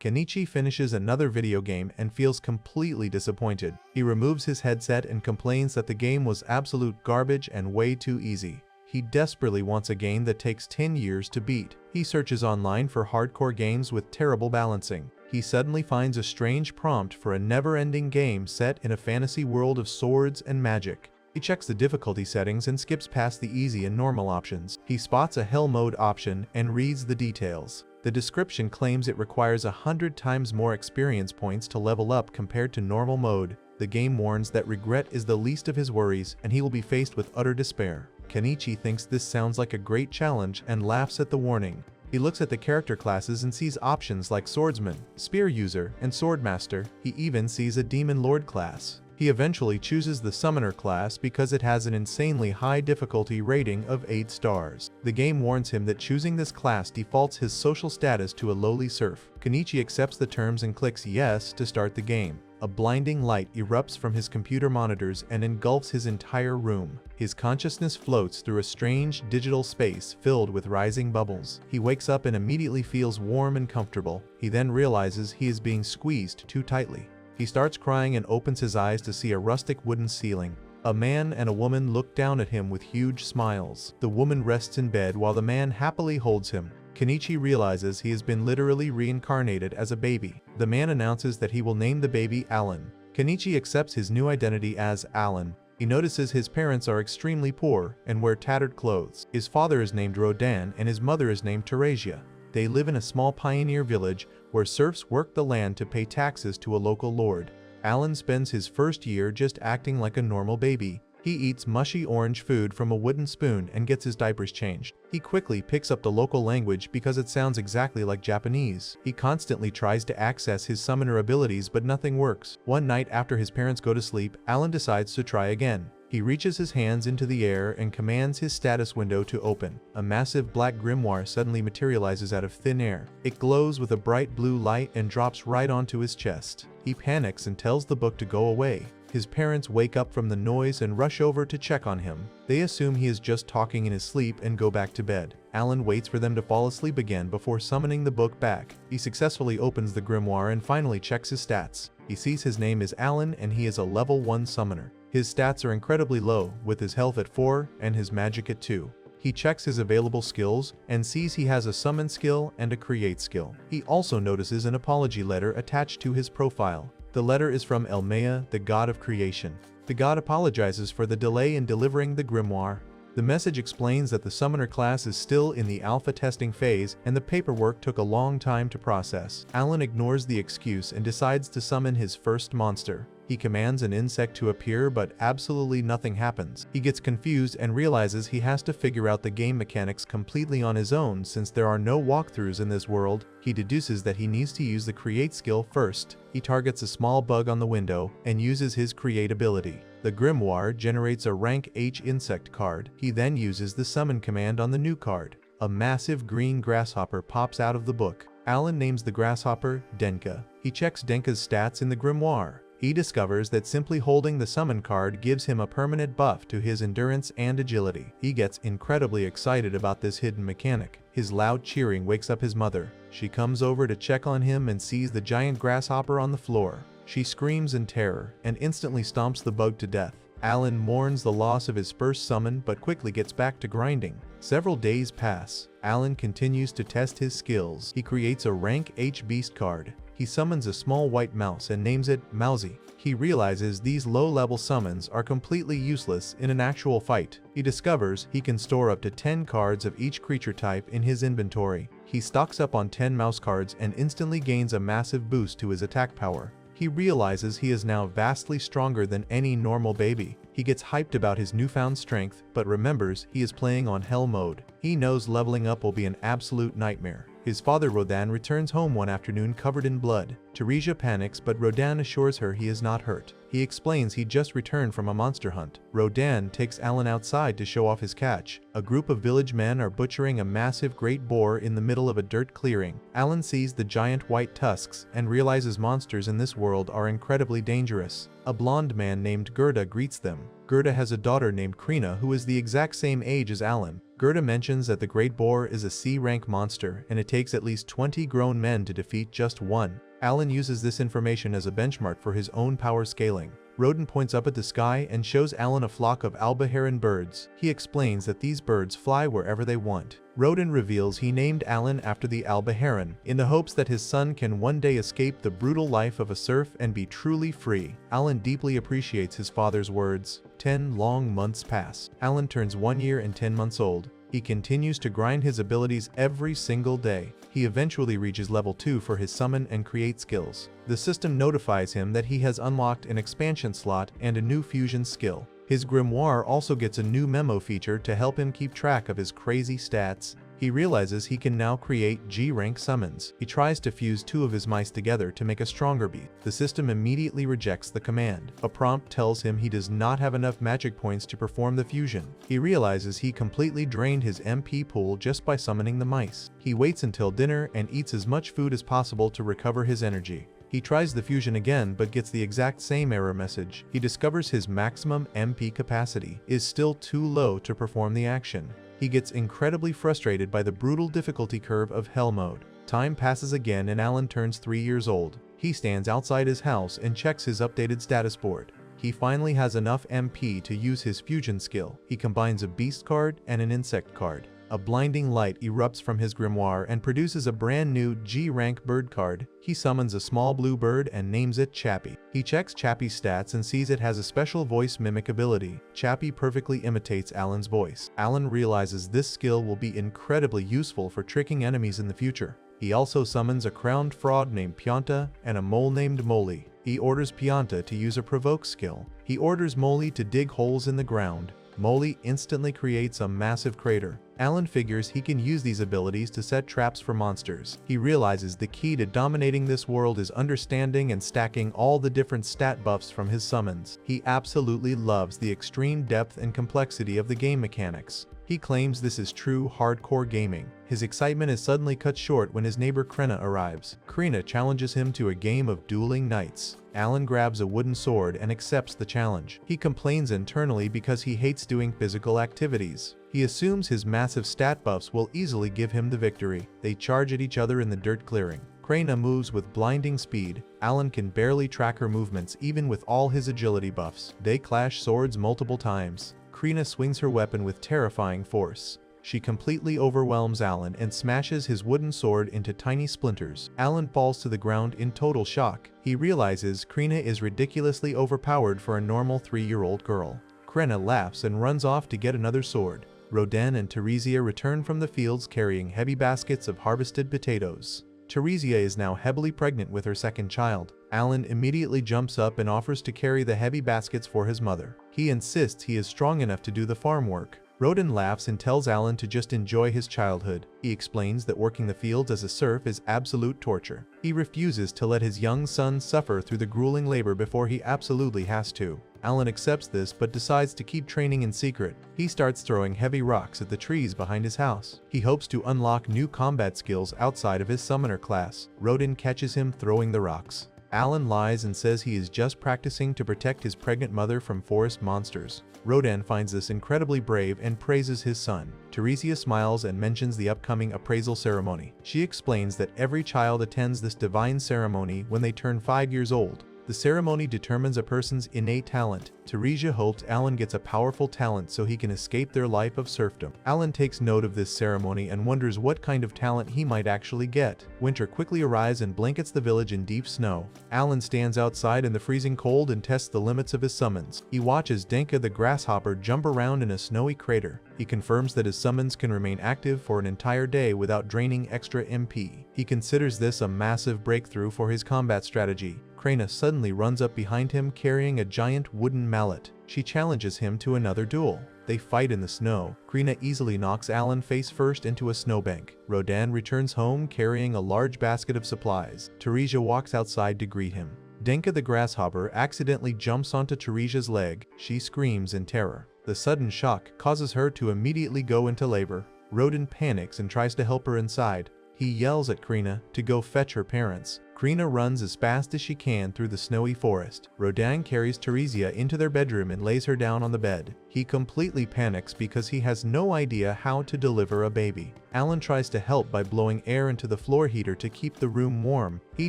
Kenichi finishes another video game and feels completely disappointed. He removes his headset and complains that the game was absolute garbage and way too easy. He desperately wants a game that takes 10 years to beat. He searches online for hardcore games with terrible balancing. He suddenly finds a strange prompt for a never-ending game set in a fantasy world of swords and magic. He checks the difficulty settings and skips past the easy and normal options. He spots a hell mode option and reads the details. The description claims it requires 100 times more experience points to level up compared to normal mode. The game warns that regret is the least of his worries and he will be faced with utter despair. Kenichi thinks this sounds like a great challenge and laughs at the warning. He looks at the character classes and sees options like Swordsman, Spear User, and Swordmaster. He even sees a Demon Lord class. He eventually chooses the Summoner class because it has an insanely high difficulty rating of 8 stars. The game warns him that choosing this class defaults his social status to a lowly serf. Kenichi accepts the terms and clicks yes to start the game. A blinding light erupts from his computer monitors and engulfs his entire room. His consciousness floats through a strange digital space filled with rising bubbles. He wakes up and immediately feels warm and comfortable. He then realizes he is being squeezed too tightly. He starts crying and opens his eyes to see a rustic wooden ceiling. A man and a woman look down at him with huge smiles. The woman rests in bed while the man happily holds him. Kenichi realizes he has been literally reincarnated as a baby. The man announces that he will name the baby Alan. Kenichi accepts his new identity as Alan. He notices his parents are extremely poor and wear tattered clothes. His father is named Rodan and his mother is named Teresia. They live in a small pioneer village where serfs work the land to pay taxes to a local lord. Alan spends his first year just acting like a normal baby. He eats mushy orange food from a wooden spoon and gets his diapers changed. He quickly picks up the local language because it sounds exactly like Japanese. He constantly tries to access his summoner abilities but nothing works. One night after his parents go to sleep, Alan decides to try again. He reaches his hands into the air and commands his status window to open. A massive black grimoire suddenly materializes out of thin air. It glows with a bright blue light and drops right onto his chest. He panics and tells the book to go away. His parents wake up from the noise and rush over to check on him. They assume he is just talking in his sleep and go back to bed. Alan waits for them to fall asleep again before summoning the book back. He successfully opens the grimoire and finally checks his stats. He sees his name is Alan and he is a level 1 summoner. His stats are incredibly low, with his health at 4 and his magic at 2. He checks his available skills and sees he has a summon skill and a create skill. He also notices an apology letter attached to his profile. The letter is from Elmea, the god of creation. The god apologizes for the delay in delivering the grimoire. The message explains that the summoner class is still in the alpha testing phase and the paperwork took a long time to process. Alan ignores the excuse and decides to summon his first monster. He commands an insect to appear but absolutely nothing happens. He gets confused and realizes he has to figure out the game mechanics completely on his own since there are no walkthroughs in this world. He deduces that he needs to use the create skill first. He targets a small bug on the window and uses his create ability. The grimoire generates a rank H insect card. He then uses the summon command on the new card. A massive green grasshopper pops out of the book. Alan names the grasshopper Denka. He checks Denka's stats in the grimoire. He discovers that simply holding the summon card gives him a permanent buff to his endurance and agility. He gets incredibly excited about this hidden mechanic. His loud cheering wakes up his mother. She comes over to check on him and sees the giant grasshopper on the floor. She screams in terror and instantly stomps the bug to death. Alan mourns the loss of his first summon but quickly gets back to grinding. Several days pass. Alan continues to test his skills. He creates a rank H beast card. He summons a small white mouse and names it Mousy. He realizes these low-level summons are completely useless in an actual fight. He discovers he can store up to 10 cards of each creature type in his inventory. He stocks up on 10 mouse cards and instantly gains a massive boost to his attack power. He realizes he is now vastly stronger than any normal baby. He gets hyped about his newfound strength, but remembers he is playing on hell mode. He knows leveling up will be an absolute nightmare. His father Rodan returns home one afternoon covered in blood. Teresia panics but Rodan assures her he is not hurt. He explains he just returned from a monster hunt. Rodan takes Alan outside to show off his catch. A group of village men are butchering a massive great boar in the middle of a dirt clearing. Alan sees the giant white tusks and realizes monsters in this world are incredibly dangerous. A blonde man named Gerda greets them. Gerda has a daughter named Krina who is the exact same age as Alan. Gerda mentions that the great boar is a C-rank monster and it takes at least 20 grown men to defeat just one. Alan uses this information as a benchmark for his own power scaling. Rodan points up at the sky and shows Alan a flock of albaheron birds. He explains that these birds fly wherever they want. Rodan reveals he named Alan after the albaheron, in the hopes that his son can one day escape the brutal life of a serf and be truly free. Alan deeply appreciates his father's words. 10 long months pass. Alan turns 1 year and 10 months old. He continues to grind his abilities every single day. He eventually reaches level 2 for his summon and create skills. The system notifies him that he has unlocked an expansion slot and a new fusion skill. His grimoire also gets a new memo feature to help him keep track of his crazy stats. He realizes he can now create G-rank summons. He tries to fuse 2 of his mice together to make a stronger beast. The system immediately rejects the command. A prompt tells him he does not have enough magic points to perform the fusion. He realizes he completely drained his MP pool just by summoning the mice. He waits until dinner and eats as much food as possible to recover his energy. He tries the fusion again but gets the exact same error message. He discovers his maximum MP capacity is still too low to perform the action. He gets incredibly frustrated by the brutal difficulty curve of Hell mode. Time passes again and Alan turns 3 years old. He stands outside his house and checks his updated status board. He finally has enough MP to use his fusion skill. He combines a beast card and an insect card. A blinding light erupts from his grimoire and produces a brand new G-rank bird card. He summons a small blue bird and names it Chappie. He checks Chappie's stats and sees it has a special voice mimic ability. Chappie perfectly imitates Alan's voice. Alan realizes this skill will be incredibly useful for tricking enemies in the future. He also summons a crowned frog named Pianta and a mole named Molly. He orders Pianta to use a provoke skill. He orders Molly to dig holes in the ground. Molly instantly creates a massive crater. Alan figures he can use these abilities to set traps for monsters. He realizes the key to dominating this world is understanding and stacking all the different stat buffs from his summons. He absolutely loves the extreme depth and complexity of the game mechanics. He claims this is true hardcore gaming. His excitement is suddenly cut short when his neighbor Krina arrives. Krina challenges him to a game of dueling knights. Alan grabs a wooden sword and accepts the challenge. He complains internally because he hates doing physical activities. He assumes his massive stat buffs will easily give him the victory. They charge at each other in the dirt clearing. Krina moves with blinding speed. Alan can barely track her movements even with all his agility buffs. They clash swords multiple times. Krina swings her weapon with terrifying force. She completely overwhelms Alan and smashes his wooden sword into tiny splinters. Alan falls to the ground in total shock. He realizes Krina is ridiculously overpowered for a normal 3-year-old girl. Krina laughs and runs off to get another sword. Rodan and Teresia return from the fields carrying heavy baskets of harvested potatoes. Teresia is now heavily pregnant with her second child. Alan immediately jumps up and offers to carry the heavy baskets for his mother. He insists he is strong enough to do the farm work. Rodan laughs and tells Alan to just enjoy his childhood. He explains that working the fields as a serf is absolute torture. He refuses to let his young son suffer through the grueling labor before he absolutely has to. Alan accepts this but decides to keep training in secret. He starts throwing heavy rocks at the trees behind his house. He hopes to unlock new combat skills outside of his summoner class. Rodan catches him throwing the rocks. Alan lies and says he is just practicing to protect his pregnant mother from forest monsters. Rodan finds this incredibly brave and praises his son. Teresia smiles and mentions the upcoming appraisal ceremony. She explains that every child attends this divine ceremony when they turn 5 years old. The ceremony determines a person's innate talent. Teresia hopes Alan gets a powerful talent so he can escape their life of serfdom. Alan takes note of this ceremony and wonders what kind of talent he might actually get. Winter quickly arrives and blankets the village in deep snow. Alan stands outside in the freezing cold and tests the limits of his summons. He watches Denka the grasshopper jump around in a snowy crater. He confirms that his summons can remain active for an entire day without draining extra MP. He considers this a massive breakthrough for his combat strategy. Krina suddenly runs up behind him carrying a giant wooden mallet. She challenges him to another duel. They fight in the snow. Krina easily knocks Alan face first into a snowbank. Rodan returns home carrying a large basket of supplies. Teresia walks outside to greet him. Denka the grasshopper accidentally jumps onto Teresia's leg. She screams in terror. The sudden shock causes her to immediately go into labor. Rodin panics and tries to help her inside. He yells at Krina to go fetch her parents. Krina runs as fast as she can through the snowy forest. Rodin carries Teresia into their bedroom and lays her down on the bed. He completely panics because he has no idea how to deliver a baby. Alan tries to help by blowing air into the floor heater to keep the room warm. He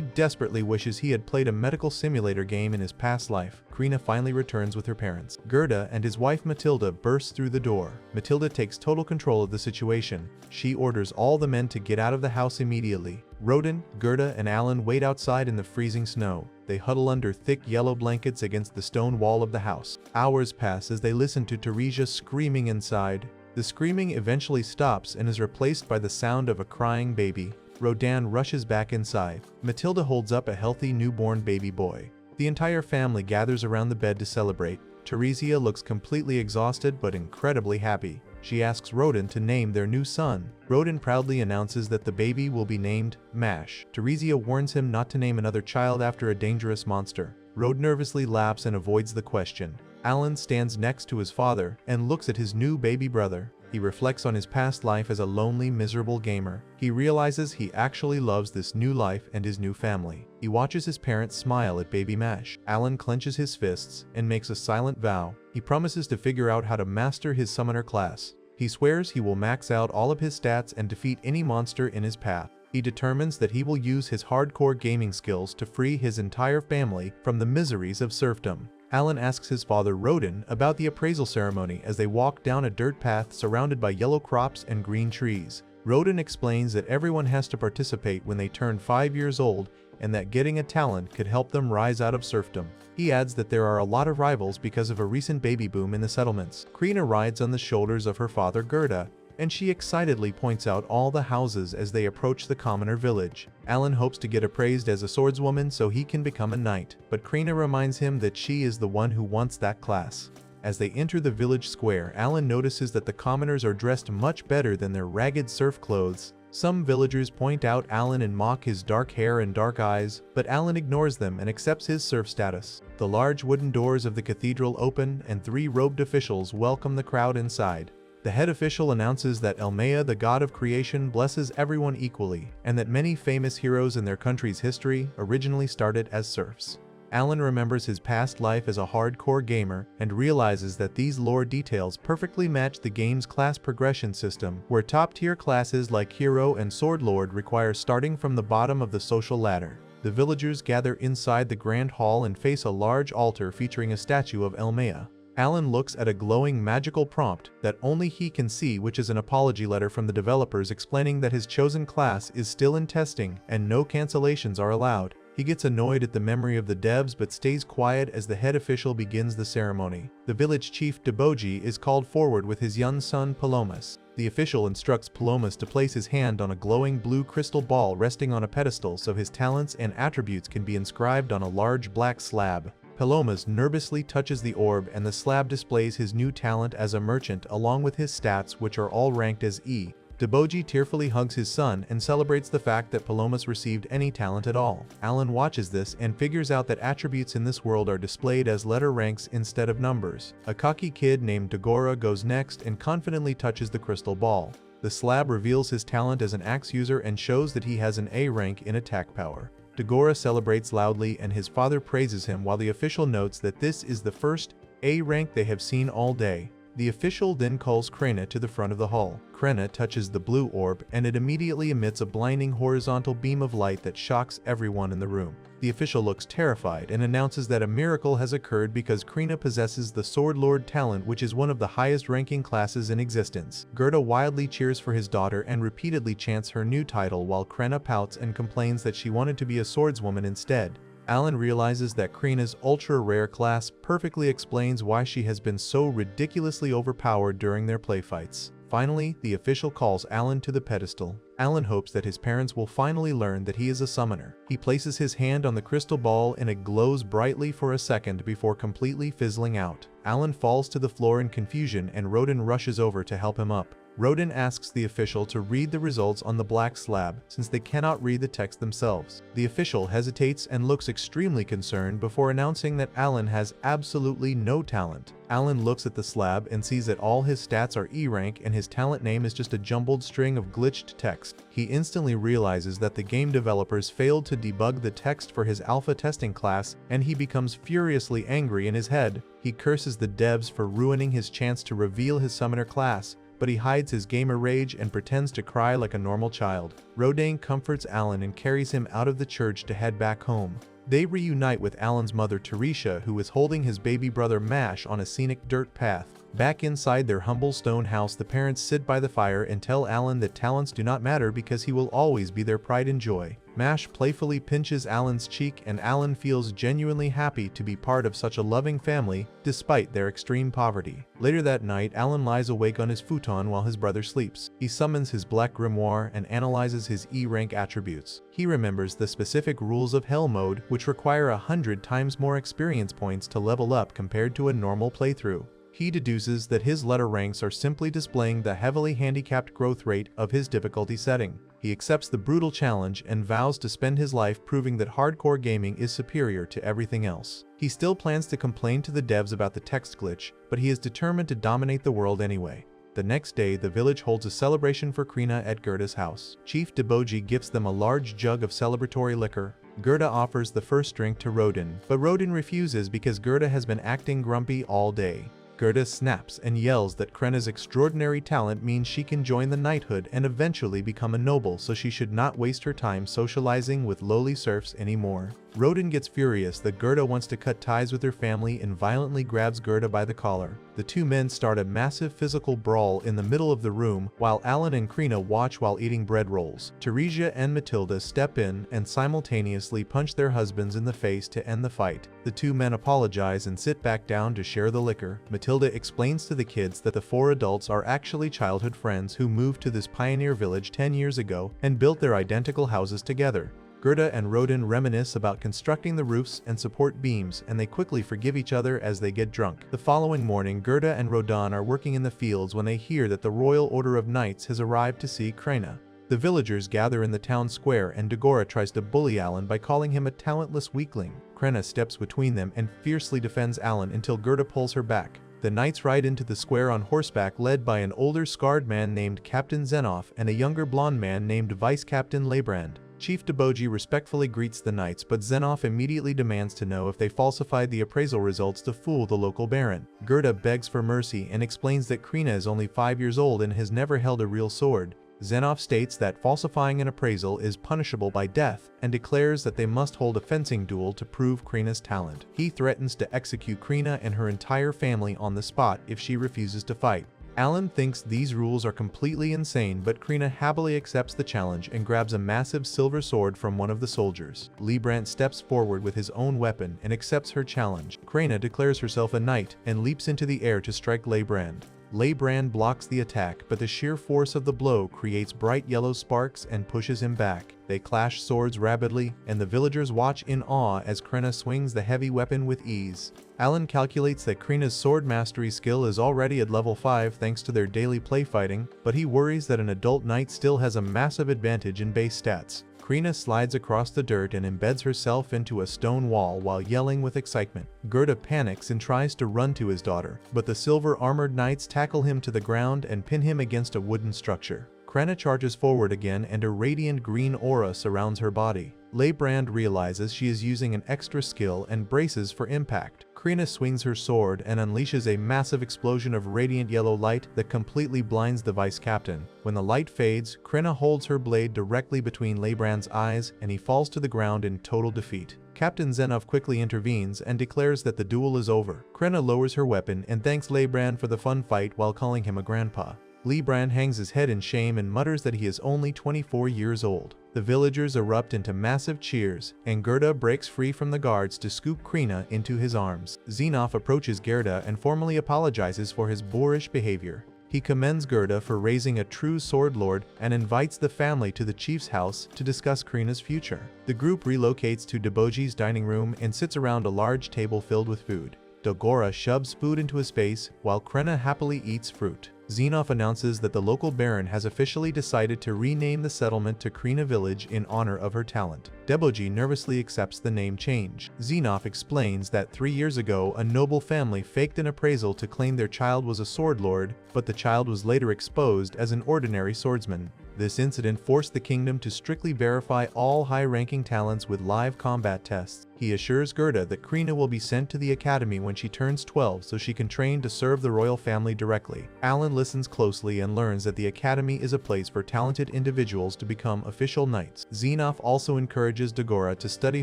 desperately wishes he had played a medical simulator game in his past life. Krina finally returns with her parents. Gerda and his wife Matilda burst through the door. Matilda takes total control of the situation. She orders all the men to get out of the house immediately. Rodin, Gerda, and Alan wait outside in the freezing snow. They huddle under thick yellow blankets against the stone wall of the house. Hours pass as they listen to Teresia screaming inside. The screaming eventually stops and is replaced by the sound of a crying baby. Rodin rushes back inside. Matilda holds up a healthy newborn baby boy. The entire family gathers around the bed to celebrate. Teresia looks completely exhausted but incredibly happy. She asks Rodin to name their new son. Rodin proudly announces that the baby will be named Mash. Teresia warns him not to name another child after a dangerous monster. Rodin nervously laughs and avoids the question. Alan stands next to his father and looks at his new baby brother. He reflects on his past life as a lonely, miserable gamer. He realizes he actually loves this new life and his new family. He watches his parents smile at baby Mash. Alan clenches his fists and makes a silent vow. He promises to figure out how to master his summoner class. He swears he will max out all of his stats and defeat any monster in his path. He determines that he will use his hardcore gaming skills to free his entire family from the miseries of serfdom. Alan asks his father Rodin about the appraisal ceremony as they walk down a dirt path surrounded by yellow crops and green trees. Rodin explains that everyone has to participate when they turn 5 years old and that getting a talent could help them rise out of serfdom. He adds that there are a lot of rivals because of a recent baby boom in the settlements. Krina rides on the shoulders of her father Gerda, and she excitedly points out all the houses as they approach the commoner village. Alan hopes to get appraised as a swordswoman so he can become a knight, but Krina reminds him that she is the one who wants that class. As they enter the village square, Alan notices that the commoners are dressed much better than their ragged serf clothes. Some villagers point out Alan and mock his dark hair and dark eyes, but Alan ignores them and accepts his serf status. The large wooden doors of the cathedral open and 3 robed officials welcome the crowd inside. The head official announces that Elmea, the god of creation, blesses everyone equally, and that many famous heroes in their country's history originally started as serfs. Alan remembers his past life as a hardcore gamer and realizes that these lore details perfectly match the game's class progression system, where top-tier classes like Hero and Sword Lord require starting from the bottom of the social ladder. The villagers gather inside the grand hall and face a large altar featuring a statue of Elmea. Alan looks at a glowing magical prompt that only he can see, which is an apology letter from the developers explaining that his chosen class is still in testing and no cancellations are allowed. He gets annoyed at the memory of the devs but stays quiet as the head official begins the ceremony. The village chief Deboji is called forward with his young son Palomas. The official instructs Palomas to place his hand on a glowing blue crystal ball resting on a pedestal so his talents and attributes can be inscribed on a large black slab. Palomas nervously touches the orb and the slab displays his new talent as a merchant along with his stats, which are all ranked as E. Deboji tearfully hugs his son and celebrates the fact that Palomas received any talent at all. Alan watches this and figures out that attributes in this world are displayed as letter ranks instead of numbers. A cocky kid named Dagora goes next and confidently touches the crystal ball. The slab reveals his talent as an axe user and shows that he has an A rank in attack power. Dagora celebrates loudly and his father praises him while the official notes that this is the first A rank they have seen all day. The official then calls Krena to the front of the hall. Krena touches the blue orb and it immediately emits a blinding horizontal beam of light that shocks everyone in the room. The official looks terrified and announces that a miracle has occurred because Krena possesses the Sword Lord talent, which is one of the highest ranking classes in existence. Gerda wildly cheers for his daughter and repeatedly chants her new title while Krena pouts and complains that she wanted to be a swordswoman instead. Alan realizes that Krena's ultra-rare class perfectly explains why she has been so ridiculously overpowered during their playfights. Finally, the official calls Alan to the pedestal. Alan hopes that his parents will finally learn that he is a summoner. He places his hand on the crystal ball and it glows brightly for a second before completely fizzling out. Alan falls to the floor in confusion and Rodin rushes over to help him up. Rodin asks the official to read the results on the black slab since they cannot read the text themselves. The official hesitates and looks extremely concerned before announcing that Alan has absolutely no talent. Alan looks at the slab and sees that all his stats are E rank and his talent name is just a jumbled string of glitched text. He instantly realizes that the game developers failed to debug the text for his alpha testing class, and he becomes furiously angry in his head. He curses the devs for ruining his chance to reveal his summoner class, but he hides his gamer rage and pretends to cry like a normal child. Rodin comforts Alan and carries him out of the church to head back home. They reunite with Alan's mother Teresia, who is holding his baby brother Mash on a scenic dirt path. Back inside their humble stone house, the parents sit by the fire and tell Alan that talents do not matter because he will always be their pride and joy. Mash playfully pinches Alan's cheek, and Alan feels genuinely happy to be part of such a loving family despite their extreme poverty. Later that night, Alan lies awake on his futon while his brother sleeps. He summons his black grimoire and analyzes his E-rank attributes. He remembers the specific rules of Hell mode, which require 100 times more experience points to level up compared to a normal playthrough. He deduces that his letter ranks are simply displaying the heavily handicapped growth rate of his difficulty setting. He accepts the brutal challenge and vows to spend his life proving that hardcore gaming is superior to everything else. He still plans to complain to the devs about the text glitch, but he is determined to dominate the world anyway. The next day, the village holds a celebration for Krina at Gerda's house. Chief Deboji gifts them a large jug of celebratory liquor. Gerda offers the first drink to Rodin, but Rodin refuses because Gerda has been acting grumpy all day. Gerda snaps and yells that Krena's extraordinary talent means she can join the knighthood and eventually become a noble, so she should not waste her time socializing with lowly serfs anymore. Rodin gets furious that Gerda wants to cut ties with her family and violently grabs Gerda by the collar. The two men start a massive physical brawl in the middle of the room while Alan and Krina watch while eating bread rolls. Teresia and Matilda step in and simultaneously punch their husbands in the face to end the fight. The two men apologize and sit back down to share the liquor. Matilda explains to the kids that the four adults are actually childhood friends who moved to this pioneer village 10 years ago and built their identical houses together. Gerda and Rodin reminisce about constructing the roofs and support beams, and they quickly forgive each other as they get drunk. The following morning, Gerda and Rodin are working in the fields when they hear that the Royal Order of Knights has arrived to see Krena. The villagers gather in the town square, and Dagora tries to bully Alan by calling him a talentless weakling. Krena steps between them and fiercely defends Alan until Gerda pulls her back. The knights ride into the square on horseback, led by an older scarred man named Captain Zenoff and a younger blonde man named Vice Captain Leibrand. Chief Deboji respectfully greets the knights, but Zenoff immediately demands to know if they falsified the appraisal results to fool the local baron. Gerda begs for mercy and explains that Krina is only 5 years old and has never held a real sword. Zenoff states that falsifying an appraisal is punishable by death and declares that they must hold a fencing duel to prove Krina's talent. He threatens to execute Krina and her entire family on the spot if she refuses to fight. Alan thinks these rules are completely insane, but Krina happily accepts the challenge and grabs a massive silver sword from one of the soldiers. Leibrand steps forward with his own weapon and accepts her challenge. Krina declares herself a knight and leaps into the air to strike Leibrand. Leibrand blocks the attack, but the sheer force of the blow creates bright yellow sparks and pushes him back. They clash swords rapidly, and the villagers watch in awe as Krina swings the heavy weapon with ease. Alan calculates that Krina's sword mastery skill is already at level 5 thanks to their daily play fighting, but he worries that an adult knight still has a massive advantage in base stats. Krina slides across the dirt and embeds herself into a stone wall while yelling with excitement. Gerda panics and tries to run to his daughter, but the silver-armored knights tackle him to the ground and pin him against a wooden structure. Krina charges forward again and a radiant green aura surrounds her body. Leibrand realizes she is using an extra skill and braces for impact. Krina swings her sword and unleashes a massive explosion of radiant yellow light that completely blinds the vice captain. When the light fades, Krina holds her blade directly between Leibrand's eyes and he falls to the ground in total defeat. Captain Zenoff quickly intervenes and declares that the duel is over. Krina lowers her weapon and thanks Leibrand for the fun fight while calling him a grandpa. Leibrand hangs his head in shame and mutters that he is only 24 years old. The villagers erupt into massive cheers, and Gerda breaks free from the guards to scoop Krina into his arms. Zenoff approaches Gerda and formally apologizes for his boorish behavior. He commends Gerda for raising a true sword lord and invites the family to the chief's house to discuss Krina's future. The group relocates to Deboji's dining room and sits around a large table filled with food. Dagora shoves food into his face while Krina happily eats fruit. Xenoph announces that the local baron has officially decided to rename the settlement to Krina Village in honor of her talent. Deboji nervously accepts the name change. Xenoph explains that 3 years ago a noble family faked an appraisal to claim their child was a sword lord, but the child was later exposed as an ordinary swordsman. This incident forced the kingdom to strictly verify all high-ranking talents with live combat tests. He assures Gerda that Krina will be sent to the academy when she turns 12 so she can train to serve the royal family directly. Alan listens closely and learns that the academy is a place for talented individuals to become official knights. Xenoph also encourages Dagora to study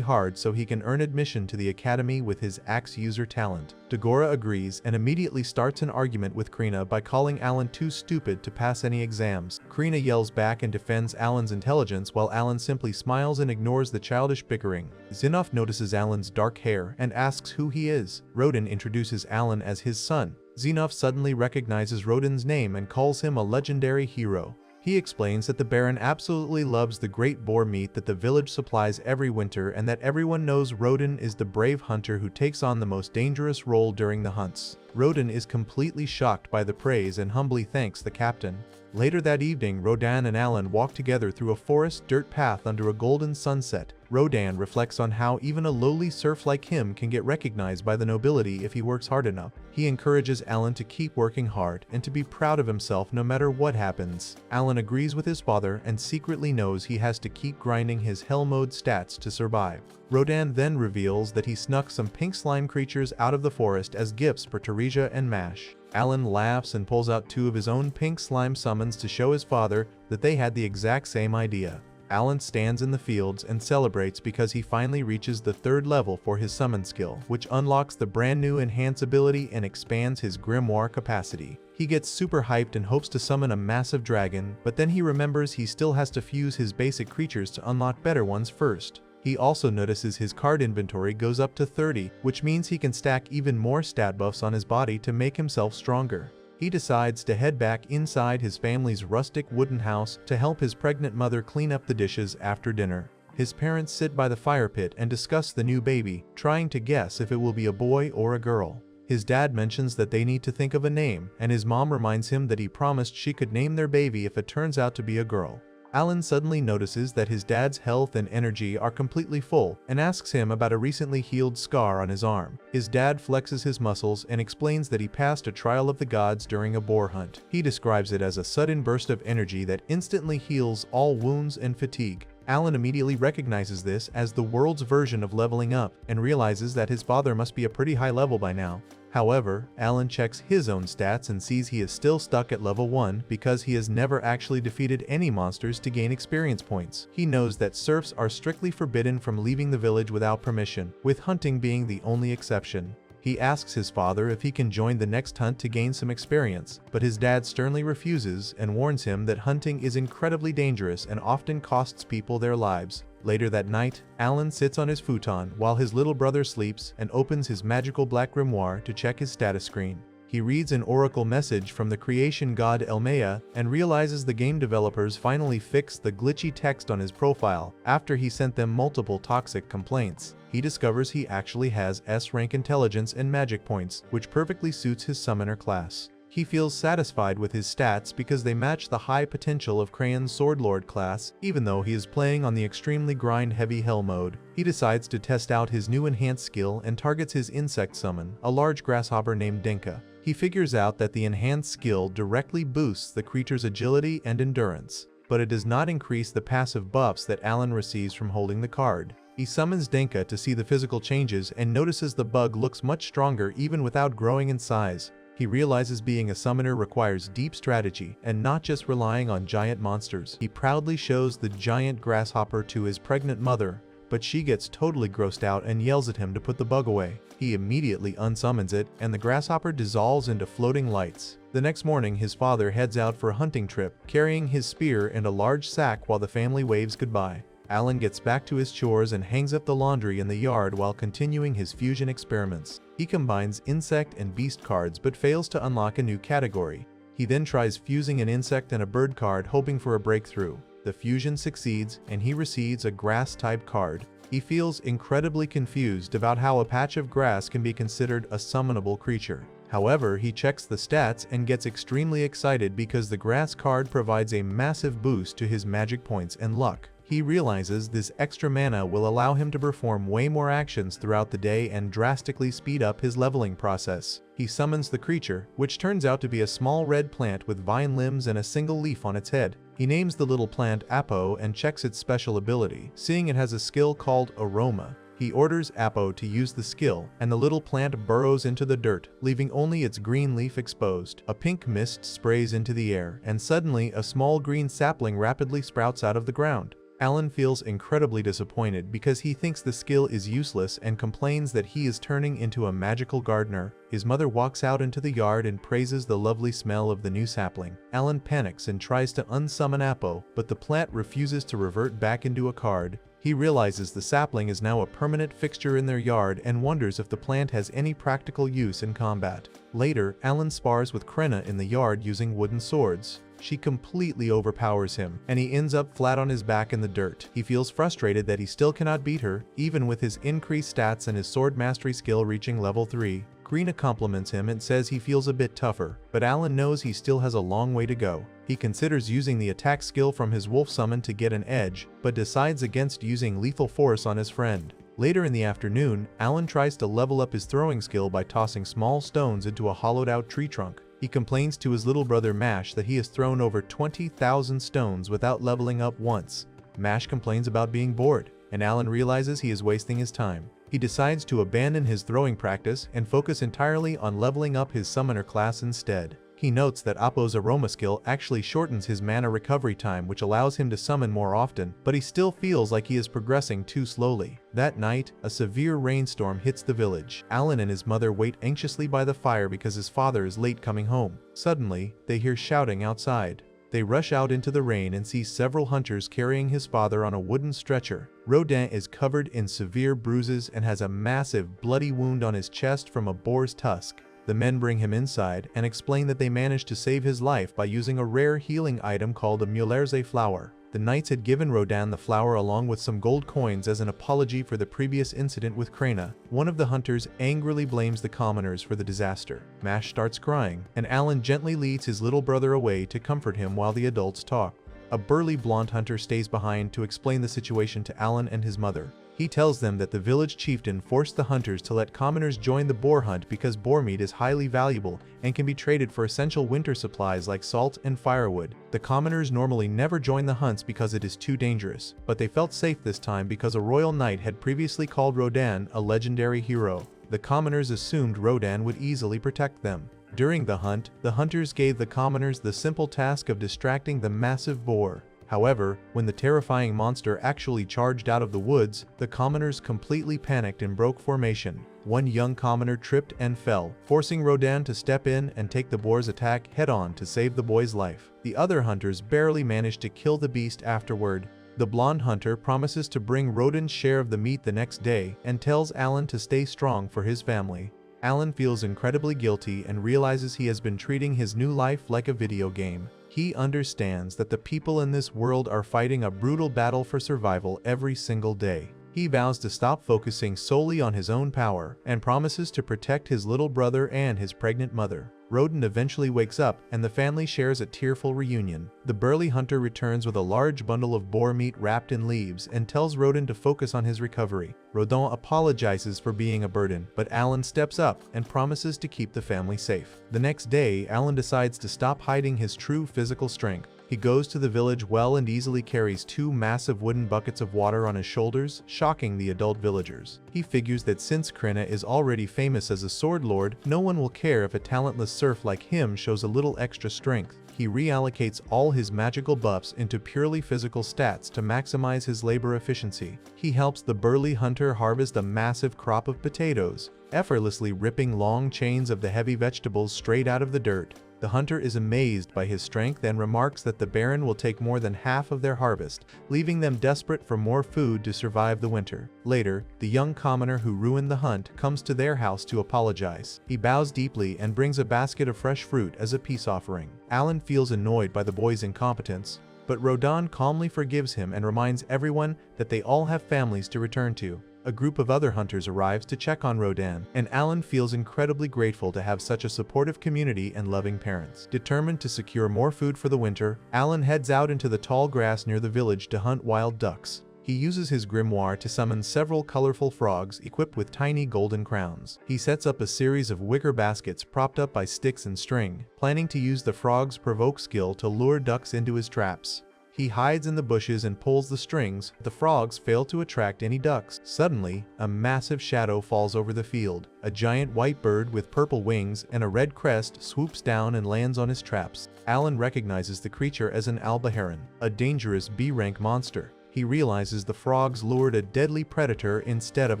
hard so he can earn admission to the academy with his axe user talent. Dagora agrees and immediately starts an argument with Krina by calling Alan too stupid to pass any exams. Krina yells back and defends Alan's intelligence while Alan simply smiles and ignores the childish bickering. Xenoph notices Alan's dark hair and asks who he is. Rodin introduces Alan as his son. Xenoph suddenly recognizes Rodin's name and calls him a legendary hero. He explains that the Baron absolutely loves the great boar meat that the village supplies every winter and that everyone knows Rodin is the brave hunter who takes on the most dangerous role during the hunts. Rodin is completely shocked by the praise and humbly thanks the captain. Later that evening, Rodin and Alan walk together through a forest dirt path under a golden sunset. Rodin reflects on how even a lowly serf like him can get recognized by the nobility if he works hard enough. He encourages Alan to keep working hard and to be proud of himself no matter what happens. Alan agrees with his father and secretly knows he has to keep grinding his hell mode stats to survive. Rodin then reveals that he snuck some pink slime creatures out of the forest as gifts for Teresia and Mash. Alan laughs and pulls out 2 of his own pink slime summons to show his father that they had the exact same idea. Alan stands in the fields and celebrates because he finally reaches the 3rd level for his summon skill, which unlocks the brand new enhance ability and expands his grimoire capacity. He gets super hyped and hopes to summon a massive dragon, but then he remembers he still has to fuse his basic creatures to unlock better ones first. He also notices his card inventory goes up to 30, which means he can stack even more stat buffs on his body to make himself stronger. He decides to head back inside his family's rustic wooden house to help his pregnant mother clean up the dishes after dinner. His parents sit by the fire pit and discuss the new baby, trying to guess if it will be a boy or a girl. His dad mentions that they need to think of a name, and his mom reminds him that he promised she could name their baby if it turns out to be a girl. Alan suddenly notices that his dad's health and energy are completely full and asks him about a recently healed scar on his arm. His dad flexes his muscles and explains that he passed a trial of the gods during a boar hunt. He describes it as a sudden burst of energy that instantly heals all wounds and fatigue. Alan immediately recognizes this as the world's version of leveling up and realizes that his father must be a pretty high level by now. However, Alan checks his own stats and sees he is still stuck at level 1 because he has never actually defeated any monsters to gain experience points. He knows that serfs are strictly forbidden from leaving the village without permission, with hunting being the only exception. He asks his father if he can join the next hunt to gain some experience, but his dad sternly refuses and warns him that hunting is incredibly dangerous and often costs people their lives. Later that night, Alan sits on his futon while his little brother sleeps and opens his magical black grimoire to check his status screen. He reads an oracle message from the creation god Elmea and realizes the game developers finally fixed the glitchy text on his profile after he sent them multiple toxic complaints. He discovers he actually has S-rank intelligence and magic points, which perfectly suits his summoner class. He feels satisfied with his stats because they match the high potential of Crayon's Swordlord class, even though he is playing on the extremely grind-heavy Hell mode. He decides to test out his new enhanced skill and targets his insect summon, a large grasshopper named Denka. He figures out that the enhanced skill directly boosts the creature's agility and endurance, but it does not increase the passive buffs that Alan receives from holding the card. He summons Denka to see the physical changes and notices the bug looks much stronger even without growing in size. He realizes being a summoner requires deep strategy and not just relying on giant monsters. He proudly shows the giant grasshopper to his pregnant mother, but she gets totally grossed out and yells at him to put the bug away. He immediately unsummons it, and the grasshopper dissolves into floating lights. The next morning, his father heads out for a hunting trip, carrying his spear and a large sack while the family waves goodbye. Alan gets back to his chores and hangs up the laundry in the yard while continuing his fusion experiments. He combines insect and beast cards but fails to unlock a new category. He then tries fusing an insect and a bird card, hoping for a breakthrough. The fusion succeeds and he receives a grass-type card. He feels incredibly confused about how a patch of grass can be considered a summonable creature. However, he checks the stats and gets extremely excited because the grass card provides a massive boost to his magic points and luck. He realizes this extra mana will allow him to perform way more actions throughout the day and drastically speed up his leveling process. He summons the creature, which turns out to be a small red plant with vine limbs and a single leaf on its head. He names the little plant Apo and checks its special ability, seeing it has a skill called Aroma. He orders Apo to use the skill, and the little plant burrows into the dirt, leaving only its green leaf exposed. A pink mist sprays into the air, and suddenly a small green sapling rapidly sprouts out of the ground. Alan feels incredibly disappointed because he thinks the skill is useless and complains that he is turning into a magical gardener. His mother walks out into the yard and praises the lovely smell of the new sapling. Alan panics and tries to unsummon Apo, but the plant refuses to revert back into a card. He realizes the sapling is now a permanent fixture in their yard and wonders if the plant has any practical use in combat. Later, Alan spars with Krenna in the yard using wooden swords. She completely overpowers him, and he ends up flat on his back in the dirt. He feels frustrated that he still cannot beat her, even with his increased stats and his sword mastery skill reaching level 3. Krenna compliments him and says he feels a bit tougher, but Alan knows he still has a long way to go. He considers using the attack skill from his wolf summon to get an edge, but decides against using lethal force on his friend. Later in the afternoon, Alan tries to level up his throwing skill by tossing small stones into a hollowed-out tree trunk. He complains to his little brother Mash that he has thrown over 20,000 stones without leveling up once. Mash complains about being bored, and Alan realizes he is wasting his time. He decides to abandon his throwing practice and focus entirely on leveling up his summoner class instead. He notes that Apo's Aroma skill actually shortens his mana recovery time, which allows him to summon more often, but he still feels like he is progressing too slowly. That night, a severe rainstorm hits the village. Alan and his mother wait anxiously by the fire because his father is late coming home. Suddenly, they hear shouting outside. They rush out into the rain and see several hunters carrying his father on a wooden stretcher. Rodin is covered in severe bruises and has a massive bloody wound on his chest from a boar's tusk. The men bring him inside and explain that they managed to save his life by using a rare healing item called a Muellerze flower. The knights had given Rodin the flower along with some gold coins as an apology for the previous incident with Krenna. One of the hunters angrily blames the commoners for the disaster. Mash starts crying, and Alan gently leads his little brother away to comfort him while the adults talk. A burly blonde hunter stays behind to explain the situation to Alan and his mother. He tells them that the village chieftain forced the hunters to let commoners join the boar hunt because boar meat is highly valuable and can be traded for essential winter supplies like salt and firewood. The commoners normally never join the hunts because it is too dangerous, but they felt safe this time because a royal knight had previously called Rodin a legendary hero. The commoners assumed Rodin would easily protect them. During the hunt, the hunters gave the commoners the simple task of distracting the massive boar. However, when the terrifying monster actually charged out of the woods, the commoners completely panicked and broke formation. One young commoner tripped and fell, forcing Rodin to step in and take the boar's attack head-on to save the boy's life. The other hunters barely managed to kill the beast afterward. The blonde hunter promises to bring Rodin's share of the meat the next day and tells Alan to stay strong for his family. Alan feels incredibly guilty and realizes he has been treating his new life like a video game. He understands that the people in this world are fighting a brutal battle for survival every single day. He vows to stop focusing solely on his own power and promises to protect his little brother and his pregnant mother. Rodin eventually wakes up and the family shares a tearful reunion. The burly hunter returns with a large bundle of boar meat wrapped in leaves and tells Rodin to focus on his recovery. Rodin apologizes for being a burden, but Alan steps up and promises to keep the family safe. The next day, Alan decides to stop hiding his true physical strength. He goes to the village well and easily carries 2 massive wooden buckets of water on his shoulders, shocking the adult villagers. He figures that since Krenna is already famous as a sword lord, no one will care if a talentless serf like him shows a little extra strength. He reallocates all his magical buffs into purely physical stats to maximize his labor efficiency. He helps the burly hunter harvest a massive crop of potatoes, effortlessly ripping long chains of the heavy vegetables straight out of the dirt. The hunter is amazed by his strength and remarks that the Baron will take more than half of their harvest, leaving them desperate for more food to survive the winter. Later, the young commoner who ruined the hunt comes to their house to apologize. He bows deeply and brings a basket of fresh fruit as a peace offering. Alan feels annoyed by the boy's incompetence, but Rodin calmly forgives him and reminds everyone that they all have families to return to. A group of other hunters arrives to check on Rodan, and Alan feels incredibly grateful to have such a supportive community and loving parents. Determined to secure more food for the winter, Alan heads out into the tall grass near the village to hunt wild ducks. He uses his grimoire to summon several colorful frogs equipped with tiny golden crowns. He sets up a series of wicker baskets propped up by sticks and string, planning to use the frog's provoke skill to lure ducks into his traps. He hides in the bushes and pulls the strings. The frogs fail to attract any ducks. Suddenly, a massive shadow falls over the field. A giant white bird with purple wings and a red crest swoops down and lands on his traps. Alan recognizes the creature as an alba heron, a dangerous B-rank monster. He realizes the frogs lured a deadly predator instead of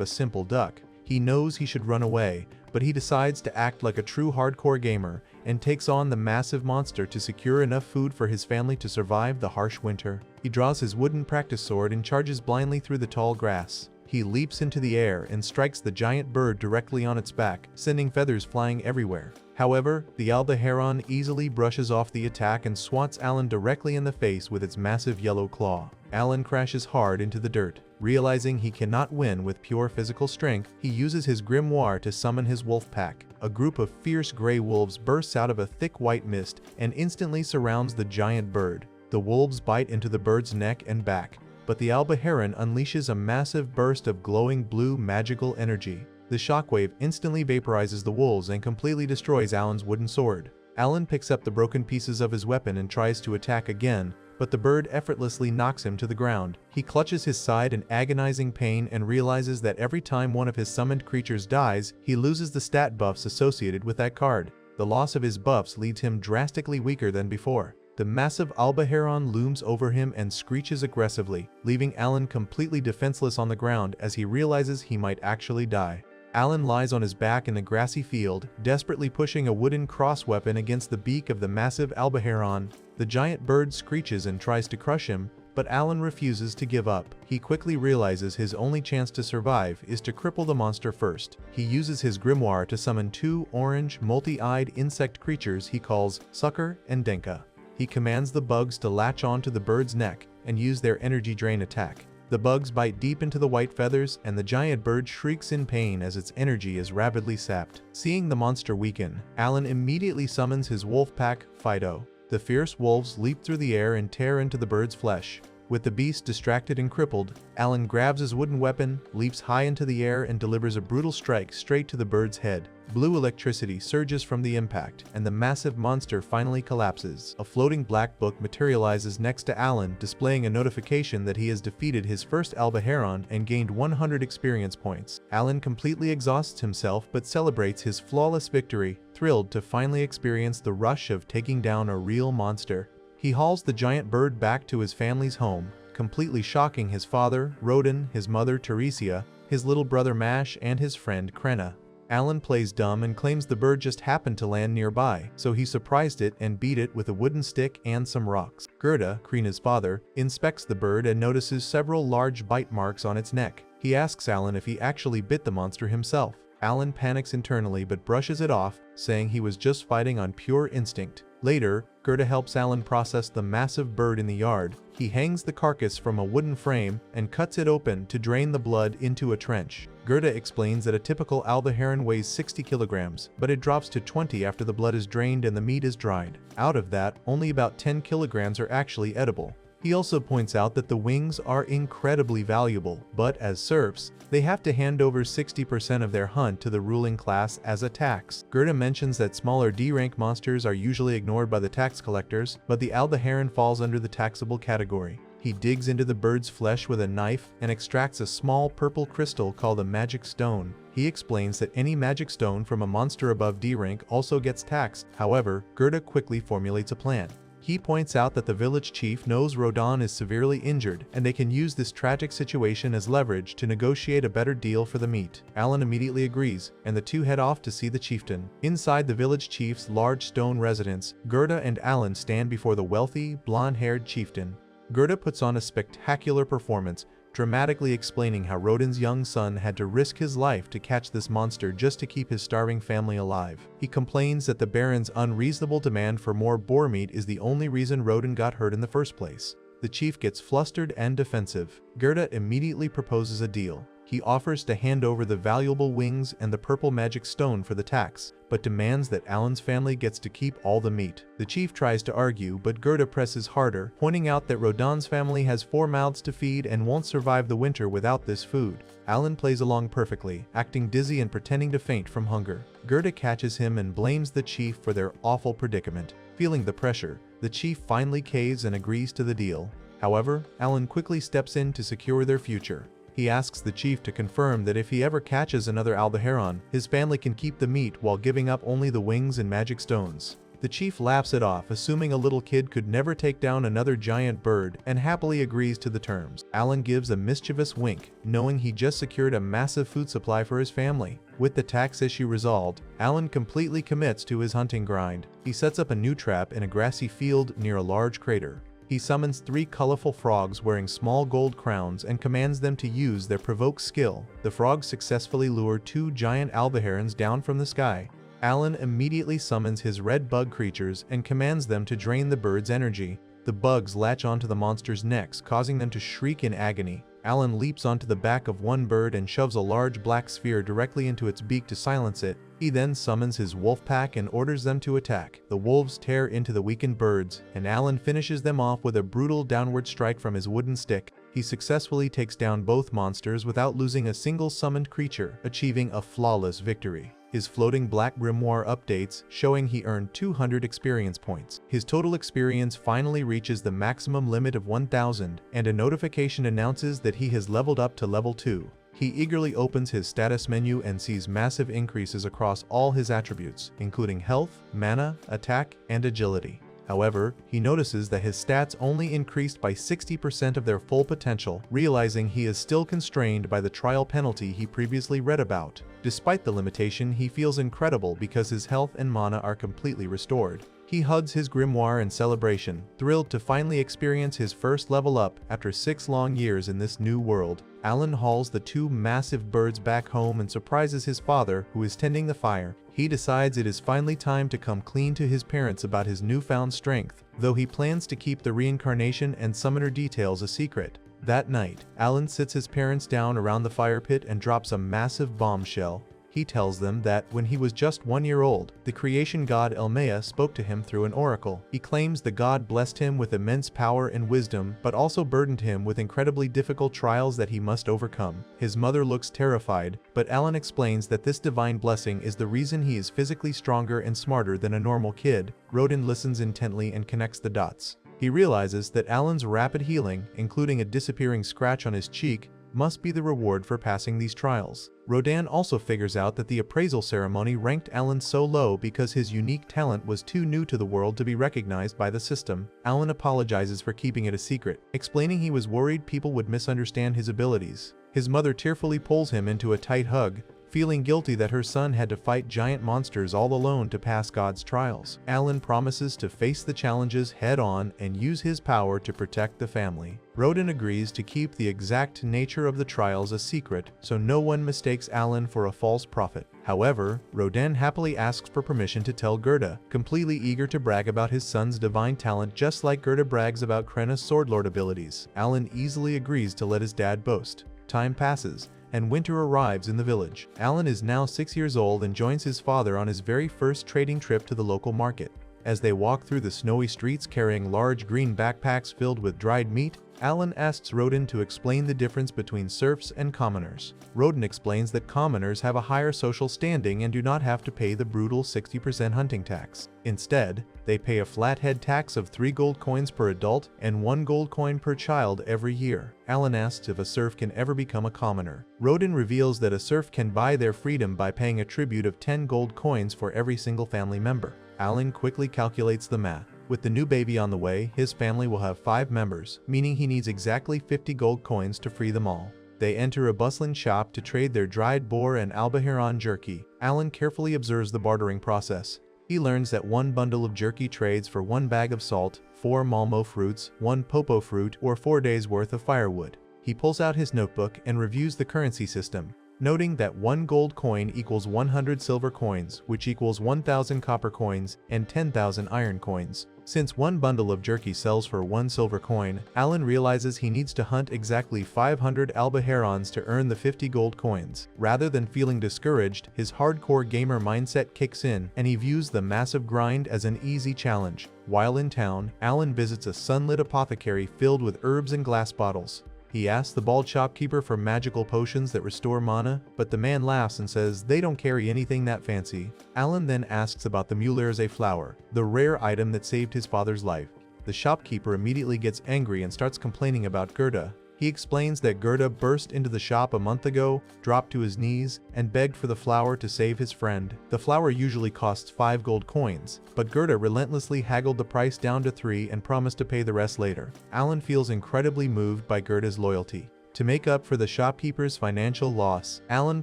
a simple duck. He knows he should run away, but he decides to act like a true hardcore gamer and takes on the massive monster to secure enough food for his family to survive the harsh winter. He draws his wooden practice sword and charges blindly through the tall grass. He leaps into the air and strikes the giant bird directly on its back, sending feathers flying everywhere. However, the alba heron easily brushes off the attack and swats Alan directly in the face with its massive yellow claw. Alan crashes hard into the dirt. Realizing he cannot win with pure physical strength, he uses his grimoire to summon his wolf pack. A group of fierce gray wolves bursts out of a thick white mist and instantly surrounds the giant bird. The wolves bite into the bird's neck and back, but the alba heron unleashes a massive burst of glowing blue magical energy. The shockwave instantly vaporizes the wolves and completely destroys Alan's wooden sword. Alan picks up the broken pieces of his weapon and tries to attack again, but the bird effortlessly knocks him to the ground. He clutches his side in agonizing pain and realizes that every time one of his summoned creatures dies, he loses the stat buffs associated with that card. The loss of his buffs leaves him drastically weaker than before. The massive alba heron looms over him and screeches aggressively, leaving Alan completely defenseless on the ground as he realizes he might actually die. Alan lies on his back in the grassy field, desperately pushing a wooden cross weapon against the beak of the massive alba heron. The giant bird screeches and tries to crush him, but Alan refuses to give up. He quickly realizes his only chance to survive is to cripple the monster first. He uses his grimoire to summon two orange, multi-eyed insect creatures he calls Sucker and Denka. He commands the bugs to latch onto the bird's neck and use their energy drain attack. The bugs bite deep into the white feathers, and the giant bird shrieks in pain as its energy is rapidly sapped. Seeing the monster weaken, Alan immediately summons his wolf pack, Fido. The fierce wolves leap through the air and tear into the bird's flesh. With the beast distracted and crippled, Alan grabs his wooden weapon, leaps high into the air, and delivers a brutal strike straight to the bird's head. Blue electricity surges from the impact, and the massive monster finally collapses. A floating black book materializes next to Alan, displaying a notification that he has defeated his first alba heron and gained 100 experience points. Alan completely exhausts himself but celebrates his flawless victory, thrilled to finally experience the rush of taking down a real monster. He hauls the giant bird back to his family's home, completely shocking his father, Rodan, his mother, Teresia, his little brother Mash, and his friend Krenna. Alan plays dumb and claims the bird just happened to land nearby, so he surprised it and beat it with a wooden stick and some rocks. Gerda, Krena's father, inspects the bird and notices several large bite marks on its neck. He asks Alan if he actually bit the monster himself. Alan panics internally but brushes it off, saying he was just fighting on pure instinct. Later, Gerda helps Alan process the massive bird in the yard. He hangs the carcass from a wooden frame and cuts it open to drain the blood into a trench. Gerda explains that a typical alba heron weighs 60 kilograms, but it drops to 20 after the blood is drained and the meat is dried. Out of that, only about 10 kilograms are actually edible. He also points out that the wings are incredibly valuable, but as serfs, they have to hand over 60% of their hunt to the ruling class as a tax. Gerda mentions that smaller D-rank monsters are usually ignored by the tax collectors, but the alba heron falls under the taxable category. He digs into the bird's flesh with a knife and extracts a small purple crystal called a magic stone. He explains that any magic stone from a monster above D rank also gets taxed. However, Gerda quickly formulates a plan. He points out that the village chief knows Rodan is severely injured, and they can use this tragic situation as leverage to negotiate a better deal for the meat. Alan immediately agrees, and the two head off to see the chieftain. Inside the village chief's large stone residence, Gerda and Alan stand before the wealthy, blonde-haired chieftain. Gerda puts on a spectacular performance, dramatically explaining how Rodan's young son had to risk his life to catch this monster just to keep his starving family alive. He complains that the Baron's unreasonable demand for more boar meat is the only reason Rodan got hurt in the first place. The chief gets flustered and defensive. Gerda immediately proposes a deal. He offers to hand over the valuable wings and the purple magic stone for the tax, but demands that Alan's family gets to keep all the meat. The chief tries to argue, but Gerda presses harder, pointing out that Rodan's family has 4 mouths to feed and won't survive the winter without this food. Alan plays along perfectly, acting dizzy and pretending to faint from hunger. Gerda catches him and blames the chief for their awful predicament. Feeling the pressure, the chief finally caves and agrees to the deal. However, Alan quickly steps in to secure their future. He asks the chief to confirm that if he ever catches another Albaheron, his family can keep the meat while giving up only the wings and magic stones. The chief laughs it off, assuming a little kid could never take down another giant bird, and happily agrees to the terms. Alan gives a mischievous wink, knowing he just secured a massive food supply for his family. With the tax issue resolved, Alan completely commits to his hunting grind. He sets up a new trap in a grassy field near a large crater. He summons 3 colorful frogs wearing small gold crowns and commands them to use their provoke skill. The frogs successfully lure 2 giant Albaherons down from the sky. Alan immediately summons his red bug creatures and commands them to drain the birds' energy. The bugs latch onto the monsters' necks, causing them to shriek in agony. Alan leaps onto the back of one bird and shoves a large black sphere directly into its beak to silence it. He then summons his wolf pack and orders them to attack. The wolves tear into the weakened birds, and Alan finishes them off with a brutal downward strike from his wooden stick. He successfully takes down both monsters without losing a single summoned creature, achieving a flawless victory. His floating black grimoire updates, showing he earned 200 experience points. His total experience finally reaches the maximum limit of 1,000, and a notification announces that he has leveled up to level 2. He eagerly opens his status menu and sees massive increases across all his attributes, including health, mana, attack, and agility. However, he notices that his stats only increased by 60% of their full potential, realizing he is still constrained by the trial penalty he previously read about. Despite the limitation, he feels incredible because his health and mana are completely restored. He hugs his grimoire in celebration, thrilled to finally experience his first level up after 6 long years in this new world. Alan hauls the 2 massive birds back home and surprises his father, who is tending the fire. He decides it is finally time to come clean to his parents about his newfound strength, though he plans to keep the reincarnation and summoner details a secret. That night, Alan sits his parents down around the fire pit and drops a massive bombshell. He tells them that when he was just 1 year old, the creation god Elmea spoke to him through an oracle. He claims the god blessed him with immense power and wisdom, but also burdened him with incredibly difficult trials that he must overcome. His mother looks terrified, but Alan explains that this divine blessing is the reason he is physically stronger and smarter than a normal kid. Rodan listens intently and connects the dots. He realizes that Alan's rapid healing, including a disappearing scratch on his cheek, must be the reward for passing these trials. Rodan also figures out that the appraisal ceremony ranked Alan so low because his unique talent was too new to the world to be recognized by the system. Alan apologizes for keeping it a secret, explaining he was worried people would misunderstand his abilities. His mother tearfully pulls him into a tight hug, feeling guilty that her son had to fight giant monsters all alone to pass God's trials. Alan promises to face the challenges head-on and use his power to protect the family. Rodan agrees to keep the exact nature of the trials a secret so no one mistakes Alan for a false prophet. However, Rodan happily asks for permission to tell Gerda, completely eager to brag about his son's divine talent just like Gerda brags about Krenna's swordlord abilities. Alan easily agrees to let his dad boast. Time passes, and winter arrives in the village. Alan is now 6 years old and joins his father on his very first trading trip to the local market. As they walk through the snowy streets carrying large green backpacks filled with dried meat, Alan asks Rodan to explain the difference between serfs and commoners. Rodan explains that commoners have a higher social standing and do not have to pay the brutal 60% hunting tax. Instead, they pay a flathead tax of 3 gold coins per adult and 1 gold coin per child every year. Alan asks if a serf can ever become a commoner. Rodan reveals that a serf can buy their freedom by paying a tribute of 10 gold coins for every single family member. Alan quickly calculates the math. With the new baby on the way, his family will have 5 members, meaning he needs exactly 50 gold coins to free them all. They enter a bustling shop to trade their dried boar and Albaheron jerky. Alan carefully observes the bartering process. He learns that 1 bundle of jerky trades for 1 bag of salt, 4 malmo fruits, 1 popo fruit, or 4 days worth of firewood. He pulls out his notebook and reviews the currency system. noting that 1 gold coin equals 100 silver coins, which equals 1,000 copper coins and 10,000 iron coins. Since 1 bundle of jerky sells for 1 silver coin, Alan realizes he needs to hunt exactly 500 albaherons to earn the 50 gold coins. Rather than feeling discouraged, his hardcore gamer mindset kicks in and he views the massive grind as an easy challenge. While in town, Alan visits a sunlit apothecary filled with herbs and glass bottles. He asks the bald shopkeeper for magical potions that restore mana, but the man laughs and says they don't carry anything that fancy. Alan then asks about the Muellerze flower, the rare item that saved his father's life. The shopkeeper immediately gets angry and starts complaining about Gerda. He explains that Gerda burst into the shop a month ago, dropped to his knees, and begged for the flower to save his friend. The flower usually costs 5 gold coins, but Gerda relentlessly haggled the price down to 3 and promised to pay the rest later. Alan feels incredibly moved by Gerda's loyalty. To make up for the shopkeeper's financial loss, Alan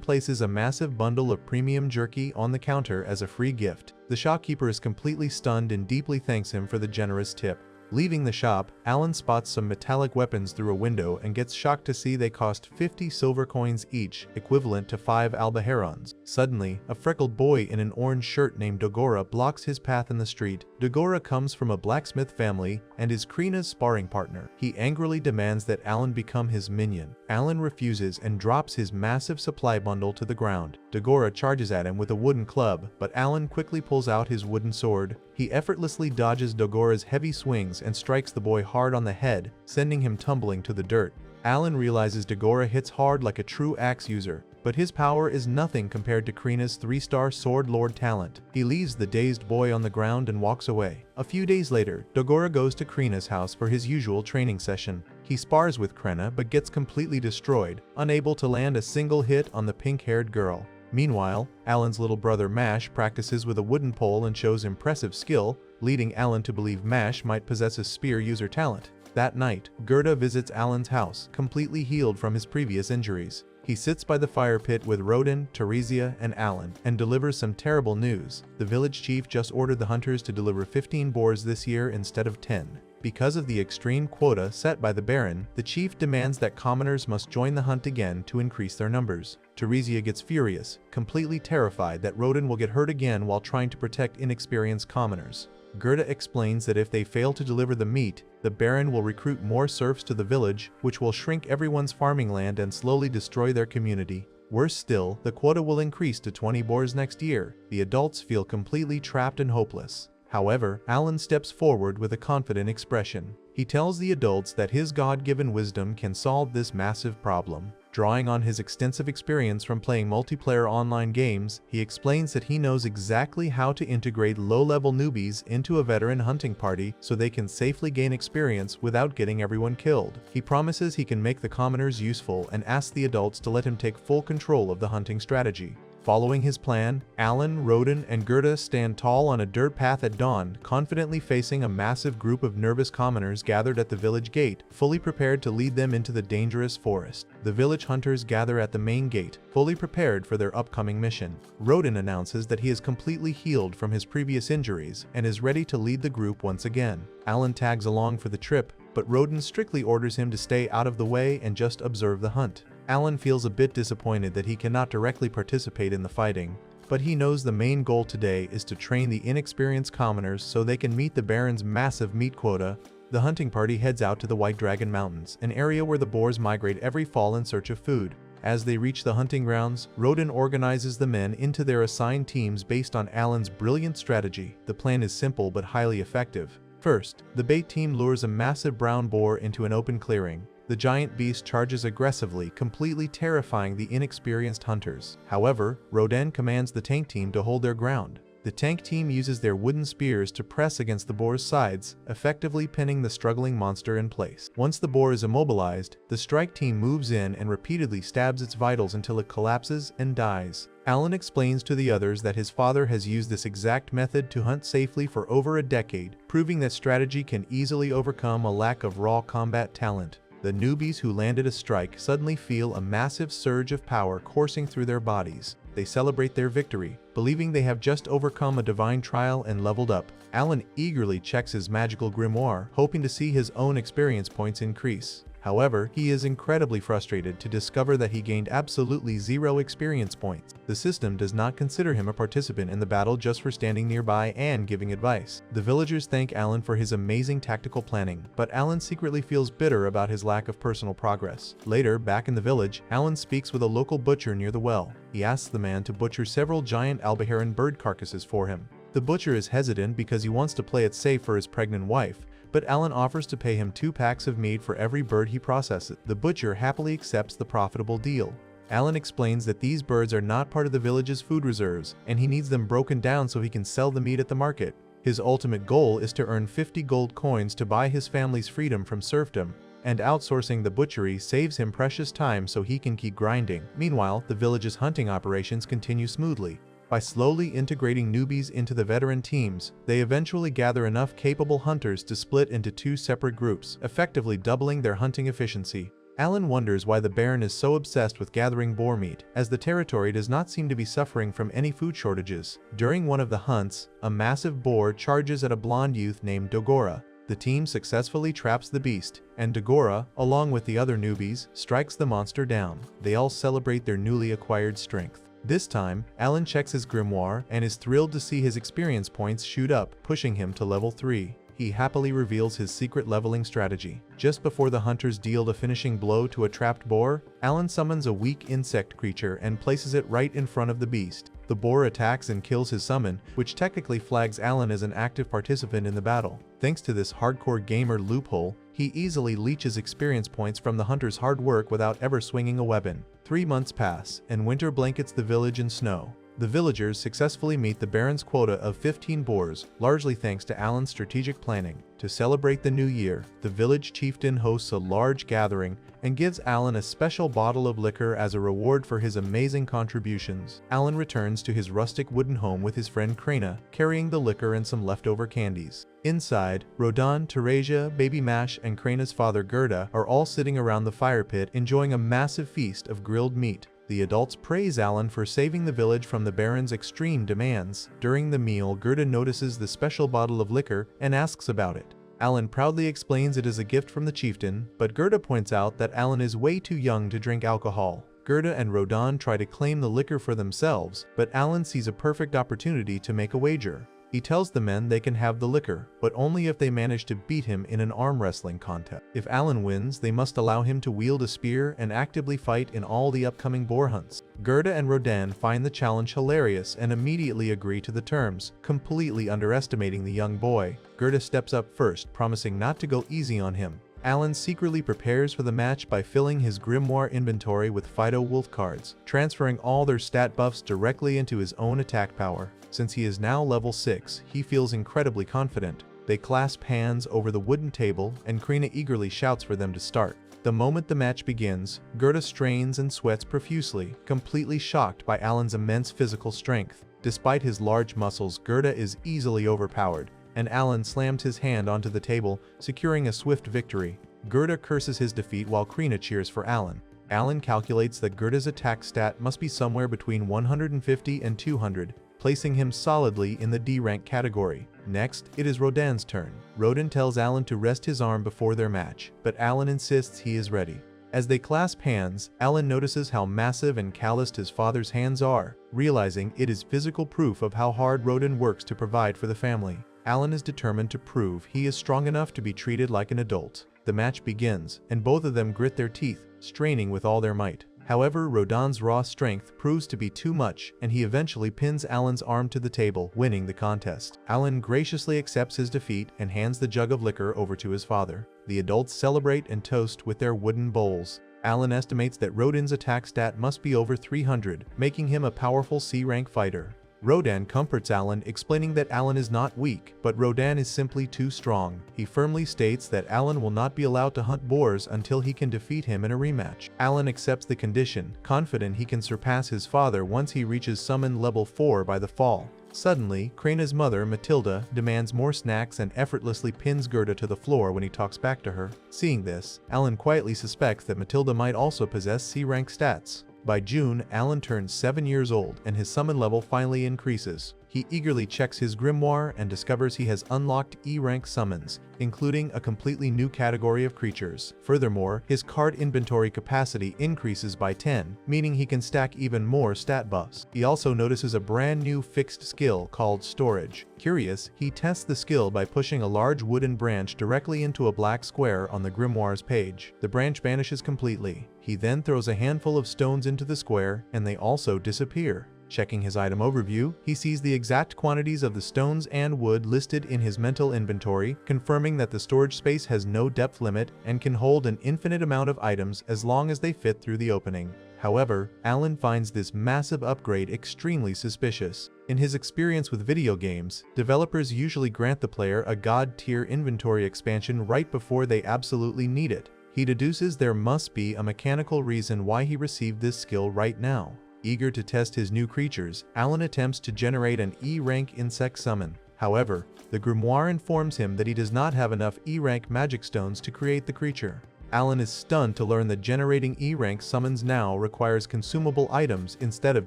places a massive bundle of premium jerky on the counter as a free gift. The shopkeeper is completely stunned and deeply thanks him for the generous tip. Leaving the shop, Alan spots some metallic weapons through a window and gets shocked to see they cost 50 silver coins each, equivalent to 5 albaherons. Suddenly, a freckled boy in an orange shirt named Dogora blocks his path in the street. Dogora comes from a blacksmith family and is Krina's sparring partner. He angrily demands that Alan become his minion. Alan refuses and drops his massive supply bundle to the ground. Dogora charges at him with a wooden club, but Alan quickly pulls out his wooden sword. He effortlessly dodges Dogora's heavy swings and strikes the boy hard on the head, sending him tumbling to the dirt. Alan realizes Dogora hits hard like a true axe user, but his power is nothing compared to Krina's 3-star Sword Lord talent. He leaves the dazed boy on the ground and walks away. A few days later, Dogora goes to Krina's house for his usual training session. He spars with Krina but gets completely destroyed, unable to land a single hit on the pink-haired girl. Meanwhile, Alan's little brother Mash practices with a wooden pole and shows impressive skill, leading Alan to believe Mash might possess a spear user talent. That night, Gerda visits Alan's house, completely healed from his previous injuries. He sits by the fire pit with Rodin, Teresia, and Alan, and delivers some terrible news. The village chief just ordered the hunters to deliver 15 boars this year instead of 10. Because of the extreme quota set by the Baron, the chief demands that commoners must join the hunt again to increase their numbers. Teresia gets furious, completely terrified that Rodin will get hurt again while trying to protect inexperienced commoners. Gerda explains that if they fail to deliver the meat, the Baron will recruit more serfs to the village, which will shrink everyone's farming land and slowly destroy their community. Worse still, the quota will increase to 20 boars next year. The adults feel completely trapped and hopeless. However, Alan steps forward with a confident expression. He tells the adults that his God-given wisdom can solve this massive problem. Drawing on his extensive experience from playing multiplayer online games, he explains that he knows exactly how to integrate low-level newbies into a veteran hunting party so they can safely gain experience without getting everyone killed. He promises he can make the commoners useful and asks the adults to let him take full control of the hunting strategy. Following his plan, Alan, Rodin, and Gerda stand tall on a dirt path at dawn, confidently facing a massive group of nervous commoners gathered at the village gate, fully prepared to lead them into the dangerous forest. The village hunters gather at the main gate, fully prepared for their upcoming mission. Rodin announces that he is completely healed from his previous injuries and is ready to lead the group once again. Alan tags along for the trip, but Rodin strictly orders him to stay out of the way and just observe the hunt. Alan feels a bit disappointed that he cannot directly participate in the fighting, but he knows the main goal today is to train the inexperienced commoners so they can meet the Baron's massive meat quota. The hunting party heads out to the White Dragon Mountains, an area where the boars migrate every fall in search of food. As they reach the hunting grounds, Rodin organizes the men into their assigned teams based on Alan's brilliant strategy. The plan is simple but highly effective. First, the bait team lures a massive brown boar into an open clearing. The giant beast charges aggressively, completely terrifying the inexperienced hunters. However, Rodin commands the tank team to hold their ground. The tank team uses their wooden spears to press against the boar's sides, effectively pinning the struggling monster in place. Once the boar is immobilized, the strike team moves in and repeatedly stabs its vitals until it collapses and dies. Alan explains to the others that his father has used this exact method to hunt safely for over a decade, proving that strategy can easily overcome a lack of raw combat talent. The newbies who landed a strike suddenly feel a massive surge of power coursing through their bodies. They celebrate their victory, believing they have just overcome a divine trial and leveled up. Alan eagerly checks his magical grimoire, hoping to see his own experience points increase. However, he is incredibly frustrated to discover that he gained absolutely 0 experience points. The system does not consider him a participant in the battle just for standing nearby and giving advice. The villagers thank Alan for his amazing tactical planning, but Alan secretly feels bitter about his lack of personal progress. Later, back in the village, Alan speaks with a local butcher near the well. He asks the man to butcher several giant albaharan bird carcasses for him. The butcher is hesitant because he wants to play it safe for his pregnant wife, but Alan offers to pay him 2 packs of meat for every bird he processes. The butcher happily accepts the profitable deal. Alan explains that these birds are not part of the village's food reserves, and he needs them broken down so he can sell the meat at the market. His ultimate goal is to earn 50 gold coins to buy his family's freedom from serfdom, and outsourcing the butchery saves him precious time so he can keep grinding. Meanwhile, the village's hunting operations continue smoothly. By slowly integrating newbies into the veteran teams, they eventually gather enough capable hunters to split into 2 separate groups, effectively doubling their hunting efficiency. Alan wonders why the Baron is so obsessed with gathering boar meat, as the territory does not seem to be suffering from any food shortages. During one of the hunts, a massive boar charges at a blonde youth named Dogora. The team successfully traps the beast, and Dogora, along with the other newbies, strikes the monster down. They all celebrate their newly acquired strength. This time, Alan checks his grimoire and is thrilled to see his experience points shoot up, pushing him to level 3. He happily reveals his secret leveling strategy. Just before the hunters deal a finishing blow to a trapped boar, Alan summons a weak insect creature and places it right in front of the beast. The boar attacks and kills his summon, which technically flags Alan as an active participant in the battle. Thanks to this hardcore gamer loophole, he easily leeches experience points from the hunter's hard work without ever swinging a weapon. 3 months pass, and winter blankets the village in snow. The villagers successfully meet the Baron's quota of 15 boars, largely thanks to Alan's strategic planning. To celebrate the new year, the village chieftain hosts a large gathering and gives Alan a special bottle of liquor as a reward for his amazing contributions. Alan returns to his rustic wooden home with his friend Krena, carrying the liquor and some leftover candies. Inside, Rodan, Teresia, Baby Mash, and Krena's father Gerda are all sitting around the fire pit enjoying a massive feast of grilled meat. The adults praise Alan for saving the village from the Baron's extreme demands. During the meal, Gerda notices the special bottle of liquor and asks about it. Alan proudly explains it is a gift from the chieftain, but Gerda points out that Alan is way too young to drink alcohol. Gerda and Rodan try to claim the liquor for themselves, but Alan sees a perfect opportunity to make a wager. He tells the men they can have the liquor, but only if they manage to beat him in an arm wrestling contest. If Alan wins, they must allow him to wield a spear and actively fight in all the upcoming boar hunts. Gerda and Rodan find the challenge hilarious and immediately agree to the terms, completely underestimating the young boy. Gerda steps up first, promising not to go easy on him. Alan secretly prepares for the match by filling his grimoire inventory with Fido Wolf cards, transferring all their stat buffs directly into his own attack power. Since he is now level 6, he feels incredibly confident. They clasp hands over the wooden table, and Krena eagerly shouts for them to start. The moment the match begins, Gerda strains and sweats profusely, completely shocked by Alan's immense physical strength. Despite his large muscles, Gerda is easily overpowered, and Alan slams his hand onto the table, securing a swift victory. Gerda curses his defeat while Krena cheers for Alan. Alan calculates that Gerda's attack stat must be somewhere between 150 and 200, placing him solidly in the D-rank category. Next, it is Rodan's turn. Rodan tells Alan to rest his arm before their match, but Alan insists he is ready. As they clasp hands, Alan notices how massive and calloused his father's hands are, realizing it is physical proof of how hard Rodan works to provide for the family. Alan is determined to prove he is strong enough to be treated like an adult. The match begins, and both of them grit their teeth, straining with all their might. However, Rodan's raw strength proves to be too much, and he eventually pins Alan's arm to the table, winning the contest. Alan graciously accepts his defeat and hands the jug of liquor over to his father. The adults celebrate and toast with their wooden bowls. Alan estimates that Rodan's attack stat must be over 300, making him a powerful C-rank fighter. Rodan comforts Alan, explaining that Alan is not weak, but Rodan is simply too strong. He firmly states that Alan will not be allowed to hunt boars until he can defeat him in a rematch. Alan accepts the condition, confident he can surpass his father once he reaches summon level 4 by the fall. Suddenly, Krena's mother, Matilda, demands more snacks and effortlessly pins Gerda to the floor when he talks back to her. Seeing this, Alan quietly suspects that Matilda might also possess C-rank stats. By June, Alan turns 7 years old, and his summon level finally increases. He eagerly checks his grimoire and discovers he has unlocked E-rank summons, including a completely new category of creatures. Furthermore, his card inventory capacity increases by 10, meaning he can stack even more stat buffs. He also notices a brand new fixed skill called Storage. Curious, he tests the skill by pushing a large wooden branch directly into a black square on the grimoire's page. The branch vanishes completely. He then throws a handful of stones into the square, and they also disappear. Checking his item overview, he sees the exact quantities of the stones and wood listed in his mental inventory, confirming that the storage space has no depth limit and can hold an infinite amount of items as long as they fit through the opening. However, Alan finds this massive upgrade extremely suspicious. In his experience with video games, developers usually grant the player a god-tier inventory expansion right before they absolutely need it. He deduces there must be a mechanical reason why he received this skill right now. Eager to test his new creatures, Alan attempts to generate an E-rank insect summon. However, the grimoire informs him that he does not have enough E-rank magic stones to create the creature. Alan is stunned to learn that generating E-rank summons now requires consumable items instead of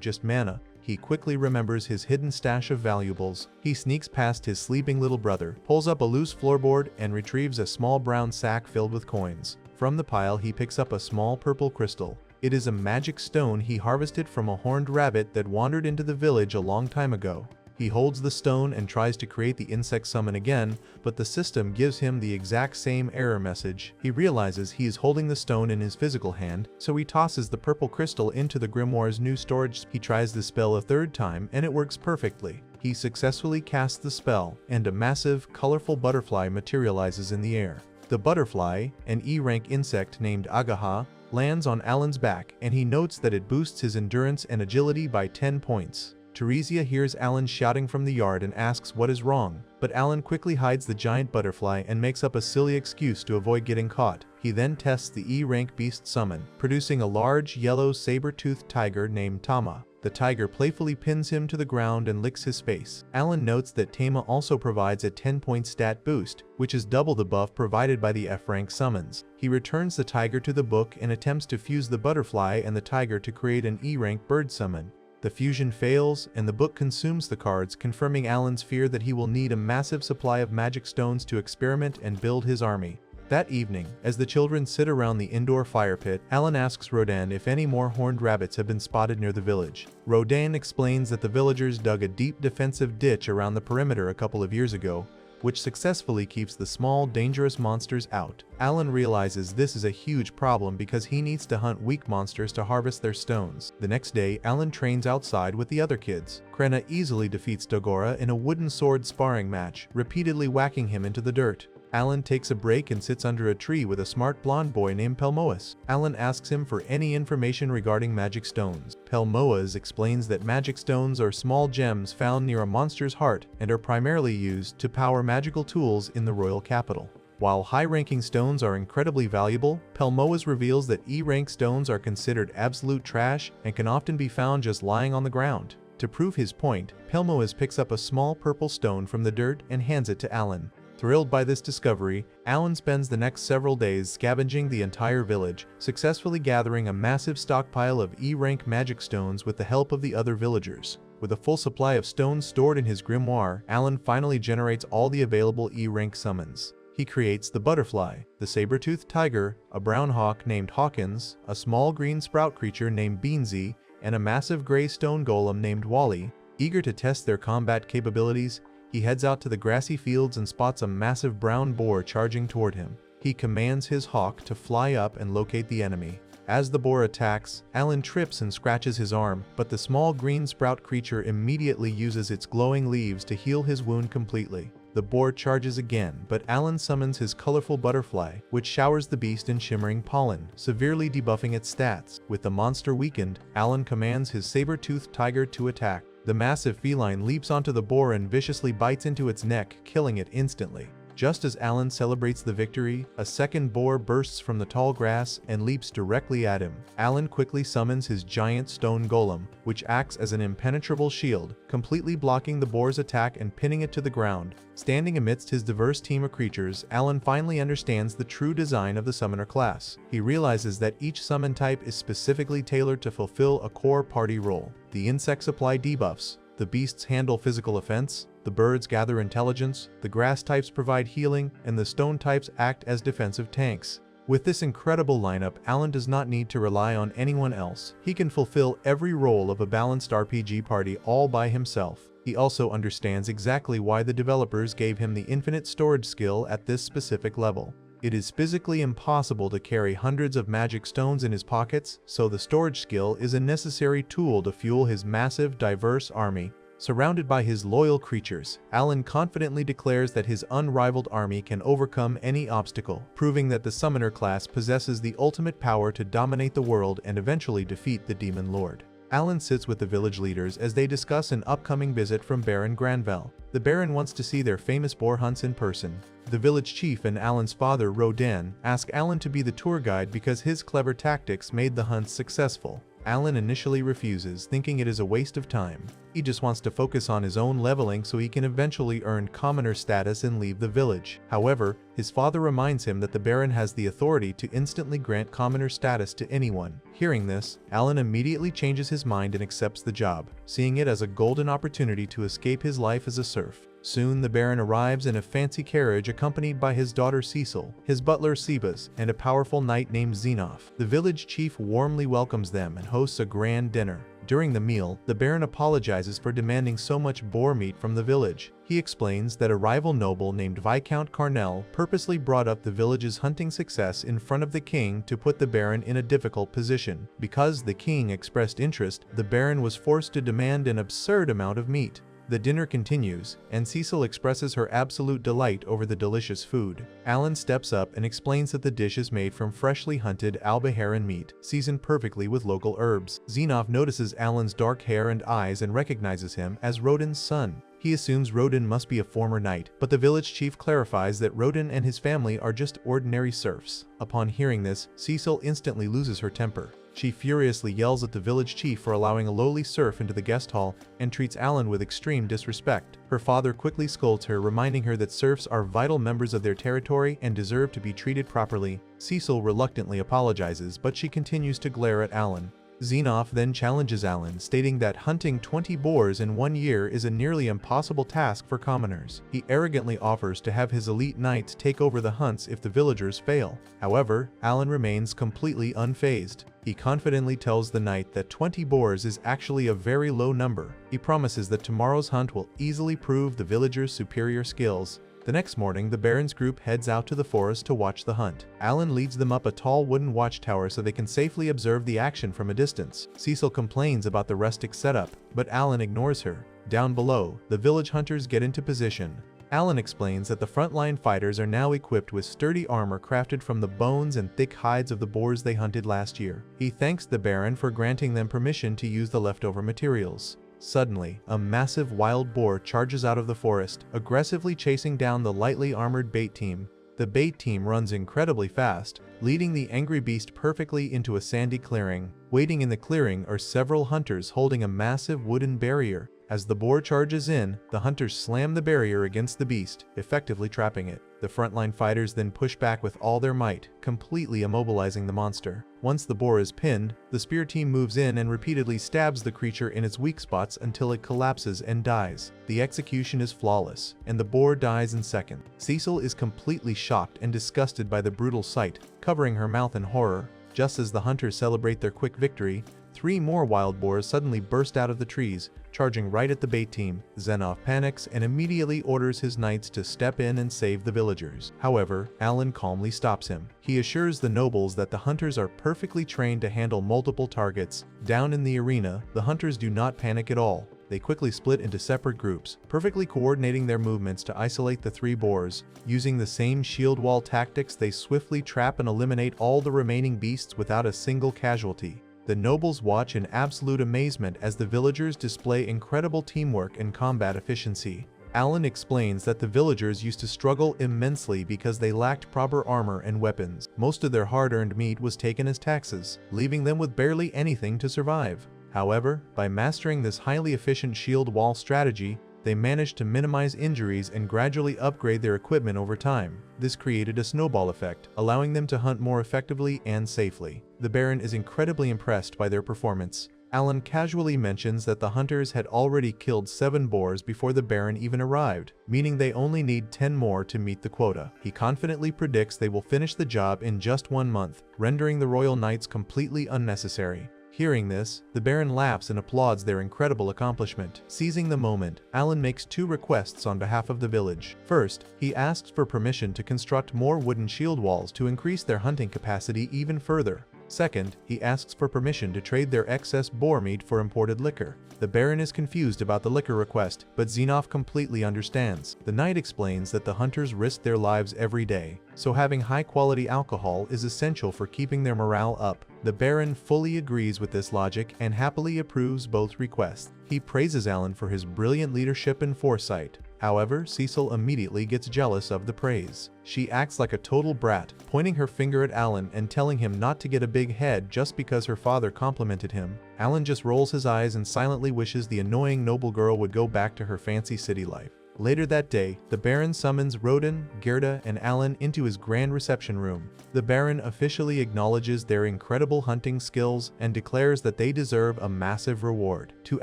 just mana. He quickly remembers his hidden stash of valuables. He sneaks past his sleeping little brother, pulls up a loose floorboard, and retrieves a small brown sack filled with coins. From the pile, he picks up a small purple crystal. It is a magic stone he harvested from a horned rabbit that wandered into the village a long time ago. He holds the stone and tries to create the insect summon again, but the system gives him the exact same error message. He realizes he is holding the stone in his physical hand, so he tosses the purple crystal into the grimoire's new storage. He tries the spell a third time, and it works perfectly. He successfully casts the spell, and a massive, colorful butterfly materializes in the air. The butterfly, an E-rank insect named Agaha, lands on Alan's back, and he notes that it boosts his endurance and agility by 10 points. Teresia hears Alan shouting from the yard and asks what is wrong, but Alan quickly hides the giant butterfly and makes up a silly excuse to avoid getting caught. He then tests the E-rank beast summon, producing a large yellow saber-toothed tiger named Tama. The tiger playfully pins him to the ground and licks his face. Alan notes that Tama also provides a 10-point stat boost, which is double the buff provided by the F-rank summons. He returns the tiger to the book and attempts to fuse the butterfly and the tiger to create an E-rank bird summon. The fusion fails, and the book consumes the cards, confirming Alan's fear that he will need a massive supply of magic stones to experiment and build his army. That evening, as the children sit around the indoor fire pit, Alan asks Rodan if any more horned rabbits have been spotted near the village. Rodan explains that the villagers dug a deep defensive ditch around the perimeter a couple of years ago, which successfully keeps the small, dangerous monsters out. Alan realizes this is a huge problem because he needs to hunt weak monsters to harvest their stones. The next day, Alan trains outside with the other kids. Krenna easily defeats Dogora in a wooden sword sparring match, repeatedly whacking him into the dirt. Alan takes a break and sits under a tree with a smart blonde boy named Pelmoas. Alan asks him for any information regarding magic stones. Pelmoas explains that magic stones are small gems found near a monster's heart and are primarily used to power magical tools in the royal capital. While high-ranking stones are incredibly valuable, Pelmoas reveals that E-rank stones are considered absolute trash and can often be found just lying on the ground. To prove his point, Pelmoas picks up a small purple stone from the dirt and hands it to Alan. Thrilled by this discovery, Alan spends the next several days scavenging the entire village, successfully gathering a massive stockpile of E-rank magic stones with the help of the other villagers. With a full supply of stones stored in his grimoire, Alan finally generates all the available E-rank summons. He creates the butterfly, the saber-toothed tiger, a brown hawk named Hawkins, a small green sprout creature named Beansy, and a massive gray stone golem named Wally. Eager to test their combat capabilities, he heads out to the grassy fields and spots a massive brown boar charging toward him. He commands his hawk to fly up and locate the enemy. As the boar attacks, Alan trips and scratches his arm, but the small green sprout creature immediately uses its glowing leaves to heal his wound completely. The boar charges again, but Alan summons his colorful butterfly, which showers the beast in shimmering pollen, severely debuffing its stats. With the monster weakened, Alan commands his saber-toothed tiger to attack. The massive feline leaps onto the boar and viciously bites into its neck, killing it instantly. Just as Alan celebrates the victory, a second boar bursts from the tall grass and leaps directly at him. Alan quickly summons his giant stone golem, which acts as an impenetrable shield, completely blocking the boar's attack and pinning it to the ground. Standing amidst his diverse team of creatures, Alan finally understands the true design of the summoner class. He realizes that each summon type is specifically tailored to fulfill a core party role. The insects apply debuffs, The beasts handle physical offense, the birds gather intelligence, the grass types provide healing, and the stone types act as defensive tanks. With this incredible lineup, Alan does not need to rely on anyone else. He can fulfill every role of a balanced RPG party all by himself. He also understands exactly why the developers gave him the infinite storage skill at this specific level. It is physically impossible to carry hundreds of magic stones in his pockets, so the storage skill is a necessary tool to fuel his massive, diverse army. Surrounded by his loyal creatures, Alan confidently declares that his unrivaled army can overcome any obstacle, proving that the Summoner class possesses the ultimate power to dominate the world and eventually defeat the Demon Lord. Alan sits with the village leaders as they discuss an upcoming visit from Baron Granvelle. The Baron wants to see their famous boar hunts in person. The village chief and Alan's father, Rodin, ask Alan to be the tour guide because his clever tactics made the hunts successful. Alan initially refuses, thinking it is a waste of time. He just wants to focus on his own leveling so he can eventually earn commoner status and leave the village. However, his father reminds him that the Baron has the authority to instantly grant commoner status to anyone. Hearing this, Alan immediately changes his mind and accepts the job, seeing it as a golden opportunity to escape his life as a serf. Soon the Baron arrives in a fancy carriage accompanied by his daughter Cecil, his butler Sebas, and a powerful knight named Xenoph. The village chief warmly welcomes them and hosts a grand dinner. During the meal, the Baron apologizes for demanding so much boar meat from the village. He explains that a rival noble named Viscount Carnell purposely brought up the village's hunting success in front of the king to put the Baron in a difficult position. Because the king expressed interest, the Baron was forced to demand an absurd amount of meat. The dinner continues, and Cecil expresses her absolute delight over the delicious food. Alan steps up and explains that the dish is made from freshly hunted albaharan meat, seasoned perfectly with local herbs. Xenoph notices Alan's dark hair and eyes and recognizes him as Rodin's son. He assumes Rodin must be a former knight, but the village chief clarifies that Rodin and his family are just ordinary serfs. Upon hearing this, Cecil instantly loses her temper. She furiously yells at the village chief for allowing a lowly serf into the guest hall and treats Alan with extreme disrespect. Her father quickly scolds her, reminding her that serfs are vital members of their territory and deserve to be treated properly. Cecil reluctantly apologizes, but she continues to glare at Alan. Xenoph then challenges Alan, stating that hunting 20 boars in 1 year is a nearly impossible task for commoners. He arrogantly offers to have his elite knights take over the hunts if the villagers fail. However, Alan remains completely unfazed. He confidently tells the knight that 20 boars is actually a very low number. He promises that tomorrow's hunt will easily prove the villagers' superior skills. The next morning, the Baron's group heads out to the forest to watch the hunt. Alan leads them up a tall wooden watchtower so they can safely observe the action from a distance. Cecil complains about the rustic setup, but Alan ignores her. Down below, the village hunters get into position. Alan explains that the frontline fighters are now equipped with sturdy armor crafted from the bones and thick hides of the boars they hunted last year. He thanks the Baron for granting them permission to use the leftover materials. Suddenly, a massive wild boar charges out of the forest, aggressively chasing down the lightly armored bait team. The bait team runs incredibly fast, leading the angry beast perfectly into a sandy clearing. Waiting in the clearing are several hunters holding a massive wooden barrier. As the boar charges in, the hunters slam the barrier against the beast, effectively trapping it. The frontline fighters then push back with all their might, completely immobilizing the monster. Once the boar is pinned, the spear team moves in and repeatedly stabs the creature in its weak spots until it collapses and dies. The execution is flawless, and the boar dies in seconds. Cecil is completely shocked and disgusted by the brutal sight, covering her mouth in horror. Just as the hunters celebrate their quick victory, 3 more wild boars suddenly burst out of the trees, charging right at the bait team. Xenoph panics and immediately orders his knights to step in and save the villagers. However, Alan calmly stops him. He assures the nobles that the hunters are perfectly trained to handle multiple targets. Down in the arena, the hunters do not panic at all. They quickly split into separate groups, perfectly coordinating their movements to isolate the 3 boars. Using the same shield wall tactics, they swiftly trap and eliminate all the remaining beasts without a single casualty. The nobles watch in absolute amazement as the villagers display incredible teamwork and combat efficiency. Alan explains that the villagers used to struggle immensely because they lacked proper armor and weapons. Most of their hard-earned meat was taken as taxes, leaving them with barely anything to survive. However, by mastering this highly efficient shield wall strategy, they managed to minimize injuries and gradually upgrade their equipment over time. This created a snowball effect, allowing them to hunt more effectively and safely. The Baron is incredibly impressed by their performance. Alan casually mentions that the hunters had already killed 7 boars before the Baron even arrived, meaning they only need 10 more to meet the quota. He confidently predicts they will finish the job in just 1 month, rendering the royal knights completely unnecessary. Hearing this, the Baron laughs and applauds their incredible accomplishment. Seizing the moment, Alan makes 2 requests on behalf of the village. First, he asks for permission to construct more wooden shield walls to increase their hunting capacity even further. Second, he asks for permission to trade their excess boar meat for imported liquor. The Baron is confused about the liquor request, but Xenoph completely understands. The knight explains that the hunters risk their lives every day, so having high-quality alcohol is essential for keeping their morale up. The Baron fully agrees with this logic and happily approves both requests. He praises Alan for his brilliant leadership and foresight. However, Cecil immediately gets jealous of the praise. She acts like a total brat, pointing her finger at Alan and telling him not to get a big head just because her father complimented him. Alan just rolls his eyes and silently wishes the annoying noble girl would go back to her fancy city life. Later that day, the Baron summons Rodan, Gerda, and Alan into his grand reception room. The Baron officially acknowledges their incredible hunting skills and declares that they deserve a massive reward. To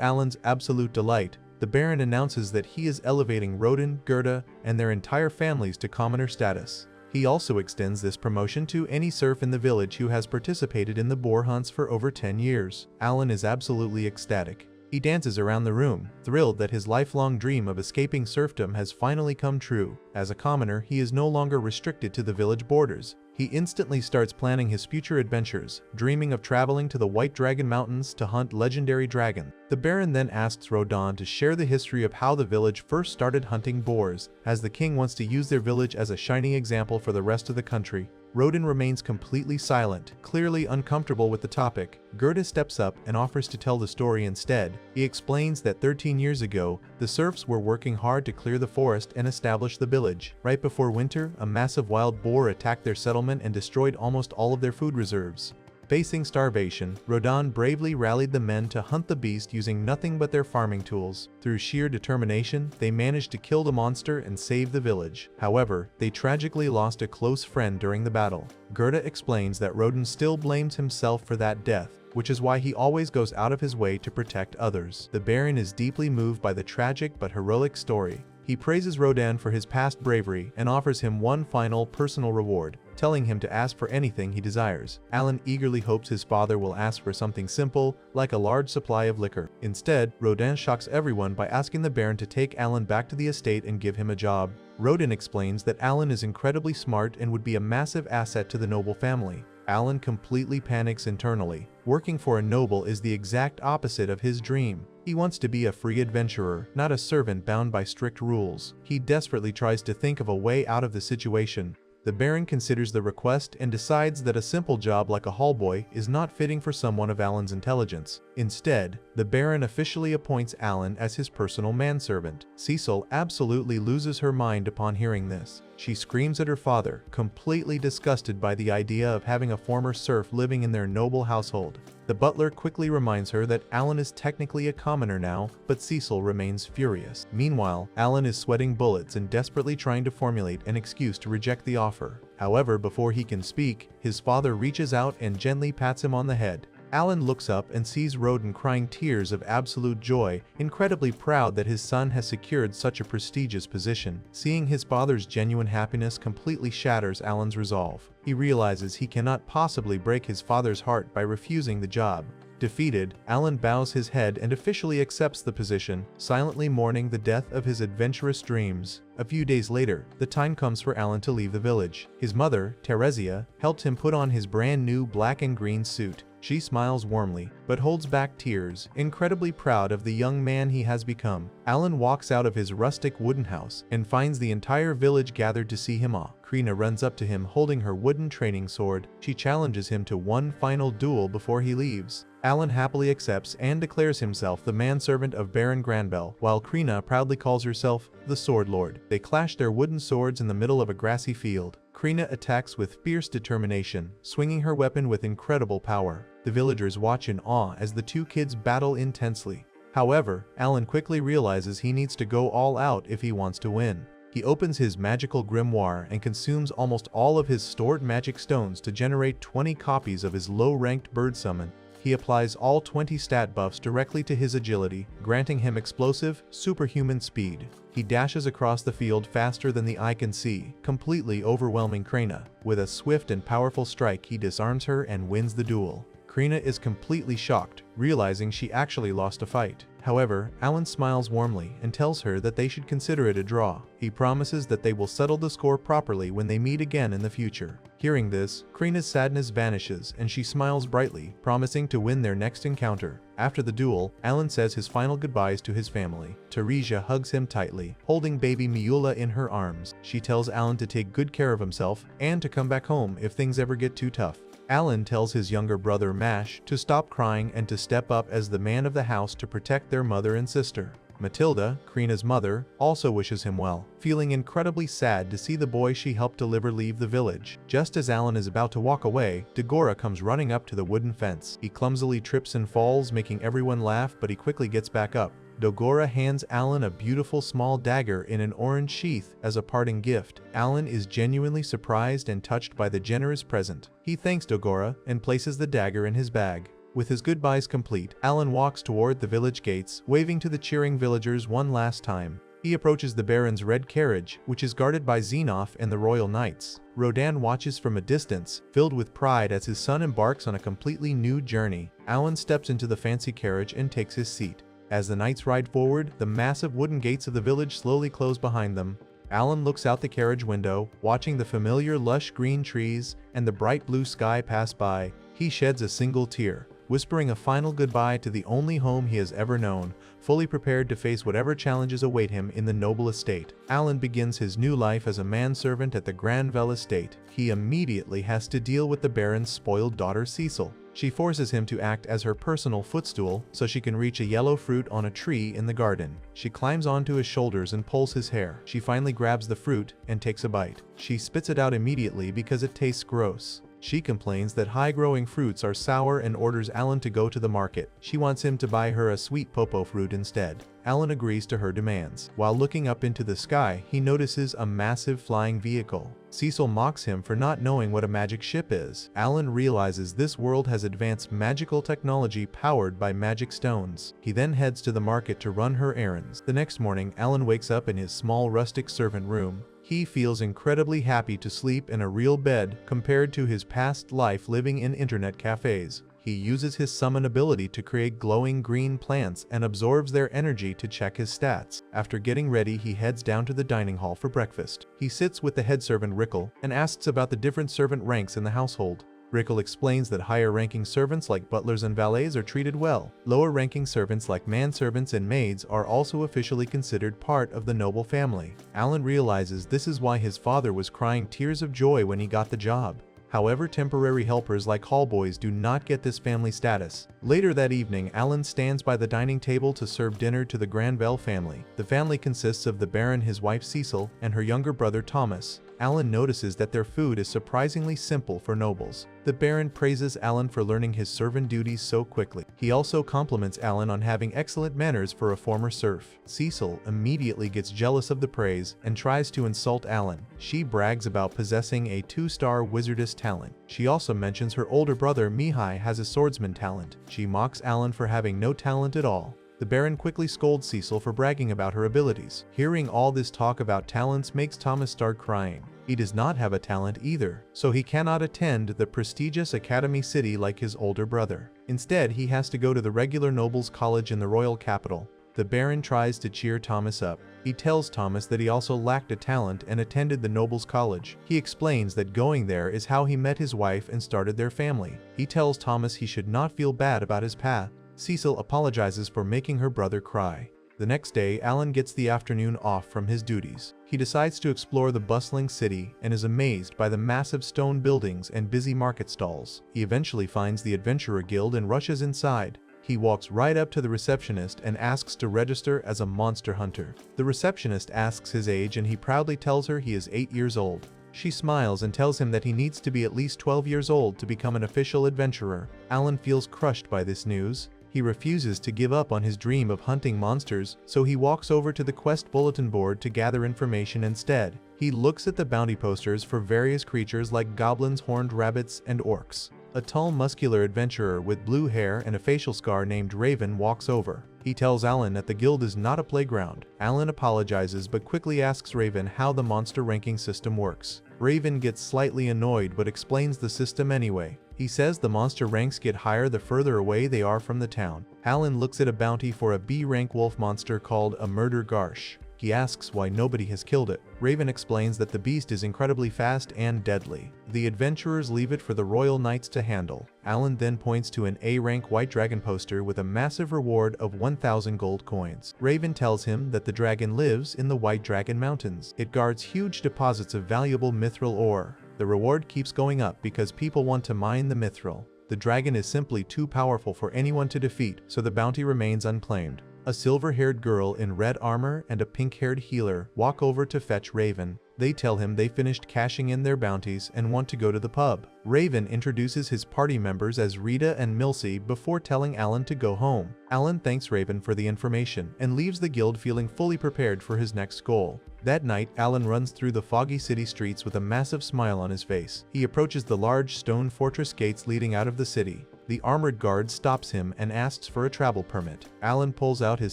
Alan's absolute delight, the Baron announces that he is elevating Rodan, Gerda, and their entire families to commoner status. He also extends this promotion to any serf in the village who has participated in the boar hunts for over 10 years. Alan is absolutely ecstatic. He dances around the room, thrilled that his lifelong dream of escaping serfdom has finally come true. As a commoner, he is no longer restricted to the village borders. He instantly starts planning his future adventures, dreaming of traveling to the White Dragon Mountains to hunt legendary dragon. The Baron then asks Rodan to share the history of how the village first started hunting boars, as the king wants to use their village as a shining example for the rest of the country. Rodan remains completely silent, clearly uncomfortable with the topic. Gerda steps up and offers to tell the story instead. He explains that 13 years ago, the serfs were working hard to clear the forest and establish the village. Right before winter, a massive wild boar attacked their settlement and destroyed almost all of their food reserves. Facing starvation, Rodan bravely rallied the men to hunt the beast using nothing but their farming tools. Through sheer determination, they managed to kill the monster and save the village. However, they tragically lost a close friend during the battle. Gerda explains that Rodan still blames himself for that death, which is why he always goes out of his way to protect others. The Baron is deeply moved by the tragic but heroic story. He praises Rodan for his past bravery and offers him one final personal reward, telling him to ask for anything he desires. Alan eagerly hopes his father will ask for something simple, like a large supply of liquor. Instead, Rodan shocks everyone by asking the Baron to take Alan back to the estate and give him a job. Rodan explains that Alan is incredibly smart and would be a massive asset to the noble family. Alan completely panics internally. Working for a noble is the exact opposite of his dream. He wants to be a free adventurer, not a servant bound by strict rules. He desperately tries to think of a way out of the situation. The Baron considers the request and decides that a simple job like a hallboy is not fitting for someone of Alan's intelligence. Instead, the Baron officially appoints Alan as his personal manservant. Cecil absolutely loses her mind upon hearing this. She screams at her father, completely disgusted by the idea of having a former serf living in their noble household. The butler quickly reminds her that Alan is technically a commoner now, but Cecil remains furious. Meanwhile, Alan is sweating bullets and desperately trying to formulate an excuse to reject the offer. However, before he can speak, his father reaches out and gently pats him on the head. Alan looks up and sees Rodan crying tears of absolute joy, incredibly proud that his son has secured such a prestigious position. Seeing his father's genuine happiness completely shatters Alan's resolve. He realizes he cannot possibly break his father's heart by refusing the job. Defeated, Alan bows his head and officially accepts the position, silently mourning the death of his adventurous dreams. A few days later, the time comes for Alan to leave the village. His mother, Teresia, helped him put on his brand new black and green suit. She smiles warmly, but holds back tears, incredibly proud of the young man he has become. Alan walks out of his rustic wooden house and finds the entire village gathered to see him off. Krina runs up to him holding her wooden training sword. She challenges him to one final duel before he leaves. Alan happily accepts and declares himself the manservant of Baron Granbell, while Krina proudly calls herself the Sword Lord. They clash their wooden swords in the middle of a grassy field. Krina attacks with fierce determination, swinging her weapon with incredible power. The villagers watch in awe as the two kids battle intensely. However, Alan quickly realizes he needs to go all out if he wants to win. He opens his magical grimoire and consumes almost all of his stored magic stones to generate 20 copies of his low-ranked bird summon. He applies all 20 stat buffs directly to his agility, granting him explosive, superhuman speed. He dashes across the field faster than the eye can see, completely overwhelming Krina. With a swift and powerful strike, he disarms her and wins the duel. Krina is completely shocked, realizing she actually lost a fight. However, Alan smiles warmly and tells her that they should consider it a draw. He promises that they will settle the score properly when they meet again in the future. Hearing this, Krina's sadness vanishes and she smiles brightly, promising to win their next encounter. After the duel, Alan says his final goodbyes to his family. Teresia hugs him tightly, holding baby Miula in her arms. She tells Alan to take good care of himself and to come back home if things ever get too tough. Alan tells his younger brother Mash to stop crying and to step up as the man of the house to protect their mother and sister. Matilda, Krina's mother, also wishes him well, feeling incredibly sad to see the boy she helped deliver leave the village. Just as Alan is about to walk away, Dagora comes running up to the wooden fence. He clumsily trips and falls, making everyone laugh, but he quickly gets back up. Dagora hands Alan a beautiful small dagger in an orange sheath as a parting gift. Alan is genuinely surprised and touched by the generous present. He thanks Dagora and places the dagger in his bag. With his goodbyes complete, Alan walks toward the village gates, waving to the cheering villagers one last time. He approaches the Baron's red carriage, which is guarded by Xenoff and the Royal Knights. Rodan watches from a distance, filled with pride as his son embarks on a completely new journey. Alan steps into the fancy carriage and takes his seat. As the knights ride forward, the massive wooden gates of the village slowly close behind them. Alan looks out the carriage window, watching the familiar lush green trees and the bright blue sky pass by. He sheds a single tear, whispering a final goodbye to the only home he has ever known, fully prepared to face whatever challenges await him in the noble estate. Alan begins his new life as a manservant at the Granville estate. He immediately has to deal with the Baron's spoiled daughter Cecil. She forces him to act as her personal footstool so she can reach a yellow fruit on a tree in the garden. She climbs onto his shoulders and pulls his hair. She finally grabs the fruit and takes a bite. She spits it out immediately because it tastes gross. She complains that high-growing fruits are sour and orders Alan to go to the market. She wants him to buy her a sweet popo fruit instead. Alan agrees to her demands. While looking up into the sky, he notices a massive flying vehicle. Cecil mocks him for not knowing what a magic ship is. Alan realizes this world has advanced magical technology powered by magic stones. He then heads to the market to run her errands. The next morning, Alan wakes up in his small rustic servant room. He feels incredibly happy to sleep in a real bed compared to his past life living in internet cafes. He uses his summon ability to create glowing green plants and absorbs their energy to check his stats. After getting ready, he heads down to the dining hall for breakfast. He sits with the head servant Rickle and asks about the different servant ranks in the household. Rickle explains that higher-ranking servants like butlers and valets are treated well. Lower-ranking servants like manservants and maids are also officially considered part of the noble family. Alan realizes this is why his father was crying tears of joy when he got the job. However, temporary helpers like hallboys do not get this family status. Later that evening, Alan stands by the dining table to serve dinner to the Granville family. The family consists of the Baron, his wife Cecil, and her younger brother Thomas. Alan notices that their food is surprisingly simple for nobles. The Baron praises Alan for learning his servant duties so quickly. He also compliments Alan on having excellent manners for a former serf. Cecil immediately gets jealous of the praise and tries to insult Alan. She brags about possessing a 2-star wizardess talent. She also mentions her older brother Mihai has a swordsman talent. She mocks Alan for having no talent at all. The Baron quickly scolds Cecil for bragging about her abilities. Hearing all this talk about talents makes Thomas start crying. He does not have a talent either, so he cannot attend the prestigious Academy City like his older brother. Instead, he has to go to the regular nobles' college in the royal capital. The Baron tries to cheer Thomas up. He tells Thomas that he also lacked a talent and attended the nobles' college. He explains that going there is how he met his wife and started their family. He tells Thomas he should not feel bad about his path. Cecil apologizes for making her brother cry. The next day, Alan gets the afternoon off from his duties. He decides to explore the bustling city and is amazed by the massive stone buildings and busy market stalls. He eventually finds the Adventurer Guild and rushes inside. He walks right up to the receptionist and asks to register as a monster hunter. The receptionist asks his age and he proudly tells her he is 8 years old. She smiles and tells him that he needs to be at least 12 years old to become an official adventurer. Alan feels crushed by this news. He refuses to give up on his dream of hunting monsters, so he walks over to the quest bulletin board to gather information instead. He looks at the bounty posters for various creatures like goblins, horned rabbits, and orcs. A tall muscular adventurer with blue hair and a facial scar named Raven walks over. He tells Alan that the guild is not a playground. Alan apologizes but quickly asks Raven how the monster ranking system works. Raven gets slightly annoyed but explains the system anyway. He says the monster ranks get higher the further away they are from the town. Alan looks at a bounty for a B-rank wolf monster called a murder garsh. He asks why nobody has killed it. Raven explains that the beast is incredibly fast and deadly. The adventurers leave it for the royal knights to handle. Alan then points to an A-rank white dragon poster with a massive reward of 1,000 gold coins. Raven tells him that the dragon lives in the White Dragon Mountains. It guards huge deposits of valuable mithril ore. The reward keeps going up because people want to mine the mithril. The dragon is simply too powerful for anyone to defeat, so the bounty remains unclaimed. A silver-haired girl in red armor and a pink-haired healer walk over to fetch Raven. They tell him they finished cashing in their bounties and want to go to the pub. Raven introduces his party members as Rita and Milsey before telling Alan to go home. Alan thanks Raven for the information and leaves the guild feeling fully prepared for his next goal. That night, Alan runs through the foggy city streets with a massive smile on his face. He approaches the large stone fortress gates leading out of the city. The armored guard stops him and asks for a travel permit. Alan pulls out his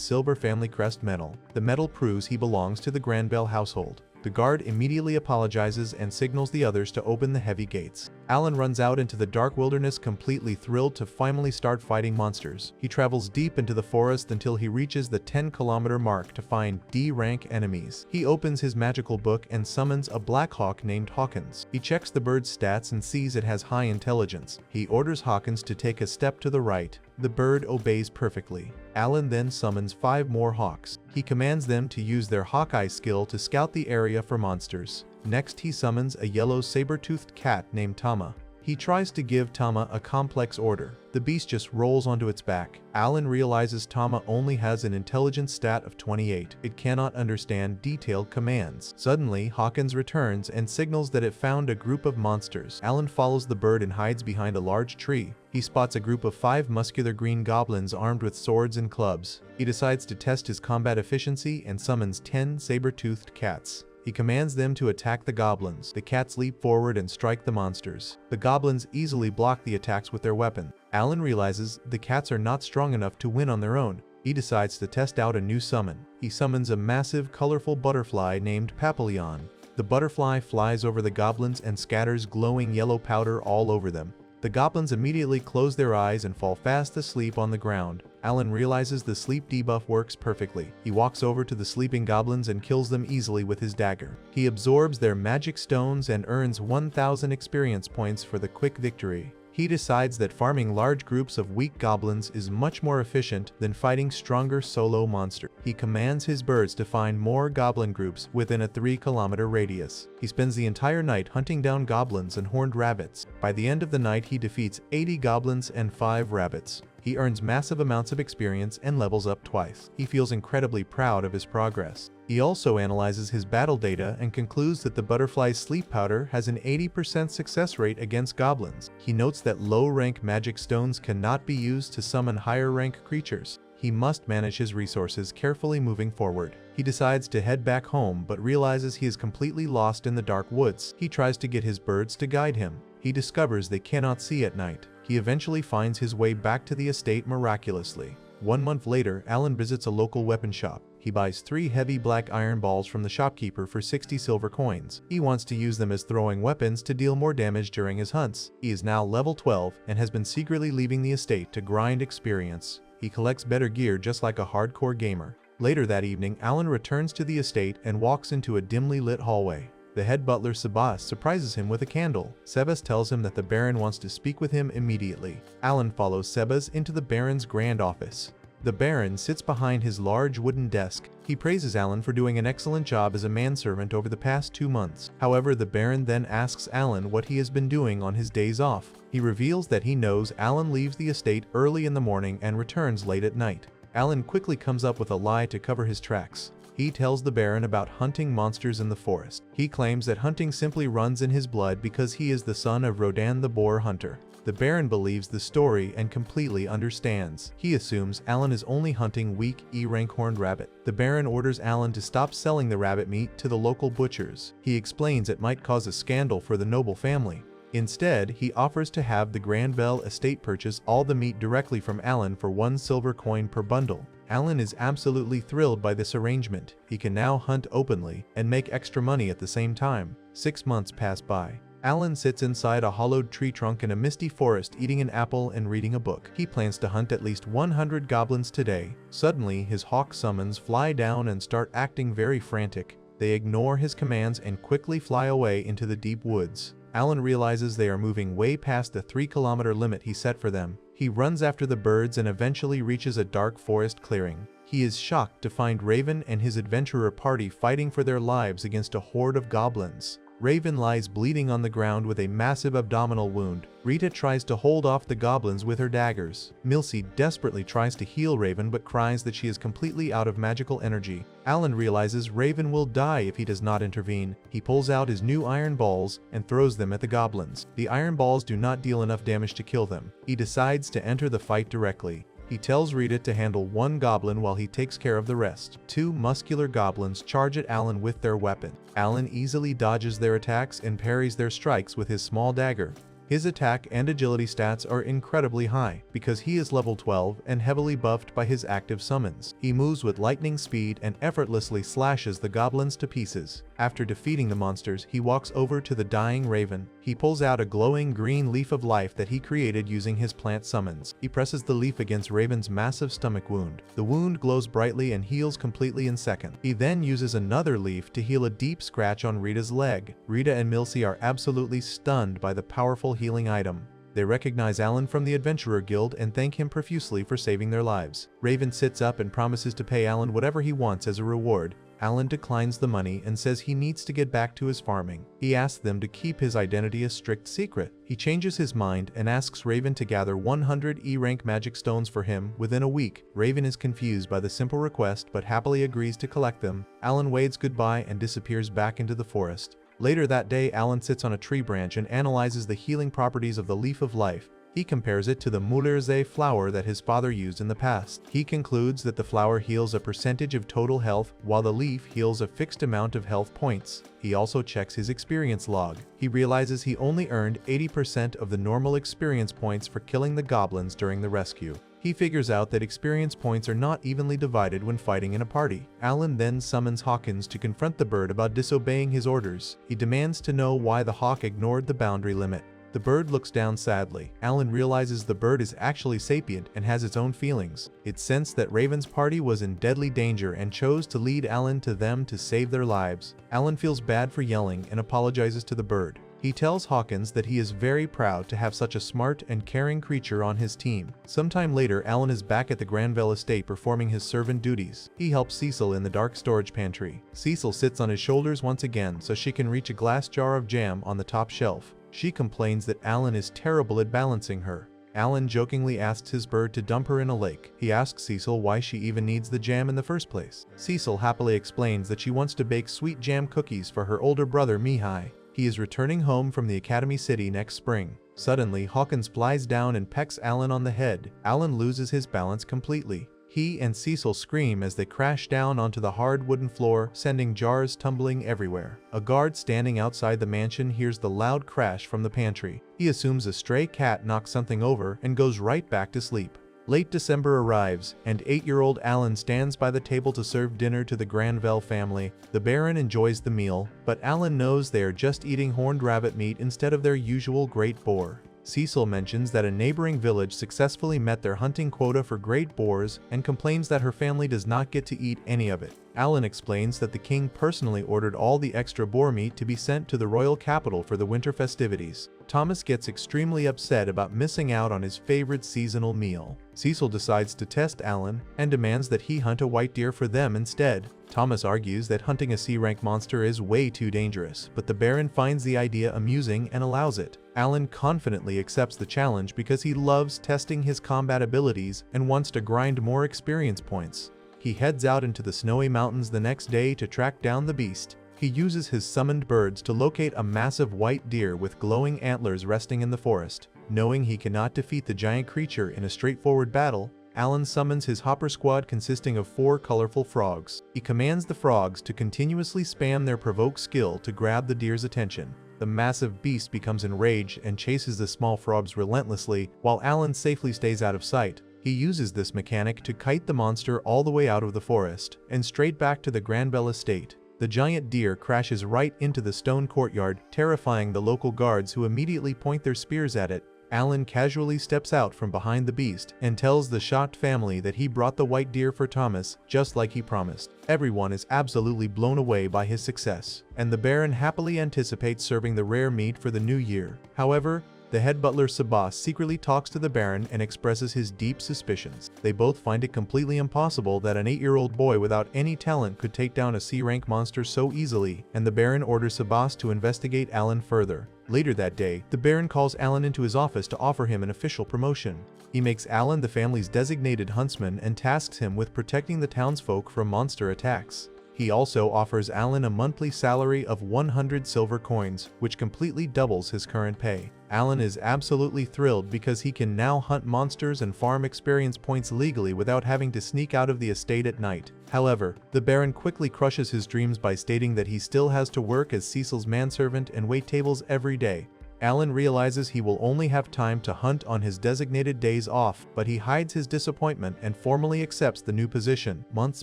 silver family crest medal. The medal proves he belongs to the Granbell household. The guard immediately apologizes and signals the others to open the heavy gates. Alan runs out into the dark wilderness completely thrilled to finally start fighting monsters. He travels deep into the forest until he reaches the 10-kilometer mark to find D-rank enemies. He opens his magical book and summons a black hawk named Hawkins. He checks the bird's stats and sees it has high intelligence. He orders Hawkins to take a step to the right. The bird obeys perfectly. Alan then summons 5 more hawks. He commands them to use their Hawkeye skill to scout the area for monsters. Next, he summons a yellow saber-toothed cat named Tama. He tries to give Tama a complex order. The beast just rolls onto its back. Alan realizes Tama only has an intelligence stat of 28. It cannot understand detailed commands. Suddenly, Hawkins returns and signals that it found a group of monsters. Alan follows the bird and hides behind a large tree. He spots a group of 5 muscular green goblins armed with swords and clubs. He decides to test his combat efficiency and summons 10 saber-toothed cats. He commands them to attack the goblins. The cats leap forward and strike the monsters. The goblins easily block the attacks with their weapon. Alan realizes the cats are not strong enough to win on their own. He decides to test out a new summon. He summons a massive, colorful butterfly named Papillon. The butterfly flies over the goblins and scatters glowing yellow powder all over them. The goblins immediately close their eyes and fall fast asleep on the ground. Alan realizes the sleep debuff works perfectly. He walks over to the sleeping goblins and kills them easily with his dagger. He absorbs their magic stones and earns 1,000 experience points for the quick victory. He decides that farming large groups of weak goblins is much more efficient than fighting stronger solo monsters. He commands his birds to find more goblin groups within a 3-kilometer radius. He spends the entire night hunting down goblins and horned rabbits. By the end of the night, he defeats 80 goblins and 5 rabbits. He earns massive amounts of experience and levels up twice. He feels incredibly proud of his progress. He also analyzes his battle data and concludes that the butterfly's sleep powder has an 80% success rate against goblins. He notes that low-rank magic stones cannot be used to summon higher-rank creatures. He must manage his resources carefully moving forward. He decides to head back home but realizes he is completely lost in the dark woods. He tries to get his birds to guide him. He discovers they cannot see at night. He eventually finds his way back to the estate miraculously. 1 month later, Alan visits a local weapon shop. He buys 3 heavy black iron balls from the shopkeeper for 60 silver coins. He wants to use them as throwing weapons to deal more damage during his hunts. He is now level 12 and has been secretly leaving the estate to grind experience. He collects better gear just like a hardcore gamer. Later that evening, Alan returns to the estate and walks into a dimly lit hallway. The head butler Sebas surprises him with a candle. Sebas tells him that the Baron wants to speak with him immediately. Alan follows Sebas into the Baron's grand office. The Baron sits behind his large wooden desk. He praises Alan for doing an excellent job as a manservant over the past 2 months. However, the Baron then asks Alan what he has been doing on his days off. He reveals that he knows Alan leaves the estate early in the morning and returns late at night. Alan quickly comes up with a lie to cover his tracks. He tells the Baron about hunting monsters in the forest. He claims that hunting simply runs in his blood because he is the son of Rodan the boar hunter. The Baron believes the story and completely understands. He assumes Alan is only hunting weak E-rank horned rabbit. The Baron orders Alan to stop selling the rabbit meat to the local butchers. He explains it might cause a scandal for the noble family. Instead, he offers to have the Granville estate purchase all the meat directly from Alan for 1 silver coin per bundle. Alan is absolutely thrilled by this arrangement. He can now hunt openly and make extra money at the same time. 6 months pass by. Alan sits inside a hollowed tree trunk in a misty forest eating an apple and reading a book. He plans to hunt at least 100 goblins today. Suddenly, his hawk summons fly down and start acting very frantic. They ignore his commands and quickly fly away into the deep woods. Alan realizes they are moving way past the 3-kilometer limit he set for them. He runs after the birds and eventually reaches a dark forest clearing. He is shocked to find Raven and his adventurer party fighting for their lives against a horde of goblins. Raven lies bleeding on the ground with a massive abdominal wound. Rita tries to hold off the goblins with her daggers. Milsey desperately tries to heal Raven but cries that she is completely out of magical energy. Alan realizes Raven will die if he does not intervene. He pulls out his new iron balls and throws them at the goblins. The iron balls do not deal enough damage to kill them. He decides to enter the fight directly. He tells Rita to handle 1 goblin while he takes care of the rest. 2 muscular goblins charge at Alan with their weapon. Alan easily dodges their attacks and parries their strikes with his small dagger. His attack and agility stats are incredibly high because he is level 12 and heavily buffed by his active summons. He moves with lightning speed and effortlessly slashes the goblins to pieces. After defeating the monsters, he walks over to the dying Raven. He pulls out a glowing green leaf of life that he created using his plant summons. He presses the leaf against Raven's massive stomach wound. The wound glows brightly and heals completely in seconds. He then uses another leaf to heal a deep scratch on Rita's leg. Rita and Milsey are absolutely stunned by the powerful healing item. They recognize Alan from the Adventurer Guild and thank him profusely for saving their lives. Raven sits up and promises to pay Alan whatever he wants as a reward. Alan declines the money and says he needs to get back to his farming. He asks them to keep his identity a strict secret. He changes his mind and asks Raven to gather 100 E-rank magic stones for him within a week. Raven is confused by the simple request but happily agrees to collect them. Alan wades goodbye and disappears back into the forest. Later that day, Alan sits on a tree branch and analyzes the healing properties of the Leaf of Life. He compares it to the Mullerze flower that his father used in the past. He concludes that the flower heals a percentage of total health, while the leaf heals a fixed amount of health points. He also checks his experience log. He realizes he only earned 80% of the normal experience points for killing the goblins during the rescue. He figures out that experience points are not evenly divided when fighting in a party. Alan then summons Hawkins to confront the bird about disobeying his orders. He demands to know why the hawk ignored the boundary limit. The bird looks down sadly. Alan realizes the bird is actually sapient and has its own feelings. It sensed that Raven's party was in deadly danger and chose to lead Alan to them to save their lives. Alan feels bad for yelling and apologizes to the bird. He tells Hawkins that he is very proud to have such a smart and caring creature on his team. Sometime later, Alan is back at the Granville estate performing his servant duties. He helps Cecil in the dark storage pantry. Cecil sits on his shoulders once again so she can reach a glass jar of jam on the top shelf. She complains that Alan is terrible at balancing her. Alan jokingly asks his bird to dump her in a lake. He asks Cecil why she even needs the jam in the first place. Cecil happily explains that she wants to bake sweet jam cookies for her older brother Mihai. He is returning home from the Academy City next spring. Suddenly, Hawkins flies down and pecks Alan on the head. Alan loses his balance completely. He and Cecil scream as they crash down onto the hard wooden floor, sending jars tumbling everywhere. A guard standing outside the mansion hears the loud crash from the pantry. He assumes a stray cat knocked something over and goes right back to sleep. Late December arrives, and 8-year-old Alan stands by the table to serve dinner to the Granville family. The Baron enjoys the meal, but Alan knows they are just eating horned rabbit meat instead of their usual great boar. Cecil mentions that a neighboring village successfully met their hunting quota for great boars and complains that her family does not get to eat any of it. Alan explains that the king personally ordered all the extra boar meat to be sent to the royal capital for the winter festivities. Thomas gets extremely upset about missing out on his favorite seasonal meal. Cecil decides to test Alan and demands that he hunt a white deer for them instead. Thomas argues that hunting a C-rank monster is way too dangerous, but the Baron finds the idea amusing and allows it. Alan confidently accepts the challenge because he loves testing his combat abilities and wants to grind more experience points. He heads out into the snowy mountains the next day to track down the beast. He uses his summoned birds to locate a massive white deer with glowing antlers resting in the forest. Knowing he cannot defeat the giant creature in a straightforward battle, Alan summons his hopper squad consisting of 4 colorful frogs. He commands the frogs to continuously spam their provoke skill to grab the deer's attention. The massive beast becomes enraged and chases the small frogs relentlessly, while Alan safely stays out of sight. He uses this mechanic to kite the monster all the way out of the forest and straight back to the Granville estate. The giant deer crashes right into the stone courtyard, terrifying the local guards who immediately point their spears at it. Alan casually steps out from behind the beast and tells the shocked family that he brought the white deer for Thomas, just like he promised. Everyone is absolutely blown away by his success, and the Baron happily anticipates serving the rare meat for the new year. However, the head butler Sabas secretly talks to the Baron and expresses his deep suspicions. They both find it completely impossible that an 8-year-old boy without any talent could take down a C-rank monster so easily, and the Baron orders Sabas to investigate Alan further. Later that day, the Baron calls Alan into his office to offer him an official promotion. He makes Alan the family's designated huntsman and tasks him with protecting the townsfolk from monster attacks. He also offers Alan a monthly salary of 100 silver coins, which completely doubles his current pay. Alan is absolutely thrilled because he can now hunt monsters and farm experience points legally without having to sneak out of the estate at night. However, the Baron quickly crushes his dreams by stating that he still has to work as Cecil's manservant and wait tables every day. Alan realizes he will only have time to hunt on his designated days off, but he hides his disappointment and formally accepts the new position. Months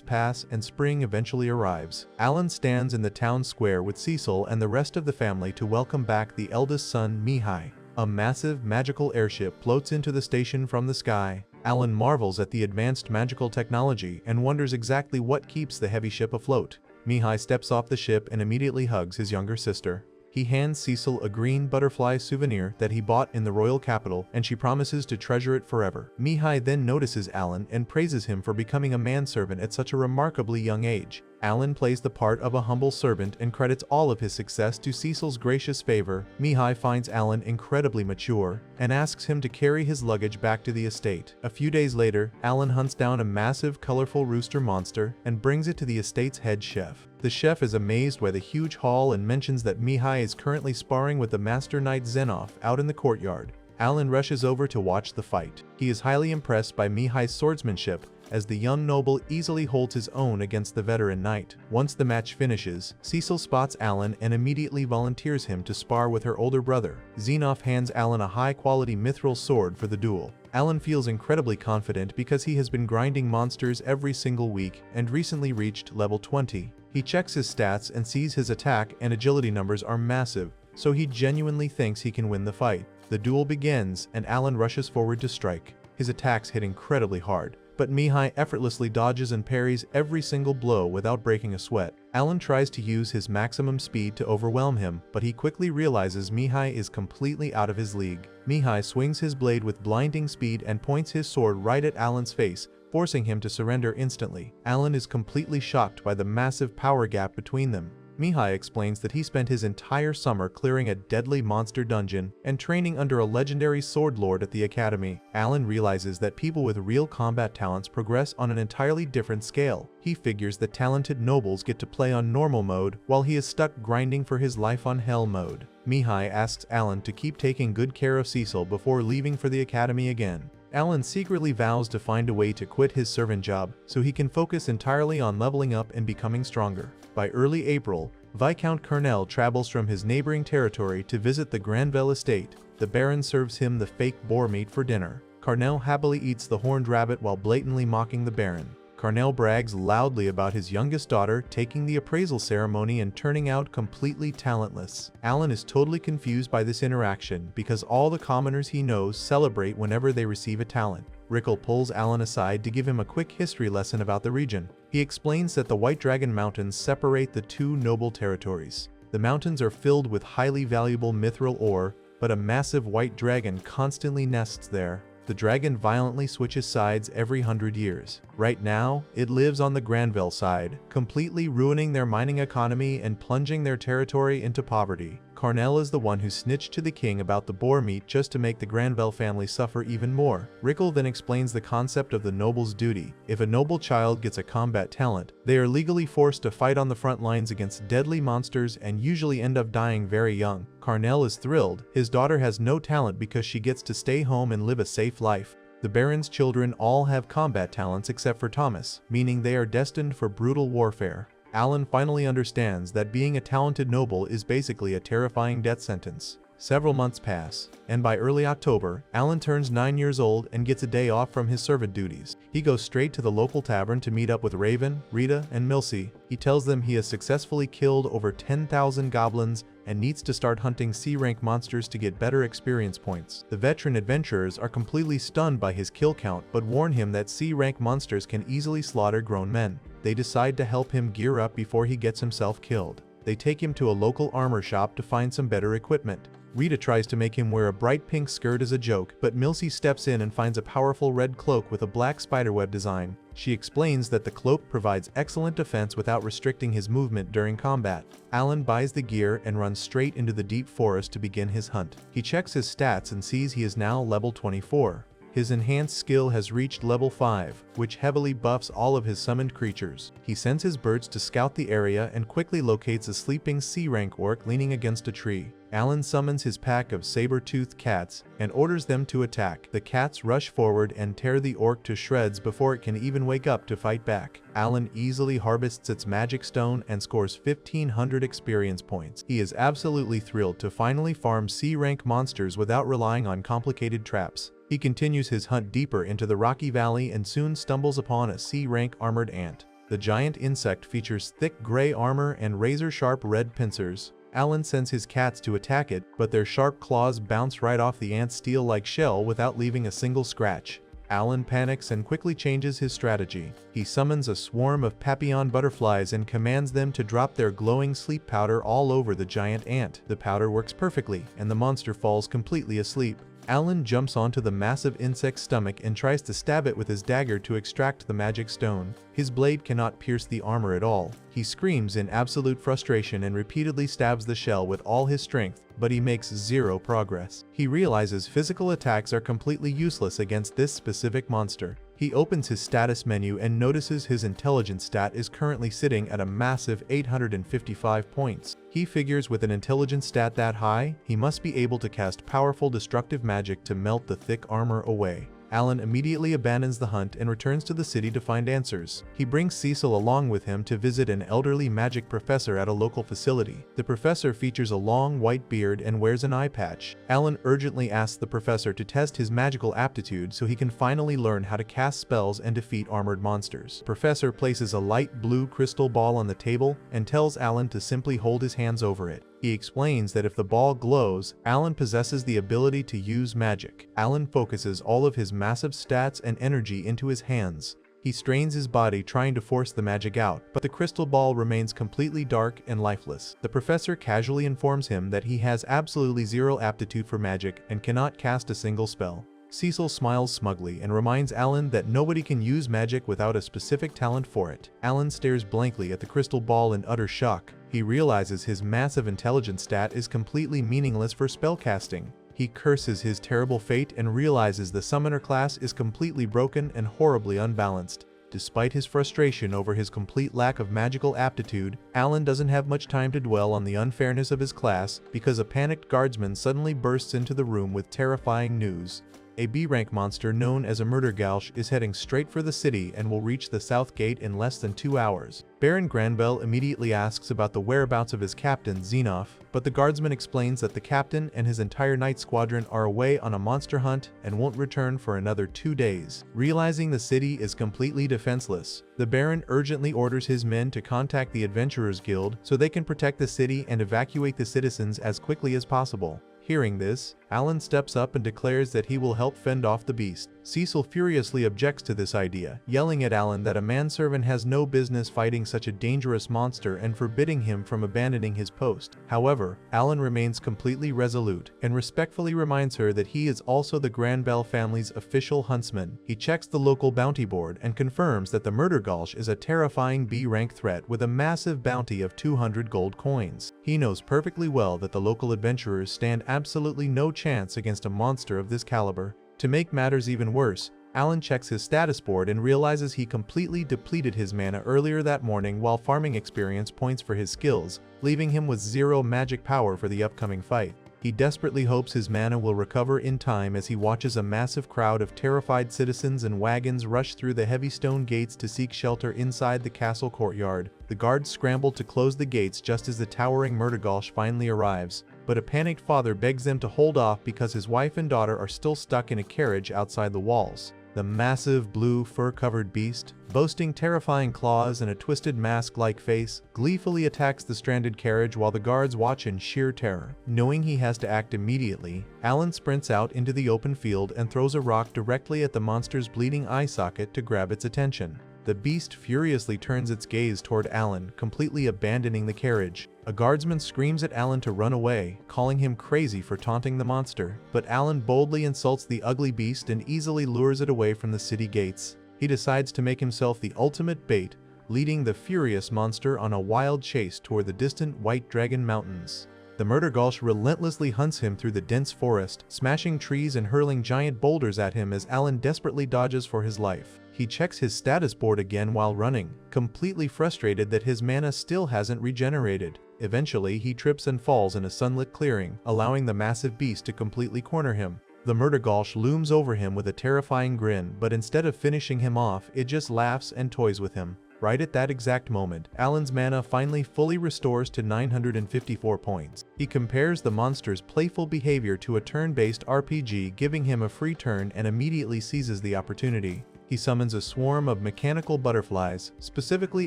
pass and spring eventually arrives. Alan stands in the town square with Cecil and the rest of the family to welcome back the eldest son, Mihai. A massive magical airship floats into the station from the sky. Alan marvels at the advanced magical technology and wonders exactly what keeps the heavy ship afloat. Mihai steps off the ship and immediately hugs his younger sister. He hands Cecil a green butterfly souvenir that he bought in the royal capital, and she promises to treasure it forever. Mihai then notices Alan and praises him for becoming a manservant at such a remarkably young age. Alan plays the part of a humble servant and credits all of his success to Cecil's gracious favor. Mihai finds Alan incredibly mature and asks him to carry his luggage back to the estate. A few days later, Alan hunts down a massive, colorful rooster monster and brings it to the estate's head chef. The chef is amazed by the huge haul and mentions that Mihai is currently sparring with the master knight Zenoff out in the courtyard. Alan rushes over to watch the fight. He is highly impressed by Mihai's swordsmanship, as the young noble easily holds his own against the veteran knight. Once the match finishes, Cecil spots Alan and immediately volunteers him to spar with her older brother. Zenoff hands Alan a high-quality mithril sword for the duel. Alan feels incredibly confident because he has been grinding monsters every single week and recently reached level 20. He checks his stats and sees his attack and agility numbers are massive, so he genuinely thinks he can win the fight. The duel begins and Alan rushes forward to strike. His attacks hit incredibly hard, but Mihai effortlessly dodges and parries every single blow without breaking a sweat. Alan tries to use his maximum speed to overwhelm him, but he quickly realizes Mihai is completely out of his league. Mihai swings his blade with blinding speed and points his sword right at Alan's face, forcing him to surrender instantly. Alan is completely shocked by the massive power gap between them. Mihai explains that he spent his entire summer clearing a deadly monster dungeon and training under a legendary sword lord at the academy. Alan realizes that people with real combat talents progress on an entirely different scale. He figures that talented nobles get to play on normal mode while he is stuck grinding for his life on hell mode. Mihai asks Alan to keep taking good care of Cecil before leaving for the academy again. Alan secretly vows to find a way to quit his servant job so he can focus entirely on leveling up and becoming stronger. By early April, Viscount Cornell travels from his neighboring territory to visit the Granville estate. The Baron serves him the fake boar meat for dinner. Cornell happily eats the horned rabbit while blatantly mocking the Baron. Cornell brags loudly about his youngest daughter taking the appraisal ceremony and turning out completely talentless. Alan is totally confused by this interaction because all the commoners he knows celebrate whenever they receive a talent. Rickle pulls Alan aside to give him a quick history lesson about the region. He explains that the White Dragon Mountains separate the two noble territories. The mountains are filled with highly valuable mithril ore, but a massive white dragon constantly nests there. The dragon violently switches sides every 100 years. Right now, it lives on the Granville side, completely ruining their mining economy and plunging their territory into poverty. Cornell is the one who snitched to the king about the boar meat just to make the Granville family suffer even more. Rickle then explains the concept of the noble's duty. If a noble child gets a combat talent, they are legally forced to fight on the front lines against deadly monsters and usually end up dying very young. Cornell is thrilled. His daughter has no talent because she gets to stay home and live a safe life. The Baron's children all have combat talents except for Thomas, meaning they are destined for brutal warfare. Alan finally understands that being a talented noble is basically a terrifying death sentence. Several months pass, and by early October, Alan turns 9 years old and gets a day off from his servant duties. He goes straight to the local tavern to meet up with Raven, Rita, and Milsey. He tells them he has successfully killed over 10,000 goblins and needs to start hunting C-rank monsters to get better experience points. The veteran adventurers are completely stunned by his kill count but warn him that C-rank monsters can easily slaughter grown men. They decide to help him gear up before he gets himself killed. They take him to a local armor shop to find some better equipment. Rita tries to make him wear a bright pink skirt as a joke, but Milsey steps in and finds a powerful red cloak with a black spiderweb design. She explains that the cloak provides excellent defense without restricting his movement during combat. Alan buys the gear and runs straight into the deep forest to begin his hunt. He checks his stats and sees he is now level 24. His enhanced skill has reached level 5, which heavily buffs all of his summoned creatures. He sends his birds to scout the area and quickly locates a sleeping C-rank orc leaning against a tree. Alan summons his pack of saber-toothed cats and orders them to attack. The cats rush forward and tear the orc to shreds before it can even wake up to fight back. Alan easily harvests its magic stone and scores 1,500 experience points. He is absolutely thrilled to finally farm C-rank monsters without relying on complicated traps. He continues his hunt deeper into the rocky valley and soon stumbles upon a C-rank armored ant. The giant insect features thick gray armor and razor-sharp red pincers. Alan sends his cats to attack it, but their sharp claws bounce right off the ant's steel-like shell without leaving a single scratch. Alan panics and quickly changes his strategy. He summons a swarm of papillon butterflies and commands them to drop their glowing sleep powder all over the giant ant. The powder works perfectly, and the monster falls completely asleep. Alan jumps onto the massive insect's stomach and tries to stab it with his dagger to extract the magic stone. His blade cannot pierce the armor at all. He screams in absolute frustration and repeatedly stabs the shell with all his strength, but he makes zero progress. He realizes physical attacks are completely useless against this specific monster. He opens his status menu and notices his intelligence stat is currently sitting at a massive 855 points. He figures with an intelligence stat that high, he must be able to cast powerful destructive magic to melt the thick armor away. Alan immediately abandons the hunt and returns to the city to find answers. He brings Cecil along with him to visit an elderly magic professor at a local facility. The professor features a long white beard and wears an eye patch. Alan urgently asks the professor to test his magical aptitude so he can finally learn how to cast spells and defeat armored monsters. The professor places a light blue crystal ball on the table and tells Alan to simply hold his hands over it. He explains that if the ball glows, Alan possesses the ability to use magic. Alan focuses all of his massive stats and energy into his hands. He strains his body trying to force the magic out, but the crystal ball remains completely dark and lifeless. The professor casually informs him that he has absolutely zero aptitude for magic and cannot cast a single spell. Cecil smiles smugly and reminds Alan that nobody can use magic without a specific talent for it. Alan stares blankly at the crystal ball in utter shock. He realizes his massive intelligence stat is completely meaningless for spellcasting. He curses his terrible fate and realizes the summoner class is completely broken and horribly unbalanced. Despite his frustration over his complete lack of magical aptitude, Alan doesn't have much time to dwell on the unfairness of his class because a panicked guardsman suddenly bursts into the room with terrifying news. A B-rank monster known as a murder gauche is heading straight for the city and will reach the south gate in less than 2 hours. Baron Granbell immediately asks about the whereabouts of his captain, Xenof, but the guardsman explains that the captain and his entire knight squadron are away on a monster hunt and won't return for another 2 days. Realizing the city is completely defenseless, the Baron urgently orders his men to contact the Adventurers Guild so they can protect the city and evacuate the citizens as quickly as possible. Hearing this, Alan steps up and declares that he will help fend off the beast. Cecil furiously objects to this idea, yelling at Alan that a manservant has no business fighting such a dangerous monster and forbidding him from abandoning his post. However, Alan remains completely resolute and respectfully reminds her that he is also the Granbell family's official huntsman. He checks the local bounty board and confirms that the murder gauche is a terrifying B-rank threat with a massive bounty of 200 gold coins. He knows perfectly well that the local adventurers stand absolutely no chance against a monster of this caliber. To make matters even worse, Alan checks his status board and realizes he completely depleted his mana earlier that morning while farming experience points for his skills, leaving him with zero magic power for the upcoming fight. He desperately hopes his mana will recover in time as he watches a massive crowd of terrified citizens and wagons rush through the heavy stone gates to seek shelter inside the castle courtyard. The guards scramble to close the gates just as the towering Murdergolsh finally arrives, but a panicked father begs them to hold off because his wife and daughter are still stuck in a carriage outside the walls. The massive blue fur-covered beast, boasting terrifying claws and a twisted mask-like face, gleefully attacks the stranded carriage while the guards watch in sheer terror. Knowing he has to act immediately, Alan sprints out into the open field and throws a rock directly at the monster's bleeding eye socket to grab its attention. The beast furiously turns its gaze toward Alan, completely abandoning the carriage. A guardsman screams at Alan to run away, calling him crazy for taunting the monster, but Alan boldly insults the ugly beast and easily lures it away from the city gates. He decides to make himself the ultimate bait, leading the furious monster on a wild chase toward the distant White Dragon Mountains. The Murdergolsh relentlessly hunts him through the dense forest, smashing trees and hurling giant boulders at him as Alan desperately dodges for his life. He checks his status board again while running, completely frustrated that his mana still hasn't regenerated. Eventually, he trips and falls in a sunlit clearing, allowing the massive beast to completely corner him. The Murdergolsh looms over him with a terrifying grin, but instead of finishing him off, it just laughs and toys with him. Right at that exact moment, Alan's mana finally fully restores to 954 points. He compares the monster's playful behavior to a turn-based RPG, giving him a free turn, and immediately seizes the opportunity. He summons a swarm of mechanical butterflies, specifically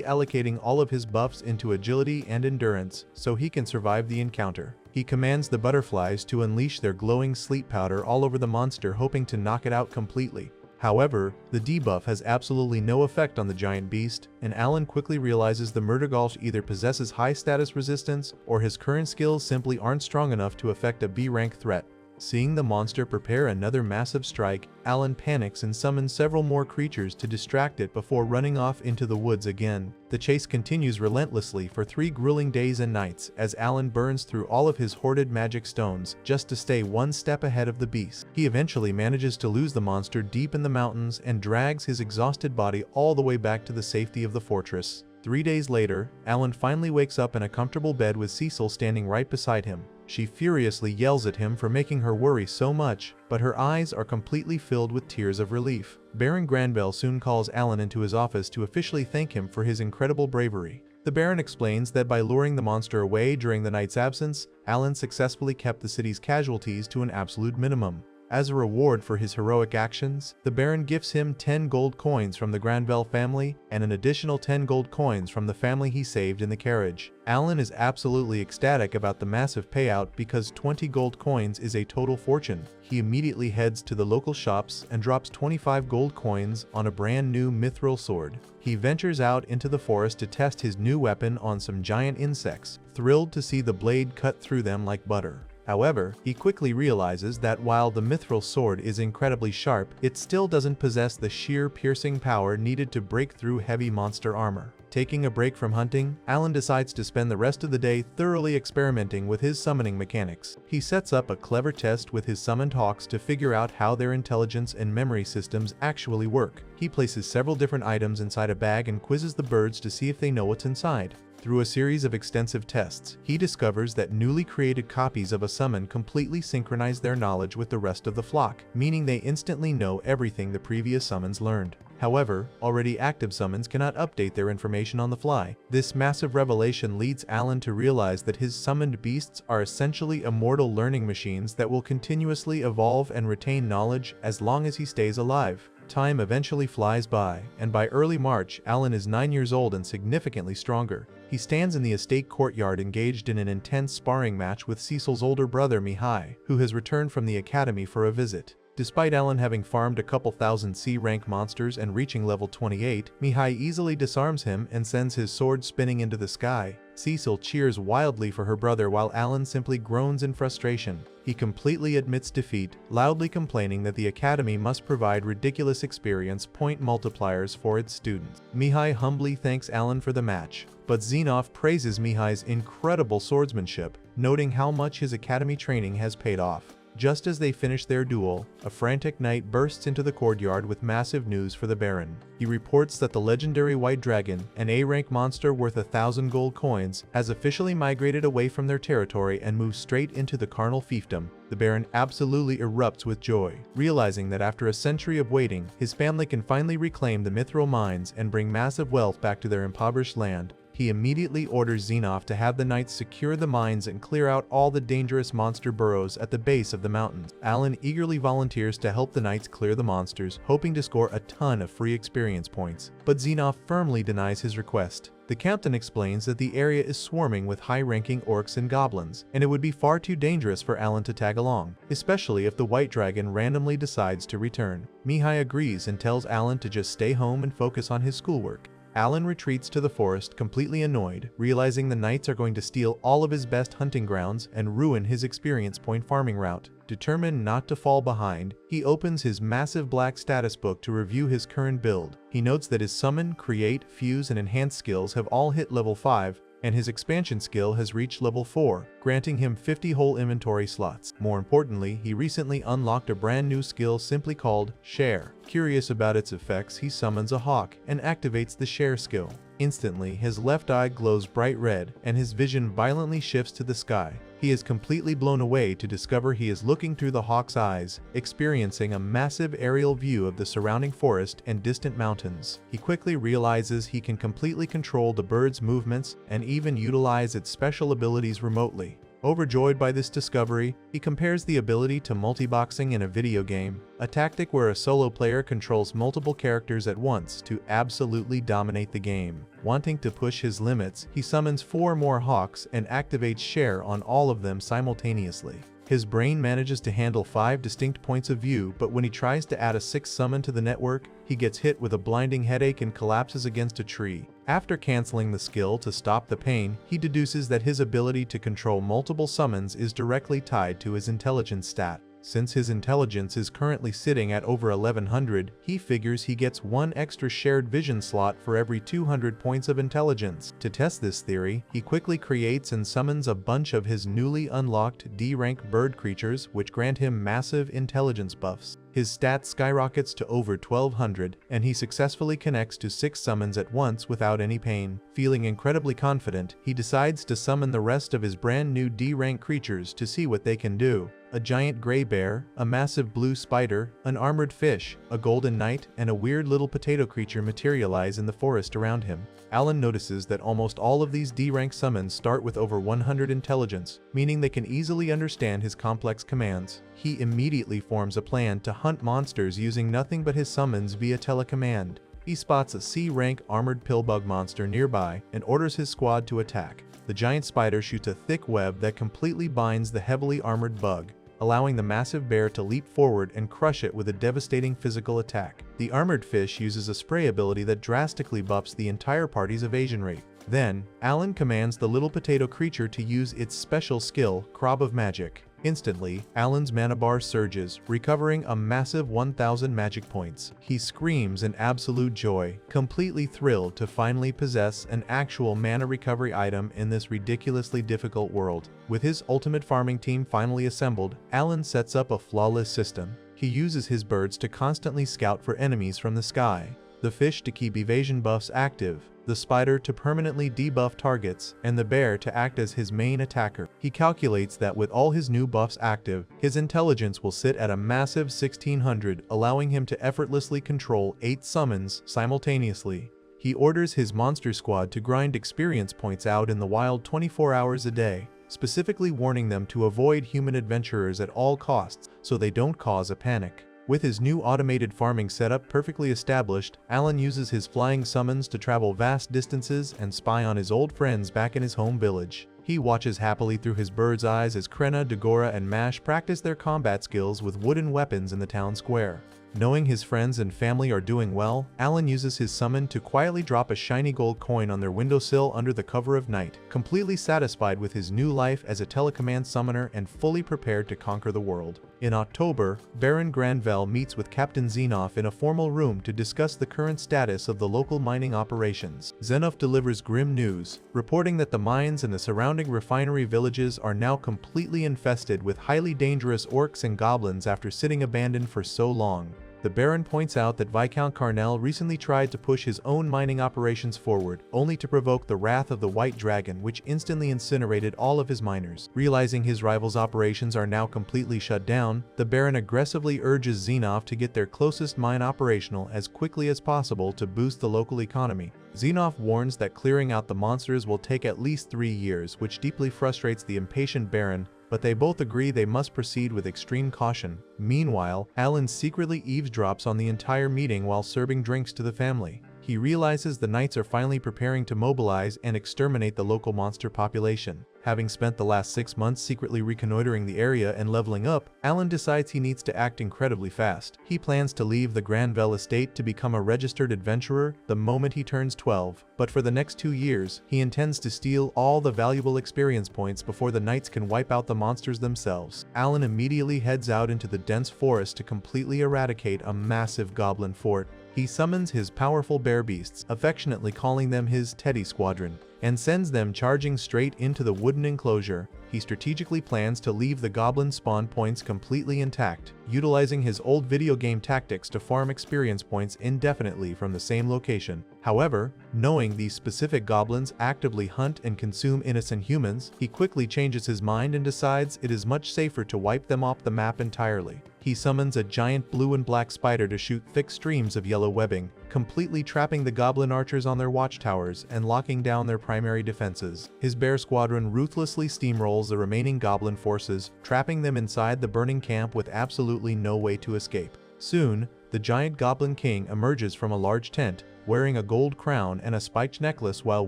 allocating all of his buffs into agility and endurance so he can survive the encounter. He commands the butterflies to unleash their glowing sleep powder all over the monster, hoping to knock it out completely. However, the debuff has absolutely no effect on the giant beast, and Alan quickly realizes the Murdergolsh either possesses high status resistance or his current skills simply aren't strong enough to affect a B-rank threat. Seeing the monster prepare another massive strike, Alan panics and summons several more creatures to distract it before running off into the woods again. The chase continues relentlessly for 3 grueling days and nights as Alan burns through all of his hoarded magic stones just to stay one step ahead of the beast. He eventually manages to lose the monster deep in the mountains and drags his exhausted body all the way back to the safety of the fortress. 3 days later, Alan finally wakes up in a comfortable bed with Cecil standing right beside him. She furiously yells at him for making her worry so much, but her eyes are completely filled with tears of relief. Baron Granville soon calls Alan into his office to officially thank him for his incredible bravery. The Baron explains that by luring the monster away during the knight's absence, Alan successfully kept the city's casualties to an absolute minimum. As a reward for his heroic actions, the Baron gifts him 10 gold coins from the Granville family and an additional 10 gold coins from the family he saved in the carriage. Alan is absolutely ecstatic about the massive payout because 20 gold coins is a total fortune. He immediately heads to the local shops and drops 25 gold coins on a brand new mithril sword. He ventures out into the forest to test his new weapon on some giant insects, thrilled to see the blade cut through them like butter. However, he quickly realizes that while the mithril sword is incredibly sharp, it still doesn't possess the sheer piercing power needed to break through heavy monster armor. Taking a break from hunting, Alan decides to spend the rest of the day thoroughly experimenting with his summoning mechanics. He sets up a clever test with his summoned hawks to figure out how their intelligence and memory systems actually work. He places several different items inside a bag and quizzes the birds to see if they know what's inside. Through a series of extensive tests, he discovers that newly created copies of a summon completely synchronize their knowledge with the rest of the flock, meaning they instantly know everything the previous summons learned. However, already active summons cannot update their information on the fly. This massive revelation leads Alan to realize that his summoned beasts are essentially immortal learning machines that will continuously evolve and retain knowledge as long as he stays alive. Time eventually flies by, and by early March, Alan is 9 years old and significantly stronger. He stands in the estate courtyard engaged in an intense sparring match with Cecil's older brother Mihai, who has returned from the academy for a visit. Despite Alan having farmed a couple thousand C-rank monsters and reaching level 28, Mihai easily disarms him and sends his sword spinning into the sky. Cecil cheers wildly for her brother while Alan simply groans in frustration. He completely admits defeat, loudly complaining that the academy must provide ridiculous experience point multipliers for its students. Mihai humbly thanks Alan for the match, but Xenoph praises Mihai's incredible swordsmanship, noting how much his academy training has paid off. Just as they finish their duel, a frantic knight bursts into the courtyard with massive news for the Baron. He reports that the legendary White Dragon, an A-rank monster worth 1,000 gold coins, has officially migrated away from their territory and moved straight into the carnal fiefdom. The Baron absolutely erupts with joy, realizing that after a century of waiting, his family can finally reclaim the mithril mines and bring massive wealth back to their impoverished land. He immediately orders Xenoff to have the knights secure the mines and clear out all the dangerous monster burrows at the base of the mountains. Alan eagerly volunteers to help the knights clear the monsters, hoping to score a ton of free experience points. But Xenoff firmly denies his request. The captain explains that the area is swarming with high-ranking orcs and goblins, and it would be far too dangerous for Alan to tag along, especially if the White Dragon randomly decides to return. Mihai agrees and tells Alan to just stay home and focus on his schoolwork. Alan retreats to the forest completely annoyed, realizing the knights are going to steal all of his best hunting grounds and ruin his experience point farming route. Determined not to fall behind, he opens his massive black status book to review his current build. He notes that his summon, create, fuse, and enhance skills have all hit level 5, and his expansion skill has reached level 4, granting him 50 whole inventory slots. More importantly, he recently unlocked a brand new skill simply called Share. Curious about its effects, he summons a hawk and activates the Share skill. Instantly, his left eye glows bright red, and his vision violently shifts to the sky. He is completely blown away to discover he is looking through the hawk's eyes, experiencing a massive aerial view of the surrounding forest and distant mountains. He quickly realizes he can completely control the bird's movements and even utilize its special abilities remotely. Overjoyed by this discovery, he compares the ability to multiboxing in a video game, a tactic where a solo player controls multiple characters at once to absolutely dominate the game. Wanting to push his limits, he summons 4 more hawks and activates Share on all of them simultaneously. His brain manages to handle 5 distinct points of view, but when he tries to add a 6th summon to the network, he gets hit with a blinding headache and collapses against a tree. After canceling the skill to stop the pain, he deduces that his ability to control multiple summons is directly tied to his intelligence stat. Since his intelligence is currently sitting at over 1100, he figures he gets 1 extra shared vision slot for every 200 points of intelligence. To test this theory, he quickly creates and summons a bunch of his newly unlocked D-rank bird creatures, which grant him massive intelligence buffs. His stat skyrockets to over 1200, and he successfully connects to 6 summons at once without any pain. Feeling incredibly confident, he decides to summon the rest of his brand new D-rank creatures to see what they can do. A giant gray bear, a massive blue spider, an armored fish, a golden knight, and a weird little potato creature materialize in the forest around him. Alan notices that almost all of these D-rank summons start with over 100 intelligence, meaning they can easily understand his complex commands. He immediately forms a plan to hunt monsters using nothing but his summons via telecommand. He spots a C-rank armored pillbug monster nearby and orders his squad to attack. The giant spider shoots a thick web that completely binds the heavily armored bug, allowing the massive bear to leap forward and crush it with a devastating physical attack. The armored fish uses a spray ability that drastically buffs the entire party's evasion rate. Then, Alan commands the little potato creature to use its special skill, Crop of Magic. Instantly, Alan's mana bar surges, recovering a massive 1000 magic points. He screams in absolute joy, completely thrilled to finally possess an actual mana recovery item in this ridiculously difficult world. With his ultimate farming team finally assembled, Alan sets up a flawless system. He uses his birds to constantly scout for enemies from the sky, the fish to keep evasion buffs active, the spider to permanently debuff targets, and the bear to act as his main attacker. He calculates that with all his new buffs active, his intelligence will sit at a massive 1600, allowing him to effortlessly control 8 summons simultaneously. He orders his monster squad to grind experience points out in the wild 24 hours a day, specifically warning them to avoid human adventurers at all costs so they don't cause a panic. With his new automated farming setup perfectly established, Alan uses his flying summons to travel vast distances and spy on his old friends back in his home village. He watches happily through his bird's eyes as Krenna, Dagora, and Mash practice their combat skills with wooden weapons in the town square. Knowing his friends and family are doing well, Alan uses his summon to quietly drop a shiny gold coin on their windowsill under the cover of night, completely satisfied with his new life as a telecommand summoner and fully prepared to conquer the world. In October, Baron Granvelle meets with Captain Xenoph in a formal room to discuss the current status of the local mining operations. Xenoph delivers grim news, reporting that the mines and the surrounding refinery villages are now completely infested with highly dangerous orcs and goblins after sitting abandoned for so long. The Baron points out that Viscount Carnell recently tried to push his own mining operations forward, only to provoke the wrath of the White Dragon, which instantly incinerated all of his miners. Realizing his rival's operations are now completely shut down, the Baron aggressively urges Xenoph to get their closest mine operational as quickly as possible to boost the local economy. Xenoph warns that clearing out the monsters will take at least 3 years, which deeply frustrates the impatient Baron, but they both agree they must proceed with extreme caution. Meanwhile, Alan secretly eavesdrops on the entire meeting while serving drinks to the family. He realizes the knights are finally preparing to mobilize and exterminate the local monster population. Having spent the last 6 months secretly reconnoitering the area and leveling up, Alan decides he needs to act incredibly fast. He plans to leave the Granvelle estate to become a registered adventurer the moment he turns 12, but for the next 2 years, he intends to steal all the valuable experience points before the knights can wipe out the monsters themselves. Alan immediately heads out into the dense forest to completely eradicate a massive goblin fort. He summons his powerful bear beasts, affectionately calling them his Teddy Squadron, and sends them charging straight into the wooden enclosure. He strategically plans to leave the goblin spawn points completely intact, utilizing his old video game tactics to farm experience points indefinitely from the same location. However, knowing these specific goblins actively hunt and consume innocent humans, he quickly changes his mind and decides it is much safer to wipe them off the map entirely. He summons a giant blue and black spider to shoot thick streams of yellow webbing, completely trapping the goblin archers on their watchtowers and locking down their primary defenses. His bear squadron ruthlessly steamrolls the remaining goblin forces, trapping them inside the burning camp with absolutely no way to escape. Soon, the giant goblin king emerges from a large tent, wearing a gold crown and a spiked necklace while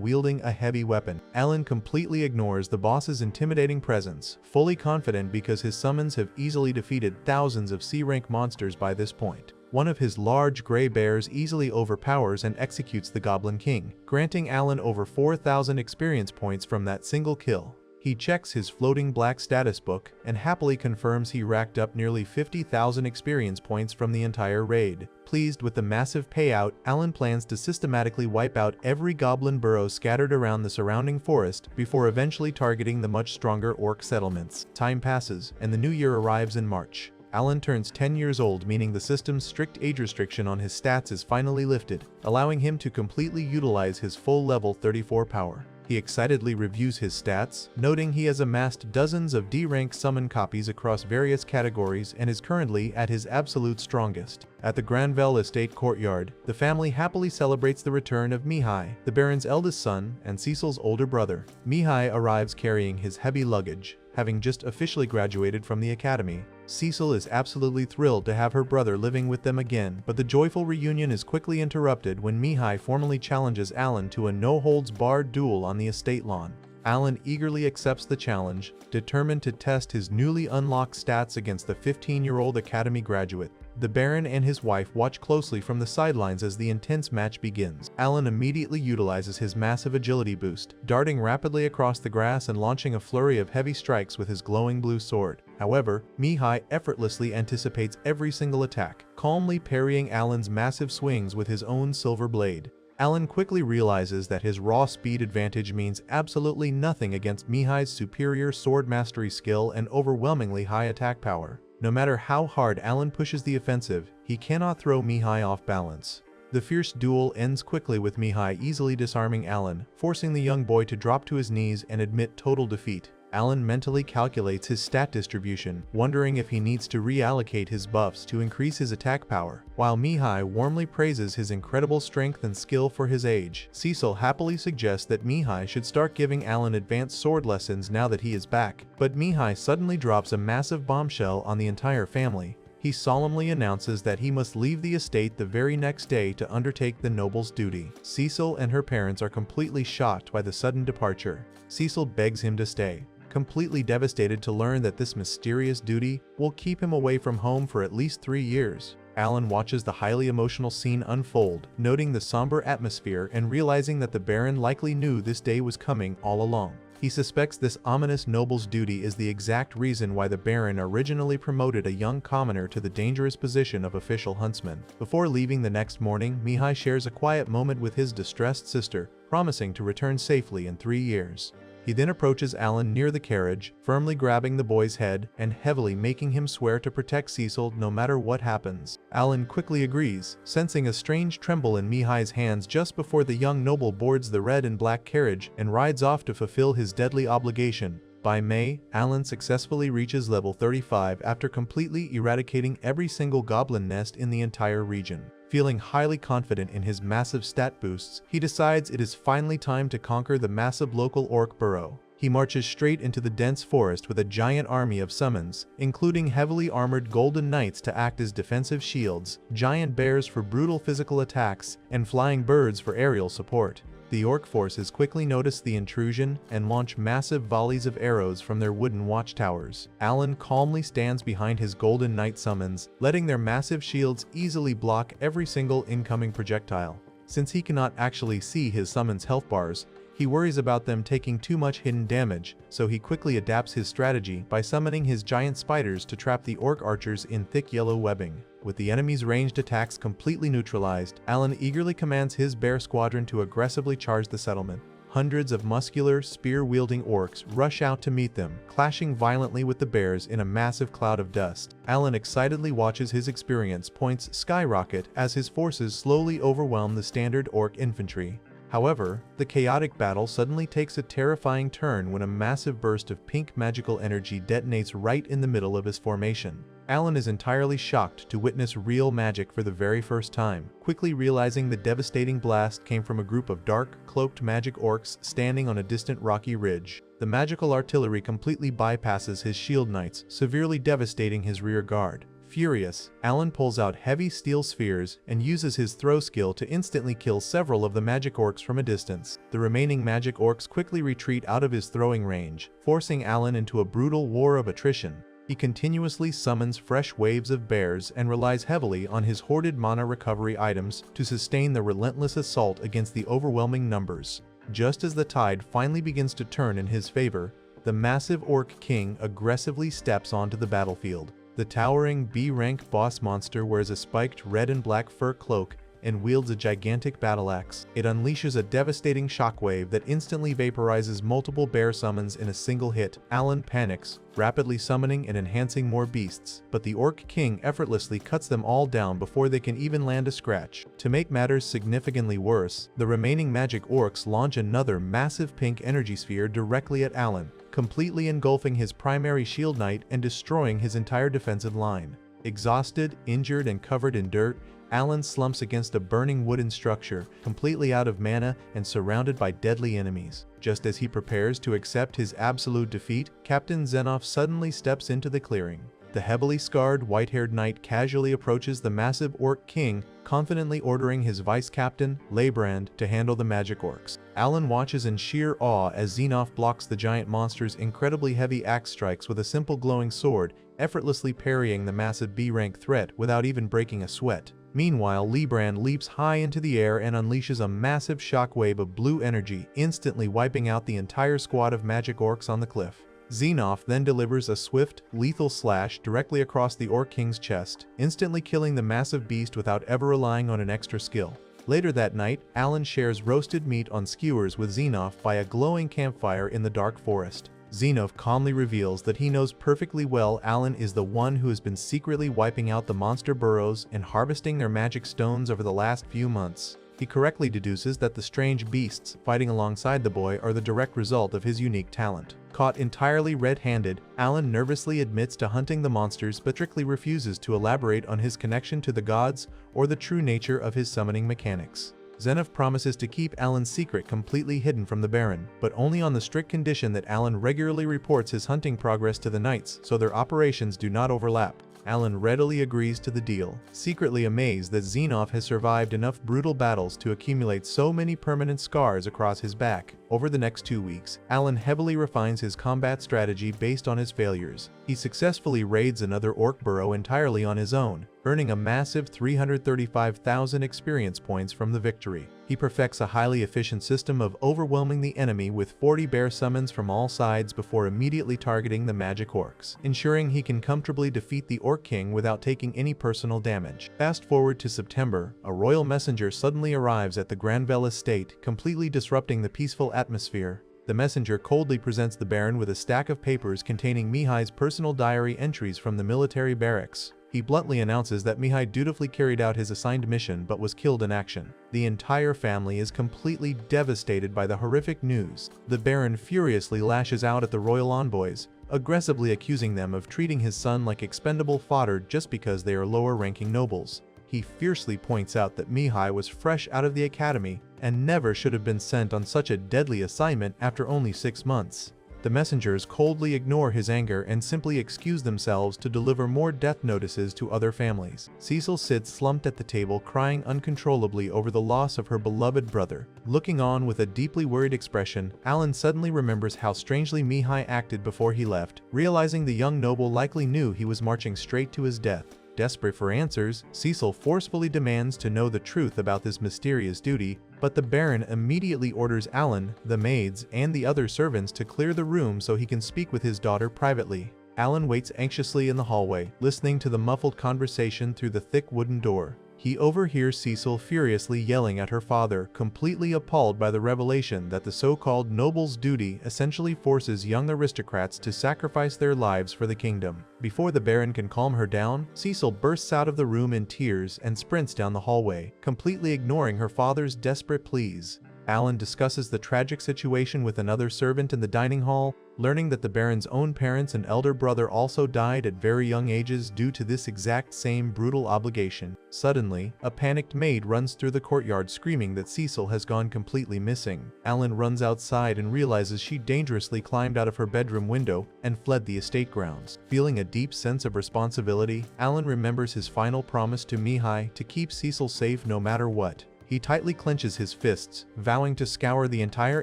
wielding a heavy weapon. Alan completely ignores the boss's intimidating presence, fully confident because his summons have easily defeated thousands of C-rank monsters by this point. One of his large gray bears easily overpowers and executes the Goblin King, granting Alan over 4,000 experience points from that single kill. He checks his floating black status book and happily confirms he racked up nearly 50,000 experience points from the entire raid. Pleased with the massive payout, Alan plans to systematically wipe out every goblin burrow scattered around the surrounding forest before eventually targeting the much stronger orc settlements. Time passes, and the new year arrives in March. Alan turns 10 years old, meaning the system's strict age restriction on his stats is finally lifted, allowing him to completely utilize his full level 34 power. He excitedly reviews his stats, noting he has amassed dozens of D-rank summon copies across various categories and is currently at his absolute strongest. At the Granvelle estate courtyard, the family happily celebrates the return of Mihai, the Baron's eldest son and Cecil's older brother. Mihai arrives carrying his heavy luggage, having just officially graduated from the academy. Cecil is absolutely thrilled to have her brother living with them again, but the joyful reunion is quickly interrupted when Mihai formally challenges Alan to a no-holds-barred duel on the estate lawn. Alan eagerly accepts the challenge, determined to test his newly unlocked stats against the 15-year-old academy graduate. The Baron and his wife watch closely from the sidelines as the intense match begins. Alan immediately utilizes his massive agility boost, darting rapidly across the grass and launching a flurry of heavy strikes with his glowing blue sword. However, Mihai effortlessly anticipates every single attack, calmly parrying Alan's massive swings with his own silver blade. Alan quickly realizes that his raw speed advantage means absolutely nothing against Mihai's superior sword mastery skill and overwhelmingly high attack power. No matter how hard Alan pushes the offensive, he cannot throw Mihai off balance. The fierce duel ends quickly with Mihai easily disarming Alan, forcing the young boy to drop to his knees and admit total defeat. Alan mentally calculates his stat distribution, wondering if he needs to reallocate his buffs to increase his attack power, while Mihai warmly praises his incredible strength and skill for his age. Cecil happily suggests that Mihai should start giving Alan advanced sword lessons now that he is back, but Mihai suddenly drops a massive bombshell on the entire family. He solemnly announces that he must leave the estate the very next day to undertake the noble's duty. Cecil and her parents are completely shocked by the sudden departure. Cecil begs him to stay, completely devastated to learn that this mysterious duty will keep him away from home for at least 3 years. Alan watches the highly emotional scene unfold, noting the somber atmosphere and realizing that the Baron likely knew this day was coming all along. He suspects this ominous noble's duty is the exact reason why the Baron originally promoted a young commoner to the dangerous position of official huntsman. Before leaving the next morning, Mihai shares a quiet moment with his distressed sister, promising to return safely in 3 years. He then approaches Alan near the carriage, firmly grabbing the boy's head and heavily making him swear to protect Cecil no matter what happens. Alan quickly agrees, sensing a strange tremble in Mihai's hands just before the young noble boards the red and black carriage and rides off to fulfill his deadly obligation. By May, Alan successfully reaches level 35 after completely eradicating every single goblin nest in the entire region. Feeling highly confident in his massive stat boosts, he decides it is finally time to conquer the massive local orc burrow. He marches straight into the dense forest with a giant army of summons, including heavily armored golden knights to act as defensive shields, giant bears for brutal physical attacks, and flying birds for aerial support. The orc forces quickly notice the intrusion and launch massive volleys of arrows from their wooden watchtowers. Alan calmly stands behind his golden knight summons, letting their massive shields easily block every single incoming projectile. Since he cannot actually see his summons' health bars, he worries about them taking too much hidden damage, so he quickly adapts his strategy by summoning his giant spiders to trap the orc archers in thick yellow webbing. With the enemy's ranged attacks completely neutralized, Alan eagerly commands his bear squadron to aggressively charge the settlement. Hundreds of muscular, spear-wielding orcs rush out to meet them, clashing violently with the bears in a massive cloud of dust. Alan excitedly watches his experience points skyrocket as his forces slowly overwhelm the standard orc infantry. However, the chaotic battle suddenly takes a terrifying turn when a massive burst of pink magical energy detonates right in the middle of his formation. Alan is entirely shocked to witness real magic for the very first time, quickly realizing the devastating blast came from a group of dark, cloaked magic orcs standing on a distant rocky ridge. The magical artillery completely bypasses his shield knights, severely devastating his rear guard. Furious, Alan pulls out heavy steel spheres and uses his throw skill to instantly kill several of the magic orcs from a distance. The remaining magic orcs quickly retreat out of his throwing range, forcing Alan into a brutal war of attrition. He continuously summons fresh waves of bears and relies heavily on his hoarded mana recovery items to sustain the relentless assault against the overwhelming numbers. Just as the tide finally begins to turn in his favor, the massive orc king aggressively steps onto the battlefield. The towering B-rank boss monster wears a spiked red and black fur cloak and wields a gigantic battle axe. It unleashes a devastating shockwave that instantly vaporizes multiple bear summons in a single hit. Alan panics, rapidly summoning and enhancing more beasts, but the Orc King effortlessly cuts them all down before they can even land a scratch. To make matters significantly worse, the remaining magic orcs launch another massive pink energy sphere directly at Alan, completely engulfing his primary shield knight and destroying his entire defensive line. Exhausted, injured, and covered in dirt, Alan slumps against a burning wooden structure, completely out of mana and surrounded by deadly enemies. Just as he prepares to accept his absolute defeat, Captain Zenov suddenly steps into the clearing. The heavily scarred, white-haired knight casually approaches the massive Orc King, confidently ordering his vice-captain, Leybrand, to handle the magic orcs. Alan watches in sheer awe as Zenov blocks the giant monster's incredibly heavy axe strikes with a simple glowing sword, effortlessly parrying the massive B-rank threat without even breaking a sweat. Meanwhile, Leybrand leaps high into the air and unleashes a massive shockwave of blue energy, instantly wiping out the entire squad of magic orcs on the cliff. Zenov then delivers a swift, lethal slash directly across the Orc King's chest, instantly killing the massive beast without ever relying on an extra skill. Later that night, Alan shares roasted meat on skewers with Zenov by a glowing campfire in the dark forest. Zenov calmly reveals that he knows perfectly well Alan is the one who has been secretly wiping out the monster burrows and harvesting their magic stones over the last few months. He correctly deduces that the strange beasts fighting alongside the boy are the direct result of his unique talent. Caught entirely red-handed, Alan nervously admits to hunting the monsters but strictly refuses to elaborate on his connection to the gods or the true nature of his summoning mechanics. Zenov promises to keep Alan's secret completely hidden from the Baron, but only on the strict condition that Alan regularly reports his hunting progress to the knights so their operations do not overlap. Alan readily agrees to the deal, secretly amazed that Xenoph has survived enough brutal battles to accumulate so many permanent scars across his back. Over the next 2 weeks, Alan heavily refines his combat strategy based on his failures. He successfully raids another orc burrow entirely on his own, earning a massive 335,000 experience points from the victory. He perfects a highly efficient system of overwhelming the enemy with 40 bear summons from all sides before immediately targeting the magic orcs, ensuring he can comfortably defeat the Orc King without taking any personal damage. Fast forward to September, a royal messenger suddenly arrives at the Granville estate, completely disrupting the peaceful atmosphere. The messenger coldly presents the Baron with a stack of papers containing Mihai's personal diary entries from the military barracks. He bluntly announces that Mihai dutifully carried out his assigned mission but was killed in action. The entire family is completely devastated by the horrific news. The Baron furiously lashes out at the royal envoys, aggressively accusing them of treating his son like expendable fodder just because they are lower-ranking nobles. He fiercely points out that Mihai was fresh out of the academy and never should have been sent on such a deadly assignment after only 6 months. The messengers coldly ignore his anger and simply excuse themselves to deliver more death notices to other families. Cecil sits slumped at the table crying uncontrollably over the loss of her beloved brother. Looking on with a deeply worried expression, Alan suddenly remembers how strangely Mihai acted before he left, realizing the young noble likely knew he was marching straight to his death. Desperate for answers, Cecil forcefully demands to know the truth about this mysterious duty, but the Baron immediately orders Alan, the maids, and the other servants to clear the room so he can speak with his daughter privately. Alan waits anxiously in the hallway, listening to the muffled conversation through the thick wooden door. He overhears Cecil furiously yelling at her father, completely appalled by the revelation that the so-called noble's duty essentially forces young aristocrats to sacrifice their lives for the kingdom. Before the Baron can calm her down, Cecil bursts out of the room in tears and sprints down the hallway, completely ignoring her father's desperate pleas. Alan discusses the tragic situation with another servant in the dining hall, learning that the Baron's own parents and elder brother also died at very young ages due to this exact same brutal obligation. Suddenly, a panicked maid runs through the courtyard screaming that Cecil has gone completely missing. Alan runs outside and realizes she dangerously climbed out of her bedroom window and fled the estate grounds. Feeling a deep sense of responsibility, Alan remembers his final promise to Mihai to keep Cecil safe no matter what. He tightly clenches his fists, vowing to scour the entire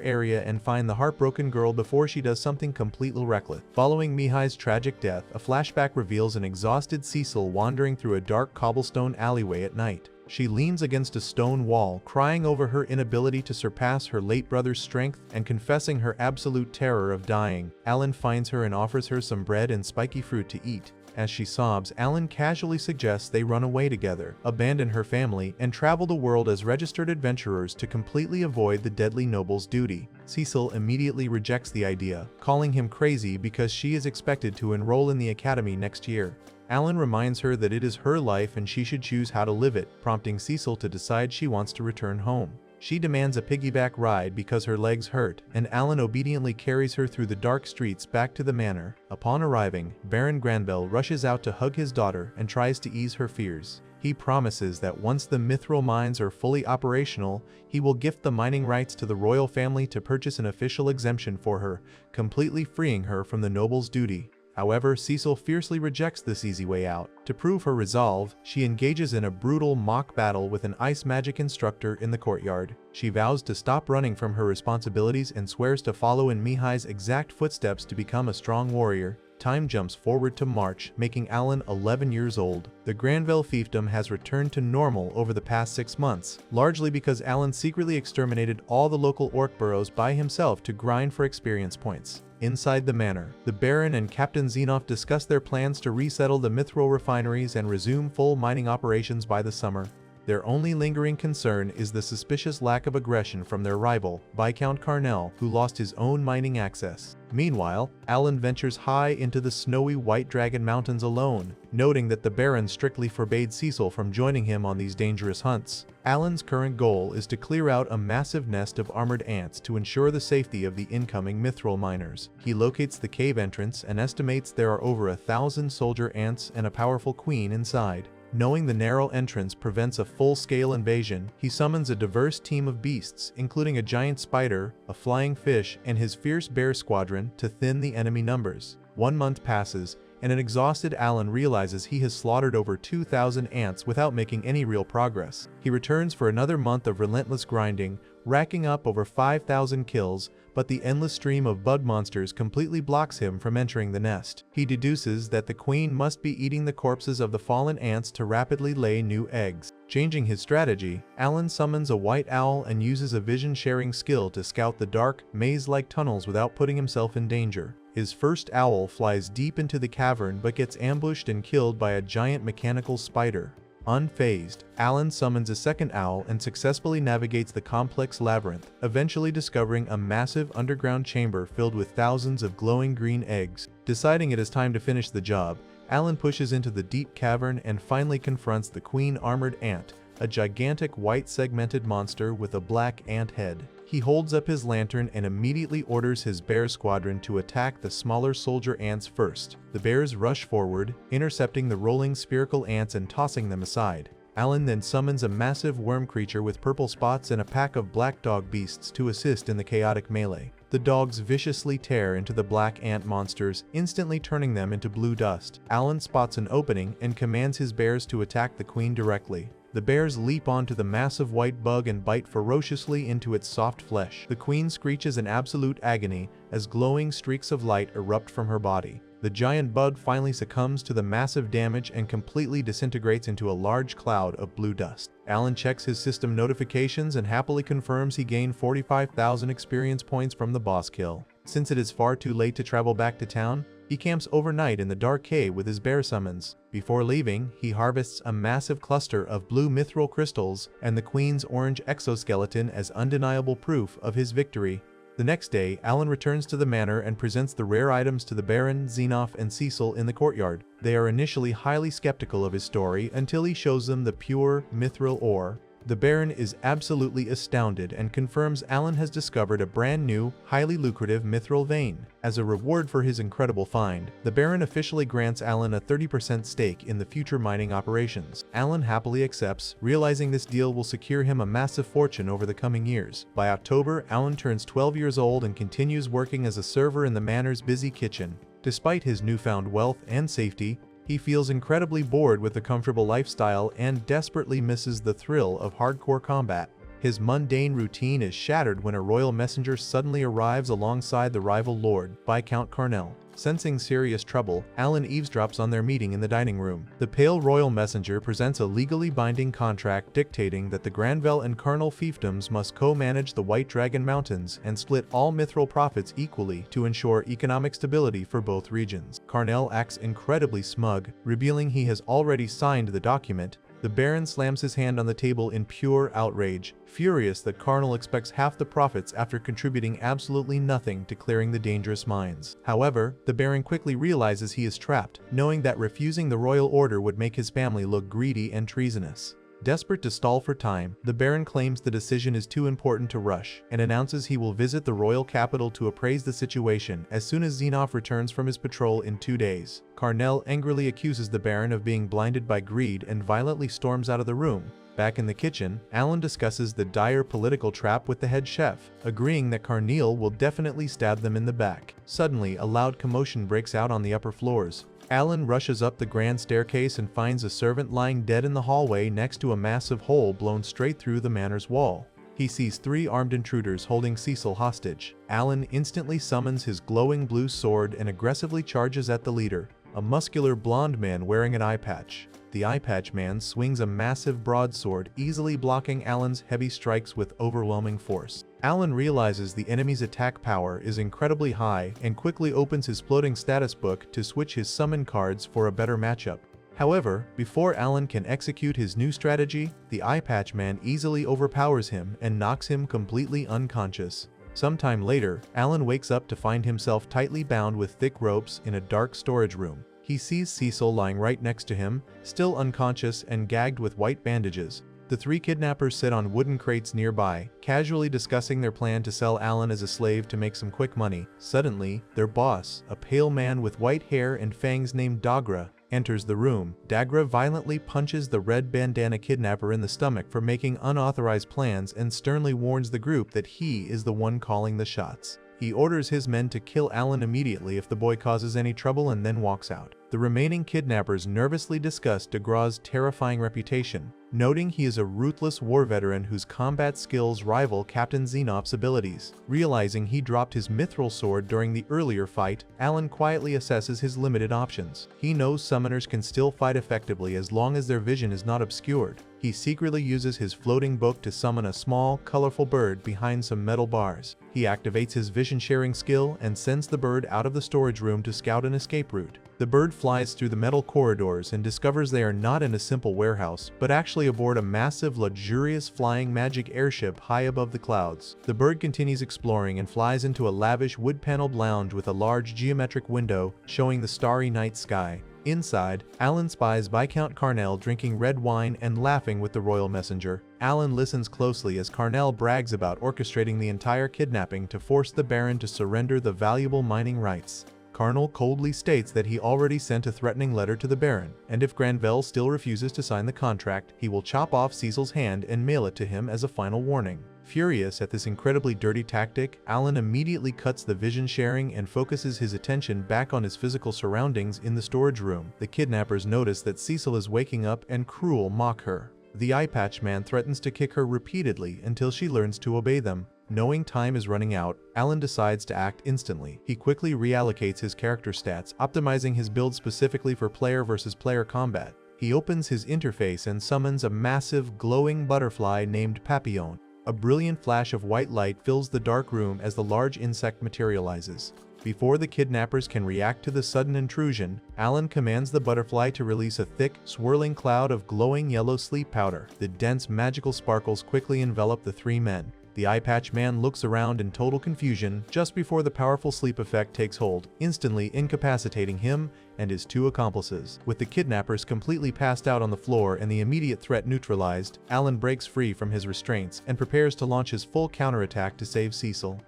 area and find the heartbroken girl before she does something completely reckless. Following Mihai's tragic death, a flashback reveals an exhausted Cecil wandering through a dark cobblestone alleyway at night. She leans against a stone wall, crying over her inability to surpass her late brother's strength and confessing her absolute terror of dying. Alan finds her and offers her some bread and spiky fruit to eat. As she sobs, Alan casually suggests they run away together, abandon her family, and travel the world as registered adventurers to completely avoid the deadly noble's duty. Cecil immediately rejects the idea, calling him crazy because she is expected to enroll in the academy next year. Alan reminds her that it is her life and she should choose how to live it, prompting Cecil to decide she wants to return home. She demands a piggyback ride because her legs hurt, and Alan obediently carries her through the dark streets back to the manor. Upon arriving, Baron Granville rushes out to hug his daughter and tries to ease her fears. He promises that once the mithril mines are fully operational, he will gift the mining rights to the royal family to purchase an official exemption for her, completely freeing her from the noble's duty. However, Cecil fiercely rejects this easy way out. To prove her resolve, she engages in a brutal mock battle with an ice magic instructor in the courtyard. She vows to stop running from her responsibilities and swears to follow in Mihai's exact footsteps to become a strong warrior. Time jumps forward to March, making Alan 11 years old. The Granville fiefdom has returned to normal over the past 6 months, largely because Alan secretly exterminated all the local orc burrows by himself to grind for experience points. Inside the manor, the Baron and Captain Xenoph discuss their plans to resettle the mithril refineries and resume full mining operations by the summer. Their only lingering concern is the suspicious lack of aggression from their rival, Viscount Carnell, who lost his own mining access. Meanwhile, Alan ventures high into the snowy White Dragon Mountains alone, noting that the Baron strictly forbade Cecil from joining him on these dangerous hunts. Alan's current goal is to clear out a massive nest of armored ants to ensure the safety of the incoming mithril miners. He locates the cave entrance and estimates there are over 1,000 soldier ants and a powerful queen inside. Knowing the narrow entrance prevents a full-scale invasion, he summons a diverse team of beasts, including a giant spider, a flying fish, and his fierce bear squadron to thin the enemy numbers. 1 month passes, and an exhausted Alan realizes he has slaughtered over 2,000 ants without making any real progress. He returns for another month of relentless grinding, racking up over 5,000 kills, but the endless stream of bug monsters completely blocks him from entering the nest. He deduces that the queen must be eating the corpses of the fallen ants to rapidly lay new eggs. Changing his strategy, Alan summons a white owl and uses a vision-sharing skill to scout the dark, maze-like tunnels without putting himself in danger. His first owl flies deep into the cavern but gets ambushed and killed by a giant mechanical spider. Unfazed, Alan summons a second owl and successfully navigates the complex labyrinth, eventually discovering a massive underground chamber filled with thousands of glowing green eggs. Deciding it is time to finish the job, Alan pushes into the deep cavern and finally confronts the queen armored ant, a gigantic white segmented monster with a black ant head. He holds up his lantern and immediately orders his bear squadron to attack the smaller soldier ants first. The bears rush forward, intercepting the rolling spherical ants and tossing them aside. Alan then summons a massive worm creature with purple spots and a pack of black dog beasts to assist in the chaotic melee. The dogs viciously tear into the black ant monsters, instantly turning them into blue dust. Alan spots an opening and commands his bears to attack the queen directly. The bears leap onto the massive white bug and bite ferociously into its soft flesh. The queen screeches in absolute agony as glowing streaks of light erupt from her body. The giant bug finally succumbs to the massive damage and completely disintegrates into a large cloud of blue dust. Alan checks his system notifications and happily confirms he gained 45,000 experience points from the boss kill. Since it is far too late to travel back to town, he camps overnight in the dark cave with his bear summons. Before leaving, he harvests a massive cluster of blue mithril crystals and the queen's orange exoskeleton as undeniable proof of his victory. The next day, Alan returns to the manor and presents the rare items to the Baron, Xenof, and Cecil in the courtyard. They are initially highly skeptical of his story until he shows them the pure mithril ore. The Baron is absolutely astounded and confirms Alan has discovered a brand new, highly lucrative mithril vein. As a reward for his incredible find, the Baron officially grants Alan a 30% stake in the future mining operations. Alan happily accepts, realizing this deal will secure him a massive fortune over the coming years. By October, Alan turns 12 years old and continues working as a server in the manor's busy kitchen. Despite his newfound wealth and safety, he feels incredibly bored with the comfortable lifestyle and desperately misses the thrill of hardcore combat. His mundane routine is shattered when a royal messenger suddenly arrives alongside the rival lord, Viscount Carnell. Sensing serious trouble, Alan eavesdrops on their meeting in the dining room. The pale royal messenger presents a legally binding contract dictating that the Granville and Carnell fiefdoms must co-manage the White Dragon Mountains and split all mithril profits equally to ensure economic stability for both regions. Carnell acts incredibly smug, revealing he has already signed the document. The Baron slams his hand on the table in pure outrage, furious that Carnell expects half the profits after contributing absolutely nothing to clearing the dangerous mines. However, the Baron quickly realizes he is trapped, knowing that refusing the royal order would make his family look greedy and treasonous. Desperate to stall for time, the Baron claims the decision is too important to rush, and announces he will visit the royal capital to appraise the situation as soon as Xenof returns from his patrol in 2 days. Carnell angrily accuses the Baron of being blinded by greed and violently storms out of the room. Back in the kitchen, Alan discusses the dire political trap with the head chef, agreeing that Carnell will definitely stab them in the back. Suddenly, a loud commotion breaks out on the upper floors. Alan rushes up the grand staircase and finds a servant lying dead in the hallway next to a massive hole blown straight through the manor's wall. He sees 3 armed intruders holding Cecil hostage. Alan instantly summons his glowing blue sword and aggressively charges at the leader, a muscular blonde man wearing an eye patch. The eye patch man swings a massive broadsword, easily blocking Alan's heavy strikes with overwhelming force. Alan realizes the enemy's attack power is incredibly high and quickly opens his floating status book to switch his summon cards for a better matchup. However, before Alan can execute his new strategy, the eye patch man easily overpowers him and knocks him completely unconscious. Sometime later, Alan wakes up to find himself tightly bound with thick ropes in a dark storage room. He sees Cecil lying right next to him, still unconscious and gagged with white bandages. The 3 kidnappers sit on wooden crates nearby, casually discussing their plan to sell Alan as a slave to make some quick money. Suddenly, their boss, a pale man with white hair and fangs named Dagra, enters the room. Dagra violently punches the red bandana kidnapper in the stomach for making unauthorized plans and sternly warns the group that he is the one calling the shots. He orders his men to kill Alan immediately if the boy causes any trouble and then walks out. The remaining kidnappers nervously discuss DeGraux's terrifying reputation, noting he is a ruthless war veteran whose combat skills rival Captain Xenop's abilities. Realizing he dropped his mithril sword during the earlier fight, Alan quietly assesses his limited options. He knows summoners can still fight effectively as long as their vision is not obscured. He secretly uses his floating book to summon a small, colorful bird behind some metal bars. He activates his vision-sharing skill and sends the bird out of the storage room to scout an escape route. The bird flies through the metal corridors and discovers they are not in a simple warehouse, but actually aboard a massive, luxurious flying magic airship high above the clouds. The bird continues exploring and flies into a lavish wood-paneled lounge with a large geometric window showing the starry night sky. Inside, Alan spies Viscount Carnell drinking red wine and laughing with the royal messenger. Alan listens closely as Carnell brags about orchestrating the entire kidnapping to force the Baron to surrender the valuable mining rights. Carnell coldly states that he already sent a threatening letter to the Baron, and if Granvelle still refuses to sign the contract, he will chop off Cecil's hand and mail it to him as a final warning. Furious at this incredibly dirty tactic, Alan immediately cuts the vision sharing and focuses his attention back on his physical surroundings in the storage room. The kidnappers notice that Cecil is waking up and cruel mock her. The eye patch man threatens to kick her repeatedly until she learns to obey them. Knowing time is running out, Alan decides to act instantly. He quickly reallocates his character stats, optimizing his build specifically for player versus player combat. He opens his interface and summons a massive, glowing butterfly named Papillon. A brilliant flash of white light fills the dark room as the large insect materializes. Before the kidnappers can react to the sudden intrusion, Alan commands the butterfly to release a thick, swirling cloud of glowing yellow sleep powder. The dense, magical sparkles quickly envelop the three men. The eye patch man looks around in total confusion just before the powerful sleep effect takes hold, instantly incapacitating him and his two accomplices. With the kidnappers completely passed out on the floor and the immediate threat neutralized, Alan breaks free from his restraints and prepares to launch his full counterattack to save Cecil.